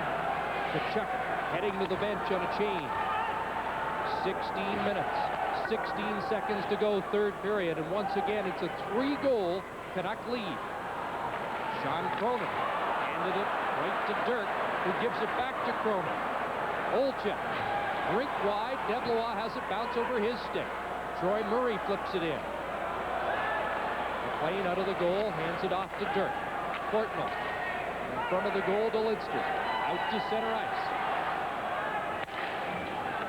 Tkachuk heading to the bench on a change. 16 minutes, 16 seconds to go, third period, and once again it's a 3-goal Canuck lead. Sean Cronin handed it right to Dirk, who gives it back to Cronin. Olczyk, rink wide, Deblois has it bounce over his stick. Troy Murray flips it in. McLean out of the goal, hands it off to Dirk. Courtnall in front of the goal to Lidster, out to center ice.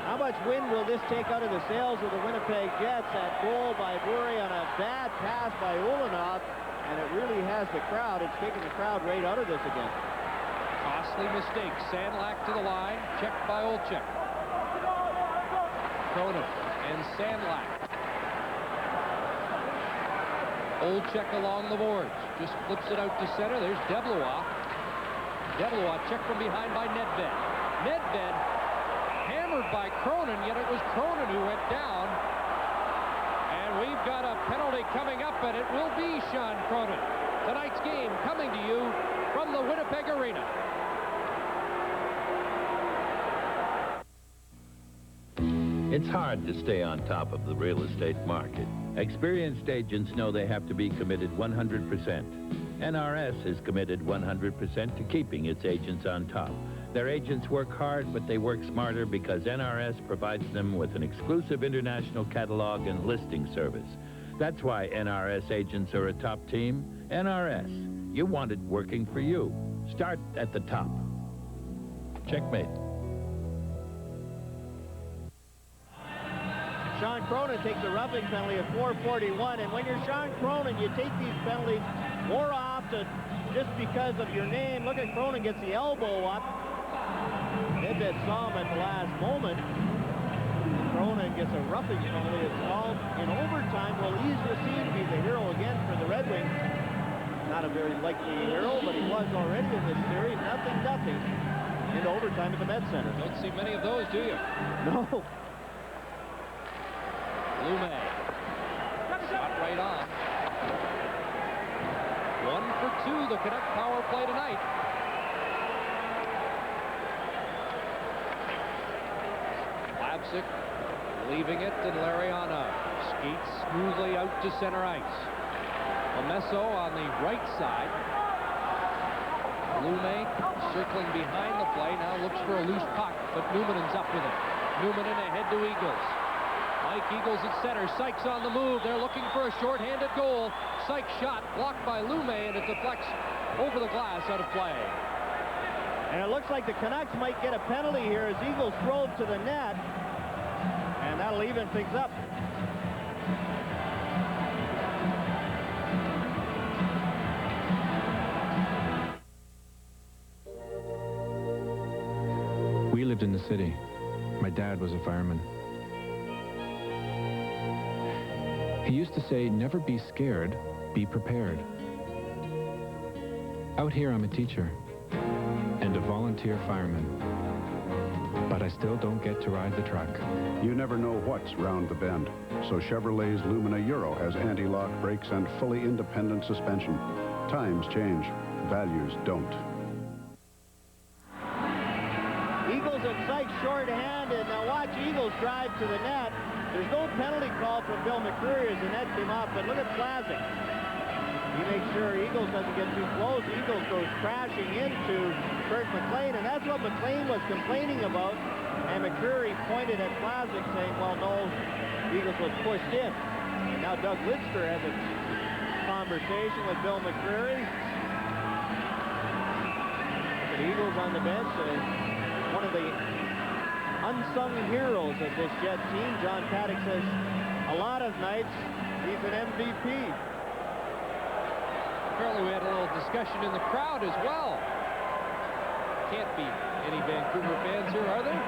How much wind will this take out of the sails of the Winnipeg Jets? That goal by Murray on a bad pass by Ulanov, and it really has the crowd. It's taking the crowd right out of this again. Costly mistake. Sandlak to the line, checked by Olczyk. Cronin and Sandlak. Olczyk along the boards, just flips it out to center. There's Deblois. Deblois checked from behind by Nedved. Nedved hammered by Cronin, yet it was Cronin who went down. And we've got a penalty coming up, and it will be Sean Cronin. Tonight's game coming to you from the Winnipeg Arena. It's hard to stay on top of the real estate market. Experienced agents know they have to be committed 100%. NRS is committed 100% to keeping its agents on top. Their agents work hard, but they work smarter because NRS provides them with an exclusive international catalog and listing service. That's why NRS agents are a top team. NRS, you want it working for you. Start at the top. Checkmate. Sean Cronin takes a roughing penalty at 4:41, and when you're Sean Cronin, you take these penalties more often just because of your name. Look at Cronin gets the elbow up. Nedved saw him at the last moment. Cronin gets a roughing penalty. It's called in overtime. Well, he's received to be the hero again for the Red Wings. Not a very likely hero, but he was already in this series. Nothing. Into overtime at the Med Center. Don't see many of those, do you? No. Lume. Shot right on. 1 for 2, the Canuck power play tonight. Lapsic leaving it, and Lariano skates smoothly out to center ice. Lamesso on the right side. Lume circling behind the play, now looks for a loose puck, but Numanen's up with it. Numanen ahead to Eagles. Mike Eagles at center. Sykes on the move. They're looking for a shorthanded goal. Sykes shot blocked by Lume, and it deflects over the glass out of play. And it looks like the Canucks might get a penalty here as Eagles drove to the net, and that'll even things up. We lived in the city. My dad was a fireman. He used to say, never be scared, be prepared. Out here, I'm a teacher and a volunteer fireman, but I still don't get to ride the truck. You never know what's round the bend, so Chevrolet's Lumina Euro has anti-lock brakes and fully independent suspension. Times change, values don't. Eagles at Sykes short-handed. Now watch Eagles drive to the net. There's no penalty call from Bill McCreary as the net came off, but look at Plazic. He makes sure Eagles doesn't get too close. Eagles goes crashing into Kirk McLean, and that's what McLean was complaining about. And McCreary pointed at Plazic saying, well, no, Eagles was pushed in. And now Doug Lidster has a conversation with Bill McCreary. The Eagles on the bench, one of the unsung heroes of this Jet team. John Paddock says a lot of nights he's an MVP. Apparently we had a little discussion in the crowd as well. Can't be any Vancouver fans here, are there?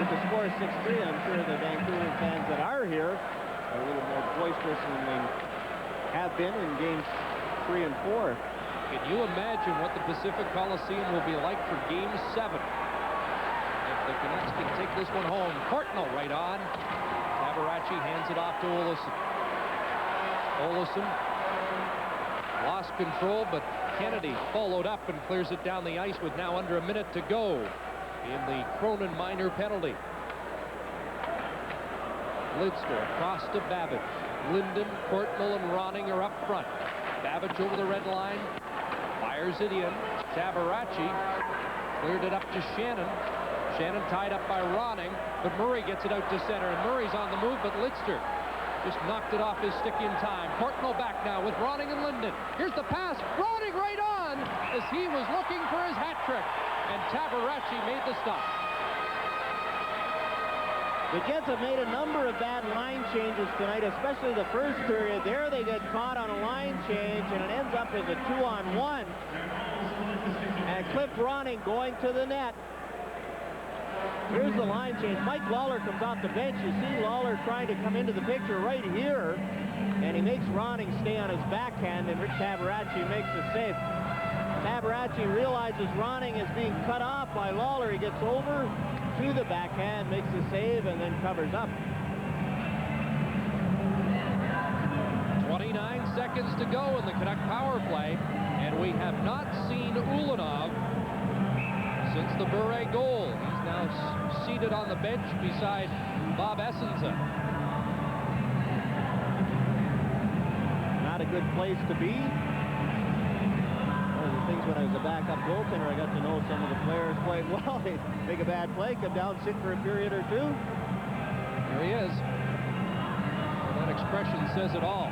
With the score 6-3, I'm sure the Vancouver fans that are here are a little more boisterous than they have been in games 3 and 4. Can you imagine what the Pacific Coliseum will be like for Game 7? If the Canucks can take this one home. Courtnall right on. Tabarachi hands it off to Olesen. Olesen lost control, but Kennedy followed up and clears it down the ice with now under a minute to go in the Cronin minor penalty. Lidster across to Babbage. Linden, Courtnall, and Ronning are up front. Babbage over the red line. Fires it in. Tabarachi cleared it up to Shannon. Shannon tied up by Ronning, but Murray gets it out to center, and Murray's on the move, but Lidster just knocked it off his stick in time. Courtnall back now with Ronning and Linden. Here's the pass. Ronning right on as he was looking for his hat trick, and Tabarachi made the stop. The Jets have made a number of bad line changes tonight, especially the first period. There they get caught on a line change, and it ends up as a 2-on-1. And Cliff Ronning going to the net. Here's the line change. Mike Lawler comes off the bench. You see Lawler trying to come into the picture right here, and he makes Ronning stay on his backhand, and Rick Tabarachi makes the save. Tabarachi realizes Ronning is being cut off by Lawler. He gets over to the backhand, makes the save, and then covers up. 29 seconds to go in the Canuck power play, and we have not seen Ulanov since the Bure goal. He's now seated on the bench beside Bob Essenza. Not a good place to be. One of the things when I was a backup goaltender, I got to know some of the players quite well. They make a bad play, come down, sit for a period or two. There he is. Well, that expression says it all.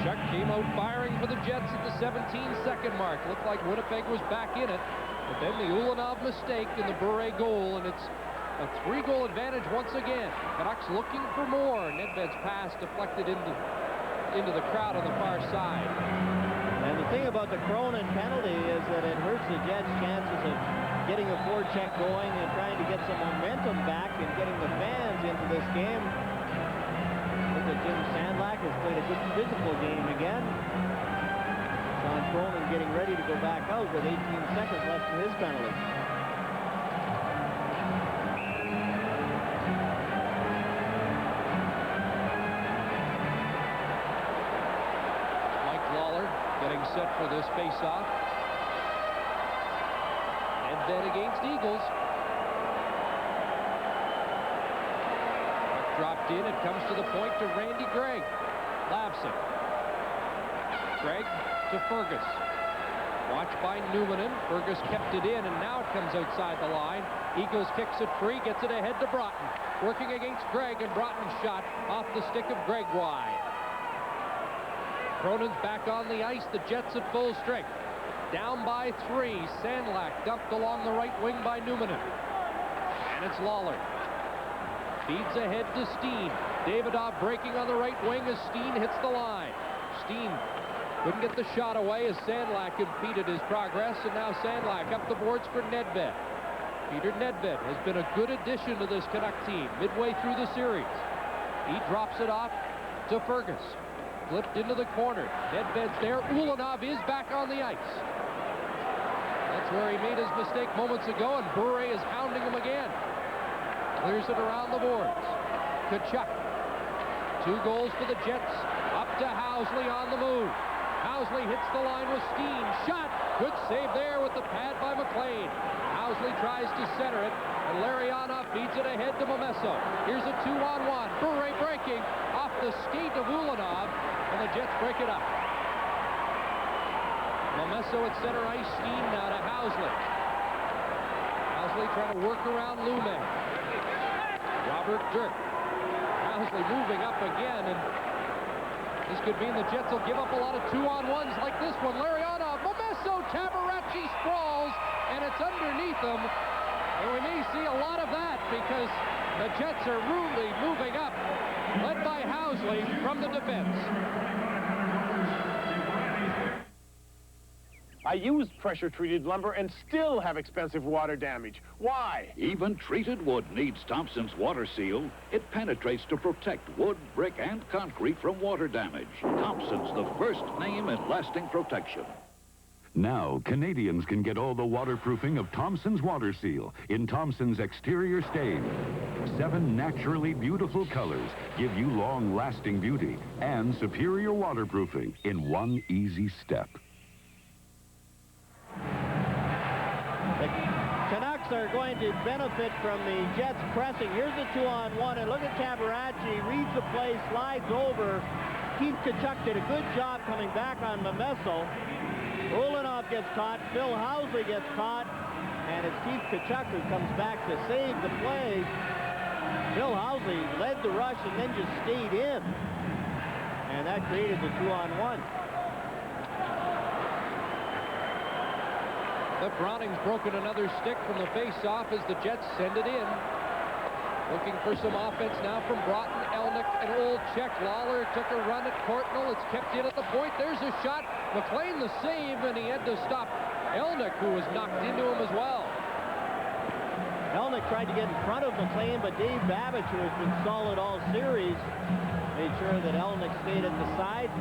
Chuck came out firing for the Jets at the 17-second mark. Looked like Winnipeg was back in it. But then the Ulanov mistake in the Bure goal, and it's a 3-goal advantage once again. Canucks looking for more. Nedved's pass deflected into the crowd on the far side. And the thing about the Cronin penalty is that it hurts the Jets' chances of getting a forecheck going and trying to get some momentum back and getting the fans into this game. Look at Jim Sandlak has played a good physical game again. John Cronin getting ready to go back out with 18 seconds left in his penalty. Getting set for this face-off. And then against Eagles. Dropped in. It comes to the point to Randy Gregg. Lavson. Gregg to Fergus. Watched by Newmanen. Fergus kept it in, and now it comes outside the line. Eagles kicks it free, gets it ahead to Broughton. Working against Gregg, and Broughton's shot off the stick of Gregg wide. Cronin's back on the ice. The Jets at full strength. Down by 3. Sandlak dumped along the right wing by Newmanen. And it's Lawler. Feeds ahead to Steen. Davidoff breaking on the right wing as Steen hits the line. Steen couldn't get the shot away as Sandlak impeded his progress, and now Sandlak up the boards for Nedved. Peter Nedved has been a good addition to this Canuck team midway through the series. He drops it off to Fergus. Flipped into the corner. Nedved's there. Ulanov is back on the ice. That's where he made his mistake moments ago, and Bure is hounding him again. Clears it around the boards. Tkachuk. 2 goals for the Jets. Up to Housley on the move. Housley hits the line with Steen. Shot Good save there with the pad by McLean. Housley tries to center it, and Larionov feeds it ahead to Momesso. Here's a 2-on-1. Bure breaking off the skate of Ulanov, and the Jets break it up. Momesso at center ice, Steen now to Housley. Housley trying to work around Lume. Robert Dirk. Housley moving up again, and this could mean the Jets will give up a lot of 2-on-1s like this one. Larionov, Momesso, Tabaracci sprawls, and it's underneath him. And we may see a lot of that because the Jets are really moving up, led by Housley from the defense. I use pressure-treated lumber and still have expensive water damage. Why? Even treated wood needs Thompson's Water Seal. It penetrates to protect wood, brick, and concrete from water damage. Thompson's the first name in lasting protection. Now, Canadians can get all the waterproofing of Thompson's Water Seal in Thompson's exterior stain. 7 naturally beautiful colors give you long-lasting beauty and superior waterproofing in one easy step. The Canucks are going to benefit from the Jets pressing. Here's the 2-on-1, and look at Tabaracci. Reads the play, slides over. Keith Tkachuk did a good job coming back on Momesso. Ulanov gets caught. Phil Housley gets caught. And it's Keith Tkachuk who comes back to save the play. Phil Housley led the rush and then just stayed in. And that created the 2-on-1. Cliff Browning's broken another stick from the face-off as the Jets send it in. Looking for some offense now from Broughton, Elnick, and Olczyk. Lawler took a run at Courtnall. It's kept in at the point. There's a shot. McLean the save, and he had to stop Elnick, who was knocked into him as well. Elnick tried to get in front of McLean, but Dave Babbage, who has been solid all series, made sure that Elnick stayed at the side.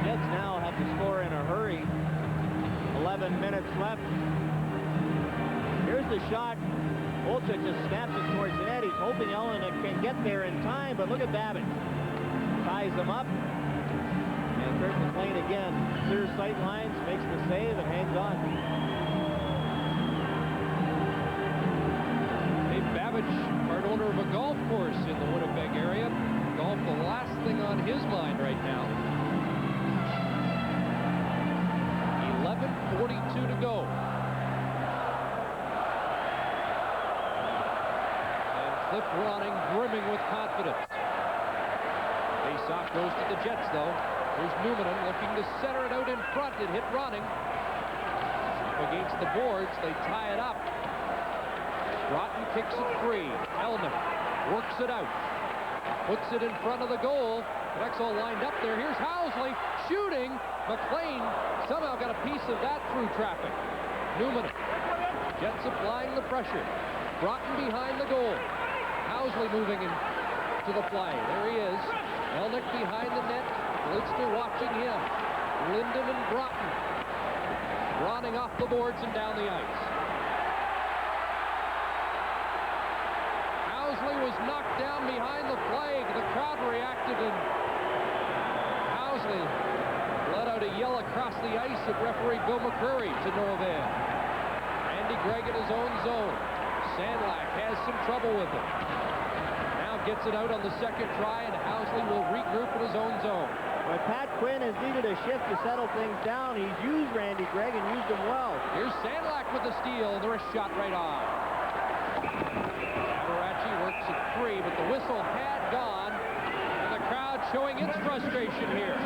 Jets now have to score in a hurry. 11 minutes left. Here's the shot. Olczyk just snaps it towards the net. He's hoping Elnick can get there in time, but look at Babbage. Ties him up. And Kurt McLean again clears sight lines, makes the save, and hangs on. Dave Babbage, part owner of a golf course in the Winnipeg area. Golf, the last thing on his mind right now. 11:42 to go. And Cliff Ronning brimming with confidence. Face-off goes to the Jets, though. Here's Newman looking to center it out in front. It hit Ronning. Against the boards, they tie it up. Broughton kicks it free. Elnick works it out. Puts it in front of the goal. Canucks all lined up there. Here's Housley shooting. McLean somehow got a piece of that through traffic. Newman. Jets applying the pressure. Broughton behind the goal. Housley moving into the play. There he is. Elnick behind the net. Lidster watching him. Linden and Broughton running off the boards and down the ice. Housley was knocked down behind the flag. The crowd reacted, and Housley let out a yell across the ice at referee Bill McCurry to no avail. Randy Gregg in his own zone. Sandlak has some trouble with it. Now gets it out on the second try, and Housley will regroup in his own zone. But Pat Quinn has needed a shift to settle things down. He's used Randy Gregg and used him well. Here's Sandlak with the steal. The wrist shot right on. Tabaracci works it free, but the whistle had gone, and the crowd showing its frustration here.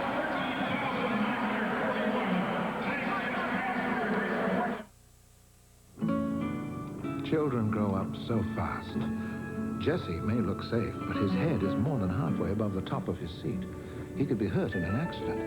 Children grow up so fast. Jesse may look safe, but his head is more than halfway above the top of his seat. He could be hurt in an accident.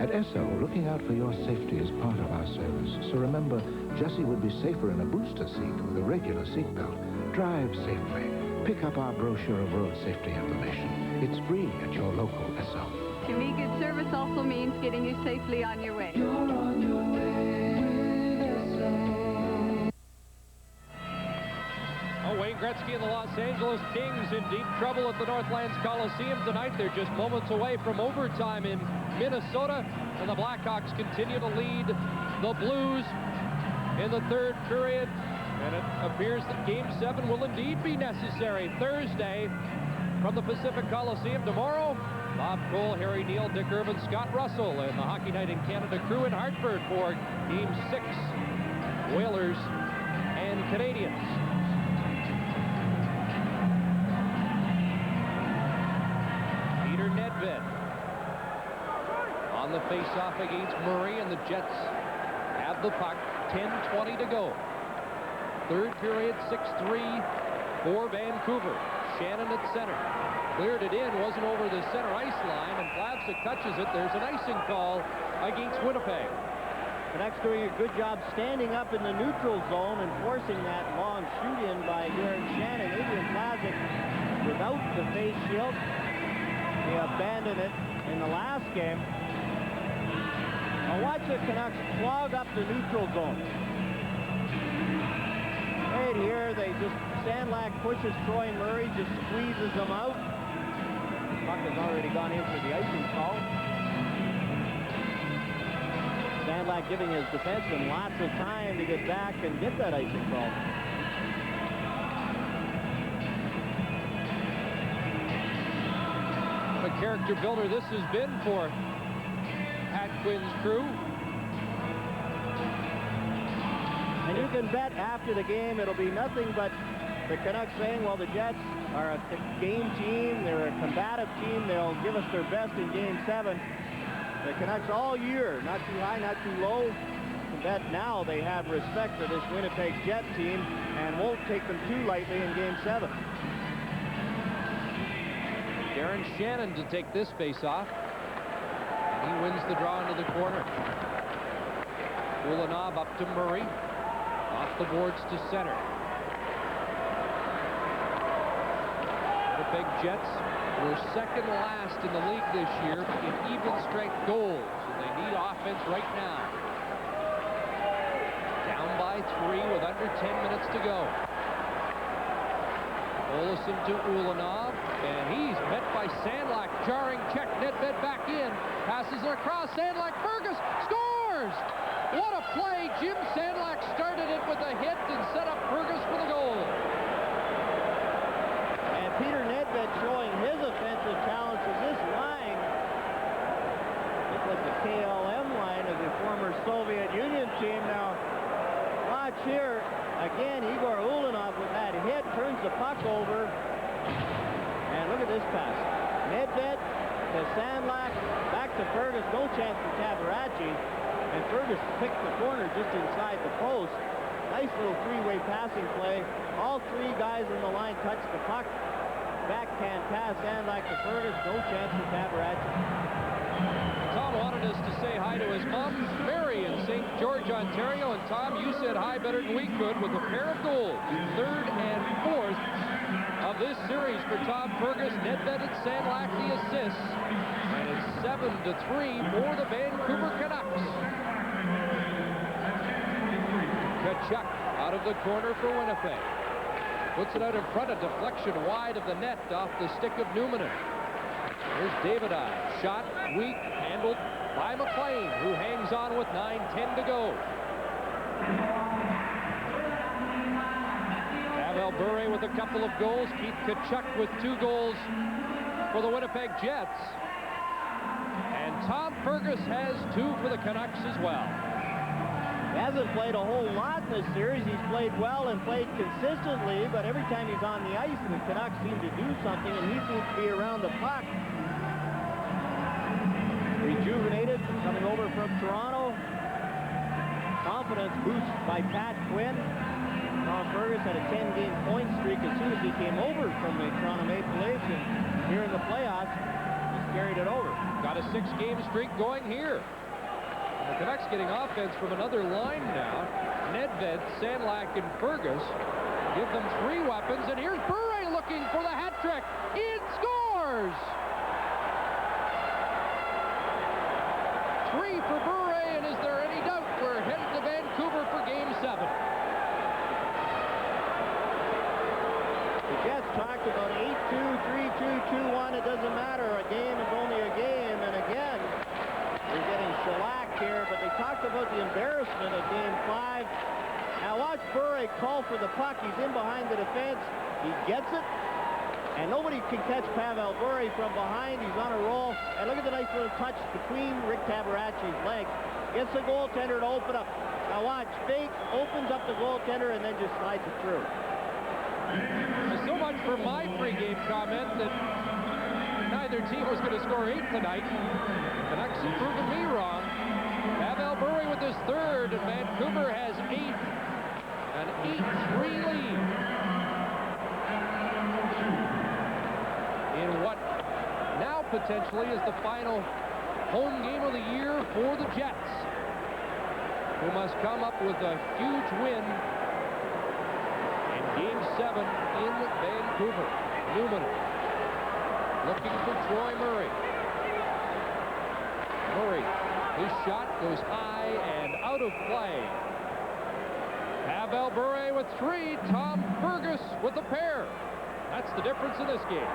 At Esso, looking out for your safety is part of our service. So remember, Jesse would be safer in a booster seat with a regular seatbelt. Drive safely. Pick up our brochure of road safety information. It's free at your local Esso. To me, good service also means getting you safely on your way. You're on your way with Esso. Oh, Wayne Gretzky and the Los Angeles Kings in deep trouble at the Northlands Coliseum tonight. They're just moments away from overtime in Minnesota, and the Blackhawks continue to lead the Blues in the third period, and it appears that Game 7 will indeed be necessary Thursday from the Pacific Coliseum. Tomorrow, Bob Cole, Harry Neal, Dick Irvin, Scott Russell, and the Hockey Night in Canada crew in Hartford for Game 6, Whalers and Canadians. Peter Nedved on the face-off against Murray, and the Jets have the puck. 10:20 to go. Third period, 6-3 for Vancouver. Shannon at center. Cleared it in, wasn't over the center ice line, and Plavsic touches it. There's an icing call against Winnipeg. Canucks doing a good job standing up in the neutral zone and forcing that long shoot-in by Darren Shannon. Adrian Plavsic without the face shield. They abandoned it in the last game. Now watch the Canucks clog up the neutral zone. Right here, they just, Sandlak pushes Troy Murray, just squeezes them out. Puck has already gone in for the icing call. Sandlak giving his defenseman lots of time to get back and get that icing call. What a character builder this has been for Pat Quinn's crew. And you can bet after the game it'll be nothing but the Canucks saying, well, the Jets are a game team, they're a combative team, they'll give us their best in Game 7. The Canucks all year, not too high, not too low. You can bet now they have respect for this Winnipeg Jet team and won't take them too lightly in Game 7. Darren Shannon to take this face-off. He wins the draw into the corner. Ulanov up to Murray. Off the boards to center. Winnipeg Jets were second last in the league this year in even strength goals, and they need offense right now. Down by 3 with under 10 minutes to go. Olsen to Ulanov, and he's met by Sandlak. Jarring check, Nedved back in. Passes it across, Sandlak, Fergus scores! What a play! Jim Sandlak started it with a hit and set up Fergus for the goal. And Peter Nedved showing his offensive talents as this line looks like the KLM line of the former Soviet Union team. Now, watch here. Again, Igor Ulanov with that hit turns the puck over. And look at this pass. Nedved to Sandlak, back to Fergus. No chance for Tabaracci. And Fergus picked the corner just inside the post. Nice little three-way passing play. All three guys in the line touch the puck. Backhand pass, Sandlak to Fergus. No chance for Tabaracci. Tom wanted us to say hi to his mom, Mary, in St. George, Ontario. And Tom, you said hi better than we could with a pair of goals. Third and fourth of this series for Tom Fergus. Nedved and Sandlak the assists. And it's 7-3 for the Vancouver Canucks. Tkachuk out of the corner for Winnipeg. Puts it out in front, a deflection wide of the net off the stick of Newman. Here's Davidai. Shot, weak, handled by McLean, who hangs on with 9:10 to go. Pavel Bure with a couple of goals. Keith Tkachuk with 2 goals for the Winnipeg Jets. And Tom Fergus has 2 for the Canucks as well. He hasn't played a whole lot in this series. He's played well and played consistently, but every time he's on the ice, the Canucks seem to do something, and he seems to be around the puck. Rejuvenated, coming over from Toronto. Confidence boost by Pat Quinn. Tom Fergus had a 10-game point streak as soon as he came over from the Toronto Maple Leafs, and here in the playoffs, he's carried it over. Got a 6-game streak going here. The Canucks getting offense from another line now. Nedved, Sandlak, and Fergus give them 3 weapons, and here's Bure looking for the hat trick. It scores! 3 for Bure, and is there any doubt we're headed to Vancouver for Game 7? Jets talked about 8-2, 3-2, 2-1. It doesn't matter. A game is only a game. And again, they're getting shellacked here, but they talked about the embarrassment of Game 5. Now watch Bure call for the puck. He's in behind the defense. He gets it. And nobody can catch Pavel Bure from behind. He's on a roll. And look at the nice little touch between Rick Tabarachi's legs. Gets the goaltender to open up. Now watch. Fake opens up the goaltender and then just slides it through. So much for my pregame comment that neither team was going to score 8 tonight. The Canucks have proven me wrong. Pavel Bure with his third, and Vancouver has 8. An 8-3 lead. In what now potentially is the final home game of the year for the Jets, who must come up with a huge win in Game 7 in Vancouver. Newman looking for Troy Murray. Murray, his shot goes high and out of play. Pavel Bure with 3, Tom Fergus with a pair. That's the difference in this game.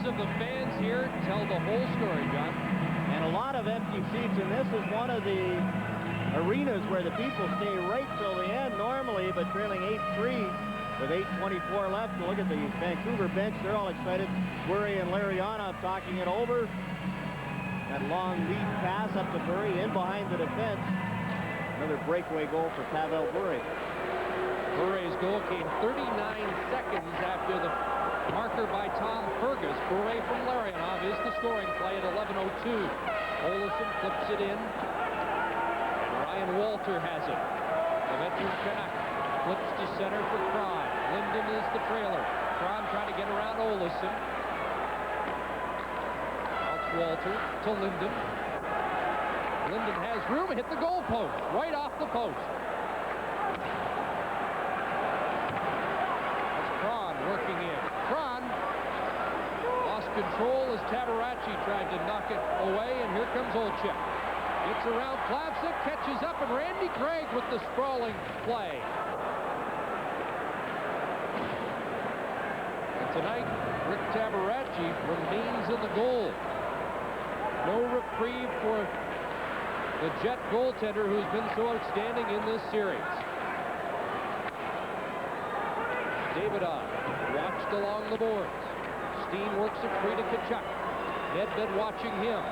Of the fans here tell the whole story, John. And a lot of empty seats, and this is one of the arenas where the people stay right till the end normally, but trailing 8-3 with 8:24 left. Look at the Vancouver bench. They're all excited. Murray and Lariana talking it over. That long lead pass up to Murray in behind the defense. Another breakaway goal for Pavel Bure. Bure's goal came 39 seconds after the marker by Tom Fergus. Bure from Larionov is the scoring play at 11:02. Olsen flips it in. And Ryan Walter has it. The veteran Canuck flips to center for Kron. Linden is the trailer. Kron trying to get around Olsen. Outs Walter to Linden. Linden has room, hit the goal post, right off the post. That's Kron working in. Kron lost control as Tabarachi tried to knock it away, and here comes Olchek. Gets around Plavsic, catches up, and Randy Craig with the sprawling play. And tonight, Rick Tabarachi remains in the goal. No reprieve for the Jet goaltender who's been so outstanding in this series. Davidov watched along the boards. Steen works it free to Tkachuk. Nedved watching him.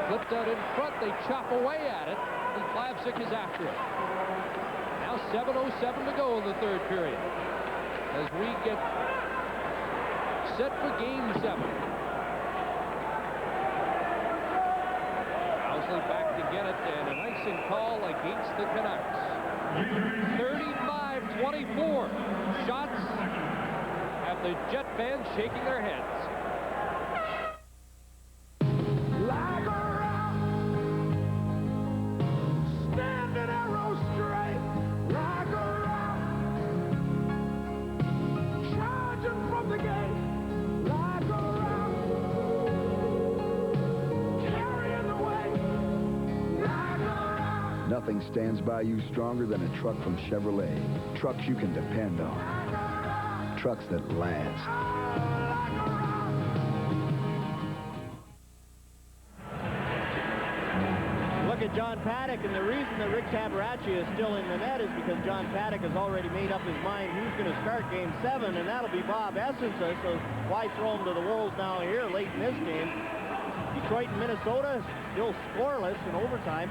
Flipped out in front. They chop away at it, and Plavsic is after it. Now 7:07 to go in the third period as we get set for Game 7. Owsley back to get it, and an icing call against the Canucks. 35-24. Shots have the Jet fans shaking their heads. Like a rock, standing arrow straight, like a rock, charging from the gate, like a rock, carrying the weight, like a rock. Nothing stands by you stronger than a truck from Chevrolet. Trucks you can depend on. Trucks that last. Look at John Paddock, and the reason that Rick Tabarachi is still in the net is because John Paddock has already made up his mind who's going to start Game 7, and that'll be Bob Essensa, so why throw him to the Wolves now here late in this game? Detroit and Minnesota still scoreless in overtime.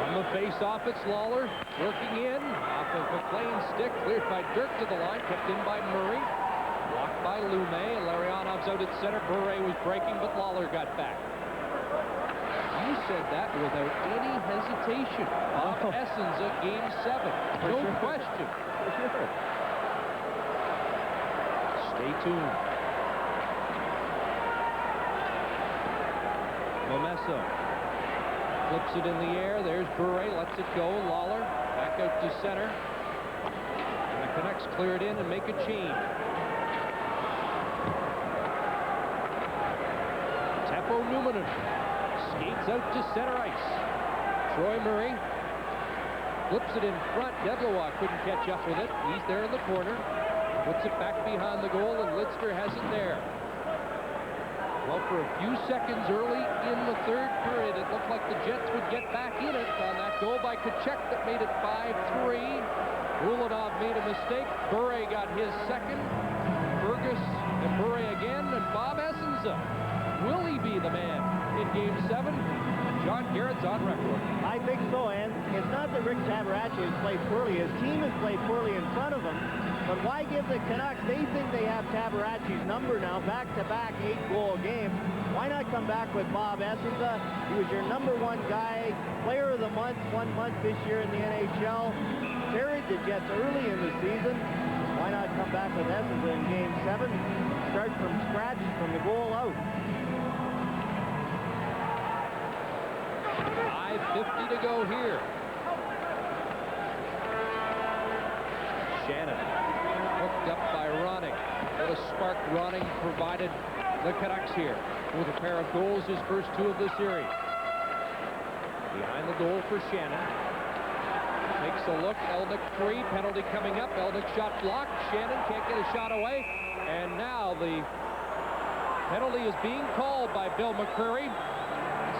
On the face-off, it's Lawler working in off of McLean's stick, cleared by Dirk to the line, kept in by Murray, blocked by Lume. Larionov's out at center. Bure was breaking, but Lawler got back. You said that without any hesitation. Bob Essenza, Game 7. No question. For sure. Stay tuned. Momesso flips it in the air. There's Bure, lets it go. Lawler back out to center. And the Canucks clear it in and make a change. Teppo Numminen skates out to center ice. Troy Murray flips it in front. Devlois couldn't catch up with it. He's there in the corner. Puts it back behind the goal, and Lidster has it there. Well, for a few seconds early in the third period, it looked like the Jets would get back in it on that goal by Tkachuk that made it 5-3. Ulanov made a mistake. Bure got his second. Fergus and Bure again, and Bob Essenza. Will he be the man in Game 7? John Garrett's on record. I think so, and it's not that Rick Tabarachi has played poorly. His team has played poorly in front of him. But why give the Canucks? They think they have Tabarachi's number now, back-to-back 8-goal games. Why not come back with Bob Essenza? He was your #1 guy, player of the month, 1 month this year in the NHL. Carried the Jets early in the season. Why not come back with Essenza in Game 7? Start from scratch from the goal out. 5:50 to go here. Shannon hooked up by Ronning. What a spark Ronning provided the Canucks here with a pair of goals, his first 2 of the series. Behind the goal for Shannon. Takes a look. Elnick free. Penalty coming up. Elnick shot blocked. Shannon can't get a shot away. And now the penalty is being called by Bill McCreary.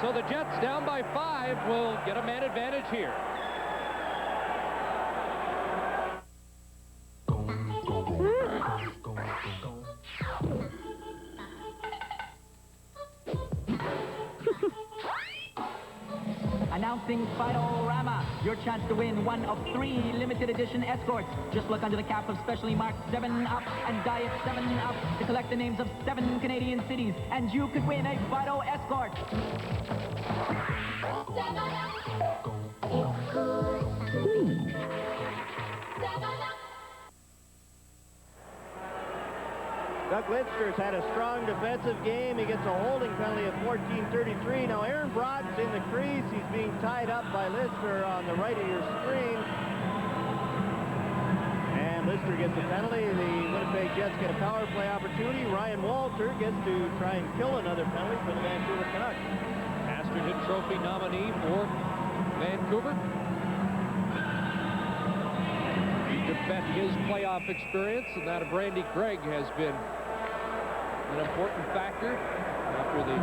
So the Jets, down by 5, will get a man advantage here. Announcing Spider-Rama, your chance to win one of 3 limited edition escorts. Just look under the cap of specially marked 7-Up and Diet 7-Up to collect the names of 7 Canadian cities, and you could win a Fido escort. Doug Lidster's had a strong defensive game. He gets a holding penalty at 14:33. Now Aaron Broad's in the crease. He's being tied up by Lidster on the right of your screen. And Lidster gets a penalty. The Winnipeg Jets get a power play opportunity. Ryan Walter gets to try and kill another penalty for the Vancouver Canucks. Masterton Trophy nominee for Vancouver. To bet his playoff experience, and that of Randy Gregg has been an important factor after the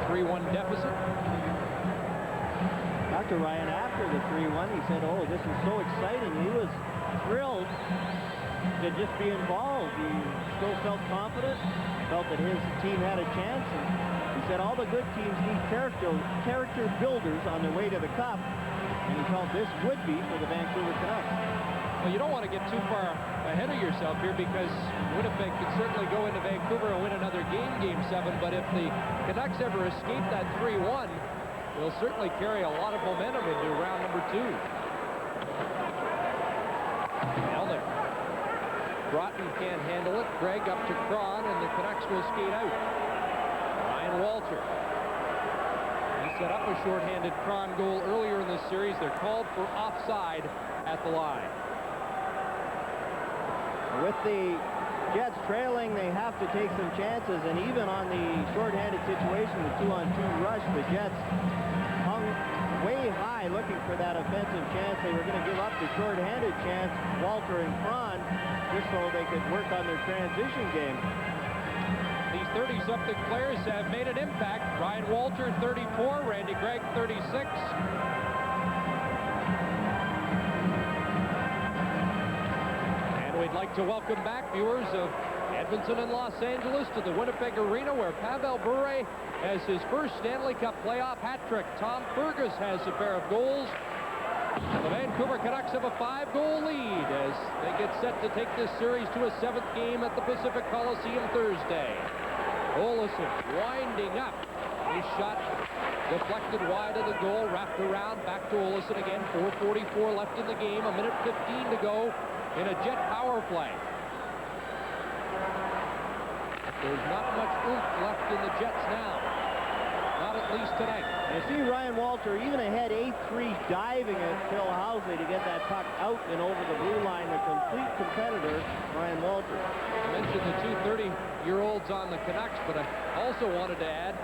3-1 deficit. Dr. Ryan, after the 3-1, he said, oh, this is so exciting. He was thrilled to just be involved. He still felt confident, felt that his team had a chance, and he said all the good teams need character builders on their way to the Cup, and he felt this would be for the Vancouver Canucks. Well, you don't want to get too far ahead of yourself here, because Winnipeg could certainly go into Vancouver and win another Game 7, but if the Canucks ever escape that 3-1, they'll certainly carry a lot of momentum into round number 2. Elnick. Broughton can't handle it. Gregg up to Cron, and the Canucks will skate out. Ryan Walter. He set up a shorthanded Cron goal earlier in the series. They're called for offside at the line. With the Jets trailing, they have to take some chances, and even on the shorthanded situation, the 2-on-2 rush, the Jets hung way high looking for that offensive chance. They were going to give up the shorthanded chance, Walter and Cron, just so they could work on their transition game. These 30-something players have made an impact. Ryan Walter, 34, Randy Gregg, 36. We'd like to welcome back viewers of Edmonton and Los Angeles to the Winnipeg Arena, where Pavel Bure has his first Stanley Cup playoff hat trick. Tom Fergus has a pair of goals. The Vancouver Canucks have a 5-goal lead as they get set to take this series to a 7th game at the Pacific Coliseum Thursday. Olsen winding up. His shot deflected wide of the goal, wrapped around, back to Olsen again. 4:44 left in the game, 1:15 to go in a Jet power play. There's not much oomph left in the Jets now. Not at least tonight. You see Ryan Walter even ahead 8-3 diving at Phil Housley to get that puck out and over the blue line. The complete competitor, Ryan Walter. I mentioned the two 30-year-olds on the Canucks, but I also wanted to add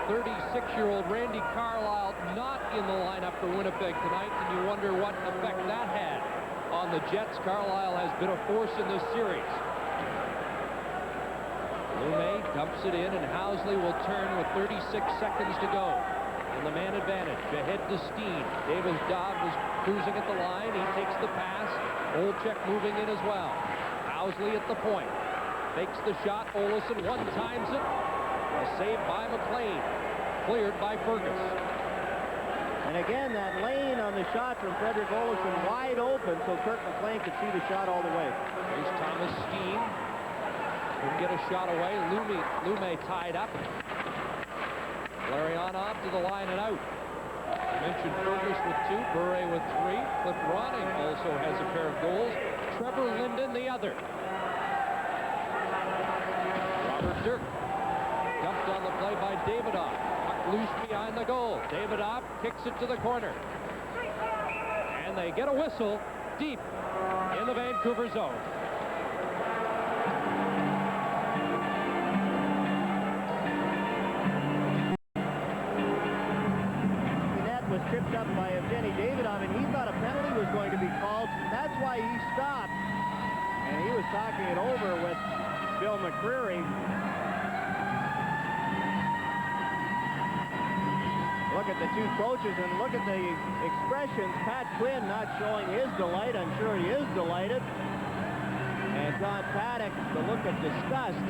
36-year-old Randy Carlyle not in the lineup for Winnipeg tonight, and you wonder what effect that had on the Jets. Carlyle has been a force in this series. Lume dumps it in, and Housley will turn with 36 seconds to go. And the man advantage ahead to Steen. David Dobb was cruising at the line. He takes the pass. Olczyk moving in as well. Housley at the point. Fakes the shot. Olsen one-times it. A save by McLean. Cleared by Fergus. And again, that lane on the shot from Frederick Olsen wide open so Kirk McLean could see the shot all the way. Here's Thomas Steen. Couldn't get a shot away. Lume tied up. Larionov to the line and out. I mentioned Fergus with 2, Bure with 3. Cliff Ronning also has a pair of goals. Trevor Linden the other. Robert Dirk dumped on the play by Davidoff. Puck loose behind the goal. Davidoff kicks it to the corner. And they get a whistle deep in the Vancouver zone. Was tripped up by Evgeny Davidoff, and he thought a penalty was going to be called. That's why he stopped, and he was talking it over with Bill McCreary. Look at the two coaches, and look at the expressions. Pat Quinn not showing his delight. I'm sure he is delighted. And John Paddock, the look of disgust.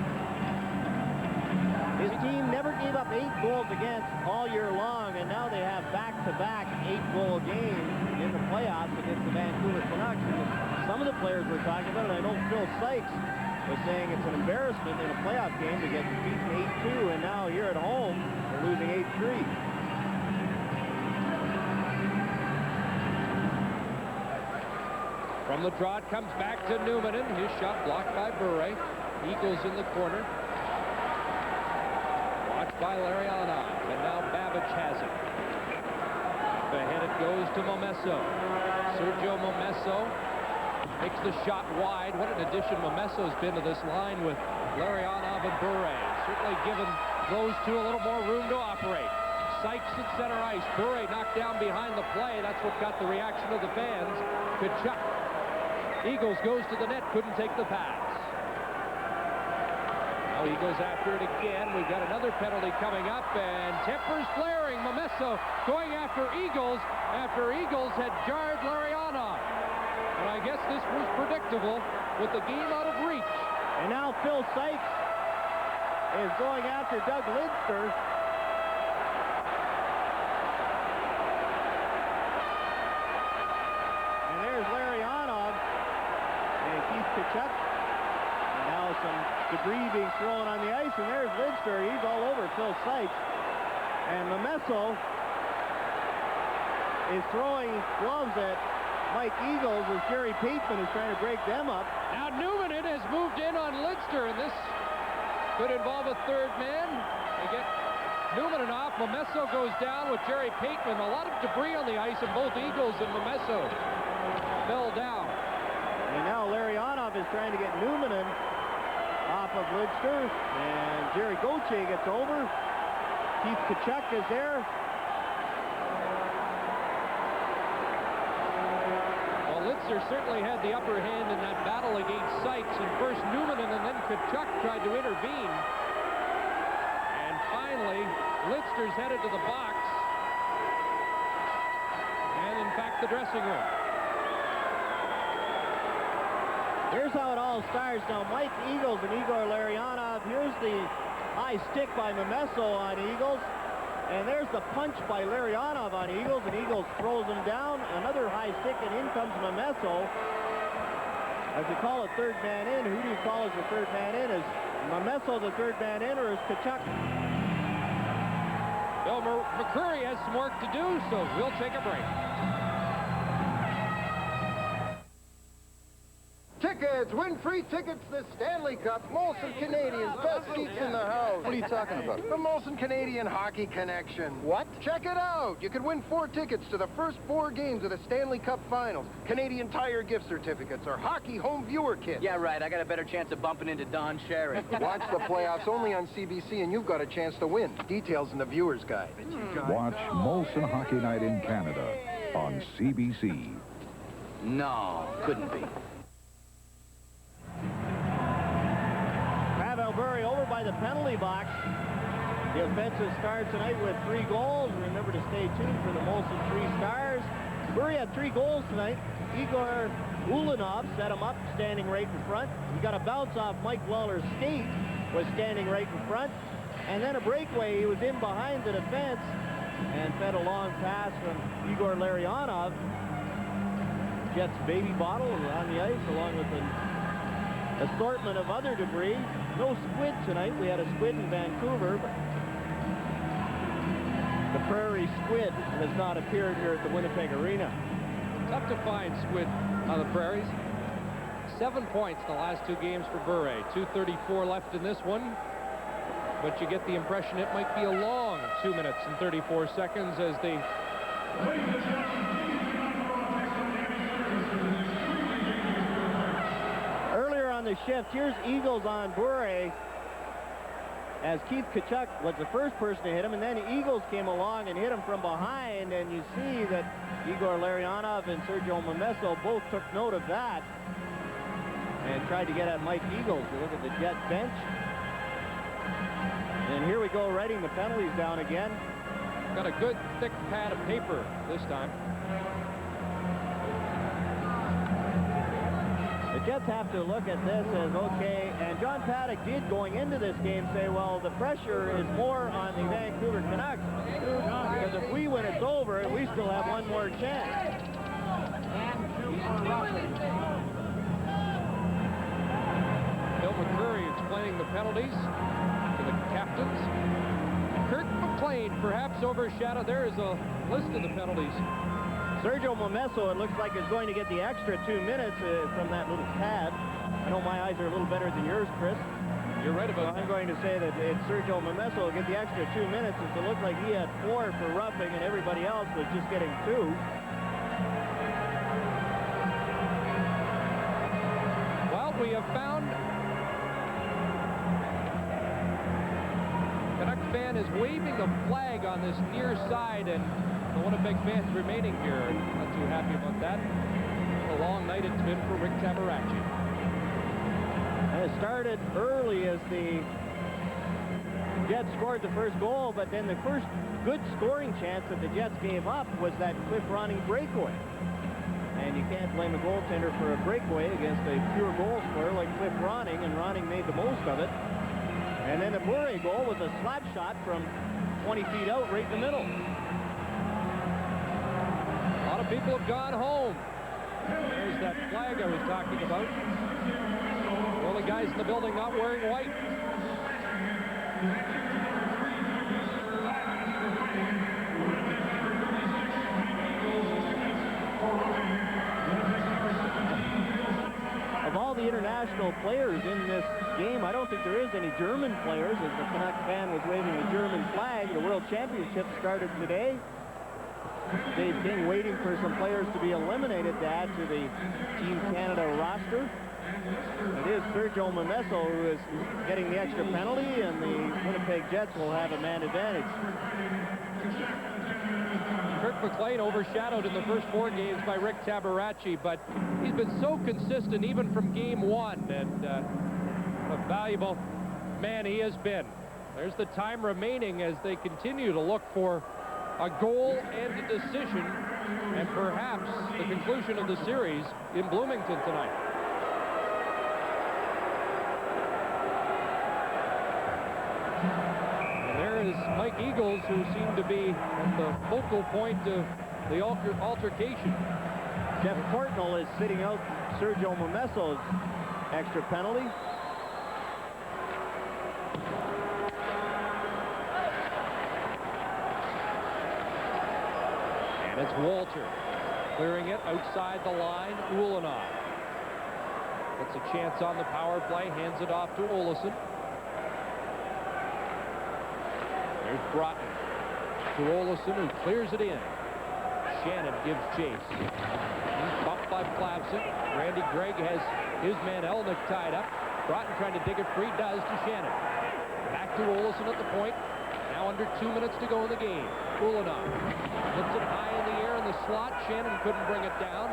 His team never gave up 8 goals against all year long, and now they have back-to-back 8-goal games in the playoffs against the Vancouver Canucks. And some of the players were talking about it. I know Phil Sykes was saying it's an embarrassment in a playoff game to get beaten 8-2, and now here at home, they're losing 8-3. From the draw, it comes back to Newman, and his shot blocked by Bure. Eagles in the corner. Watched by Larionov, and now Babbage has it. Ahead it goes to Momesso. Sergio Momesso makes the shot wide. What an addition Momesso's been to this line with Larionov and Bure. Certainly given those two a little more room to operate. Sykes at center ice. Bure knocked down behind the play. That's what got the reaction of the fans. Kachuk. Eagles goes to the net. Couldn't take the pass. Now he goes after it again. We've got another penalty coming up, and tempers flaring. Momesso going after Eagles had jarred Larionov. And I guess this was predictable with the game out of reach. And now Phil Sykes is going after Doug Lidster. And there's Larionov and Keith Kachuk. And now some debris being thrown on the ice, and there's Lidster. He's all over Phil Sykes. And Momesso is throwing gloves at Mike Eagles as Jerry Pateman is trying to break them up. Now Newman has moved in on Lidster, and this could involve a third man. They get Newman and off. Momesso goes down with Jerry Pateman. A lot of debris on the ice, and both Eagles and Momesso fell down. And now Larionov is trying to get Newman in off of Lidster, and Jerry Gauthier gets over. Keith Kachuk is there. Well, Lidster certainly had the upper hand in that battle against Sykes, and first Newman and then Kachuk tried to intervene. And finally, Lidster's headed to the box, and in fact the dressing room. Here's how it all starts. Now, Mike Eagles and Igor Larionov. Here's the high stick by Momesso on Eagles. And there's the punch by Larionov on Eagles, and Eagles throws him down. Another high stick, and in comes Momesso. As you call it third man in, who do you call as the third man in? Is Momesso the third man in, or is Tkachuk? Bill McCreary has some work to do, so we'll take a break. Tickets! Win free tickets to the Stanley Cup. Molson Canadians, best seats in the house. What are you talking about? The Molson Canadian Hockey Connection. What? Check it out. You could win 4 tickets to the first 4 games of the Stanley Cup Finals, Canadian Tire gift certificates, or hockey home viewer kits. Yeah, right. I got a better chance of bumping into Don Sherry. Watch the playoffs only on CBC, and you've got a chance to win. Details in the viewer's guide. Watch Molson Hockey Night in Canada on CBC. No, couldn't be. Pavel Bure over by the penalty box. The offensive star tonight with 3 goals. Remember to stay tuned for the Molson 3 stars. Bure had 3 goals tonight. Igor Ulanov set him up, standing right in front. He got a bounce off Mike Lawler's skate, was standing right in front. And then a breakaway, he was in behind the defense and fed a long pass from Igor Larionov. Jets baby bottle on the ice along with an assortment of other debris. No squid tonight. We had a squid in Vancouver, but the prairie squid has not appeared here at the Winnipeg Arena. Tough to find squid on the prairies. 7 points in the last 2 games for Bure. 2:34 left in this one. But you get the impression it might be a long 2 minutes and 34 seconds as they... Earlier on the shift, here's Eagles on Bure as Keith Tkachuk was the first person to hit him, and then Eagles came along and hit him from behind, and you see that Igor Larionov and Sergio Momesso both took note of that and tried to get at Mike Eagles. You look at the Jet bench. And here we go, writing the penalties down again. Got a good thick pad of paper this time. The Jets have to look at this as okay, and John Paddock did going into this game say, well, the pressure is more on the Vancouver Canucks because if we win, it's over, and we still have one more chance. Bill McCreary explaining the penalties to the captains. Kirk McLean perhaps overshadowed. There is a list of the penalties. Sergio Momesso, it looks like, is going to get the extra 2 minutes from that little pad. I know my eyes are a little better than yours, Chris. You're right about that. I'm going to say that it's Sergio Momesso will get the extra 2 minutes, since it looked like he had 4 for roughing and everybody else was just getting 2. Well, we have found Canuck fan is waving a flag on this near side, and the Winnipeg fans remaining here are not too happy about that. A long night it's been for Rick Tabaracci. And it started early as the Jets scored the first goal, but then the first good scoring chance that the Jets gave up was that Cliff Ronning breakaway. And you can't blame a goaltender for a breakaway against a pure goal scorer like Cliff Ronning, and Ronning made the most of it. And then the Bure goal was a slap shot from 20 feet out right in the middle. A lot of people have gone home. There's that flag I was talking about. The only guys in the building not wearing white. Of all the international players in this game, I don't think there is any German players, as the Canuck fan was waving the German flag. The World Championship started today. Dave King waiting for some players to be eliminated to add to the Team Canada roster. It is Sergio Momesso who is getting the extra penalty, and the Winnipeg Jets will have a man advantage. Kirk McLean overshadowed in the first 4 games by Rick Tabaracci, but he's been so consistent even from game 1, and a valuable man he has been. There's the time remaining as they continue to look for a goal and a decision, and perhaps the conclusion of the series in Bloomington tonight. And there is is Mike Eagles, who seemed to be at the focal point of the altercation. Jeff Courtnall is sitting out Sergio Momesso's extra penalty. And it's Walter clearing it outside the line. Ulanov gets a chance on the power play, hands it off to Olesen. There's Broughton to Olesen, who clears it in. Shannon gives chase. He's bumped by Plavsic. Randy Gregg has his man Elnick tied up. Broughton trying to dig it free, does to Shannon. Back to Olesen at the point. Now under 2 minutes to go in the game. Ulanov lifts it high in the air in the slot. Shannon couldn't bring it down.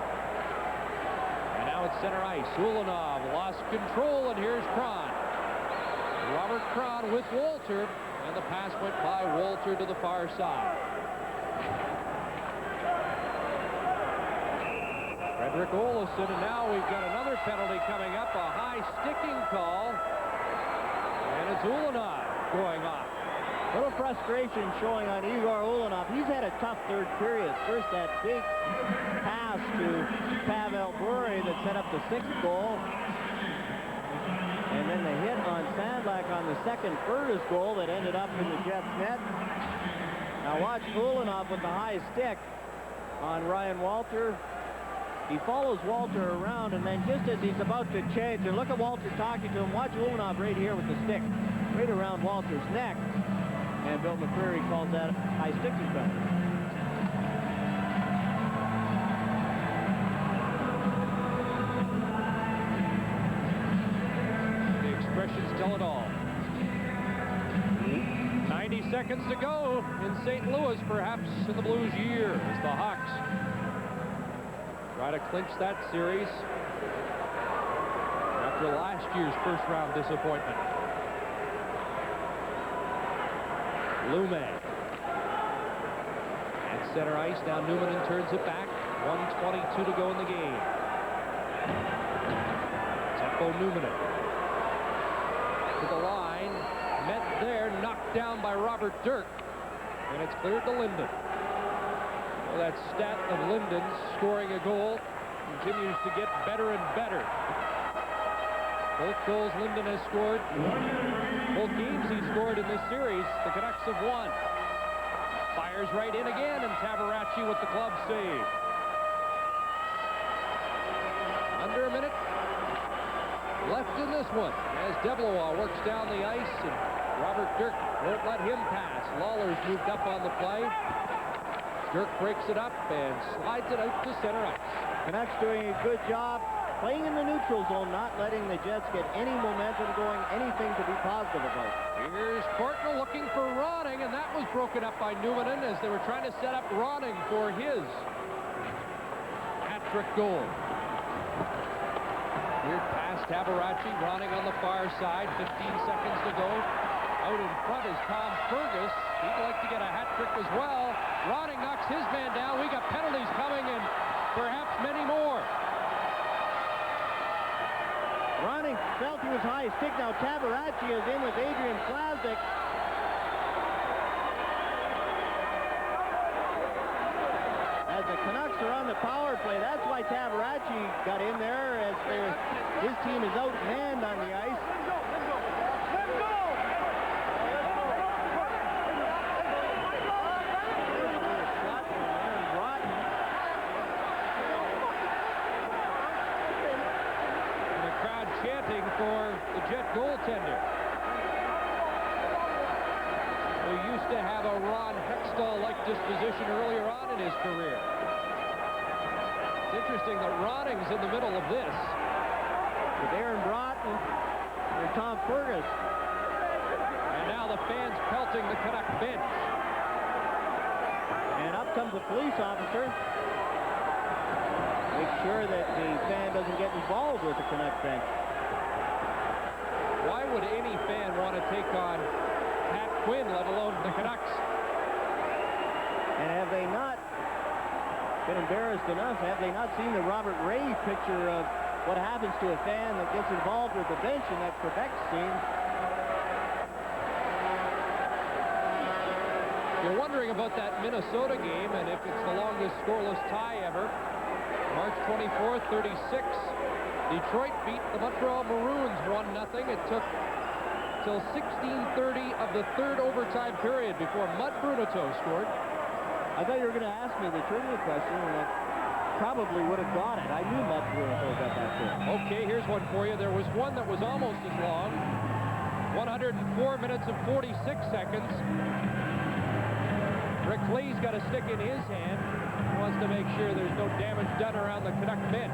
And now it's center ice. Ulanov lost control, and here's Cron. Robert Cron with Walter, and the pass went by Walter to the far side. Frederick Olesen, and now we've got another penalty coming up, a high sticking call, and it's Ulanov going off. A little frustration showing on Igor Ulanov. He's had a tough third period. First, that big pass to Pavel Bure that set up the 6th goal. And then the hit on Sandlak on the second Fergus goal that ended up in the Jets' net. Now watch Ulanov with the high stick on Ryan Walter. He follows Walter around, and then just as he's about to change, and look at Walter talking to him, watch Ulanov right here with the stick, right around Walter's neck. And Bill McCreary calls that high sticking penalty. The expressions tell it all. 90 seconds to go in St. Louis, perhaps in the Blues' year, as the Hawks try to clinch that series after last year's first-round disappointment. Lume at center ice. Now Newman turns it back. 1:22 to go in the game. Teppo Newman to the line. Met there, knocked down by Robert Dirk. And it's cleared to Linden. Well, that stat of Linden's scoring a goal continues to get better and better. Both goals Linden has scored. Both games he scored in this series, the Canucks have won. Fires right in again, and Tabaracci with the club save. Under a minute left in this one as Deblois works down the ice, and Robert Dirk won't let him pass. Lawler's moved up on the play. Dirk breaks it up and slides it out to center ice. Canucks doing a good job playing in the neutral zone, not letting the Jets get any momentum going, anything to be positive about. Here's Courtnall looking for Ronning, and that was broken up by Newman as they were trying to set up Ronning for his hat-trick goal. Here past Tabaracci, Ronning on the far side, 15 seconds to go. Out in front is Tom Fergus. He'd like to get a hat-trick as well. Ronning knocks his man down. We got penalties coming, and perhaps many more. Ronning felt he was high stick. Now Tabaracci is in with Adrian Plavsic. As the Canucks are on the power play, that's why Tabaracci got in there, as his team is outmanned on the ice. Chanting for the Jet goaltender, who used to have a Ron Hextall-like disposition earlier on in his career. It's interesting that Ronning's in the middle of this. With Aaron Broughton and Tom Fergus. And now the fans pelting the Canuck bench. And up comes the police officer. Make sure that the fan doesn't get involved with the Canuck bench. Why would any fan want to take on Pat Quinn, let alone the Canucks? And have they not been embarrassed enough? Have they not seen the Robert Ray picture of what happens to a fan that gets involved with the bench in that Quebec scene? you're wondering about that Minnesota game and if it's the longest scoreless tie ever, March 24th, 36. Detroit beat the Montreal Maroons 1-0. It took till 16:30 of the third overtime period before Mud Bruneto scored. I thought you were going to ask me the trivia question, and I probably would have got it. I knew Mud Bruneto got that too. Okay, here's one for you. There was one that was almost as long. 104 minutes and 46 seconds. Rick Lee's got a stick in his hand. He wants to make sure there's no damage done around the Canuck bench.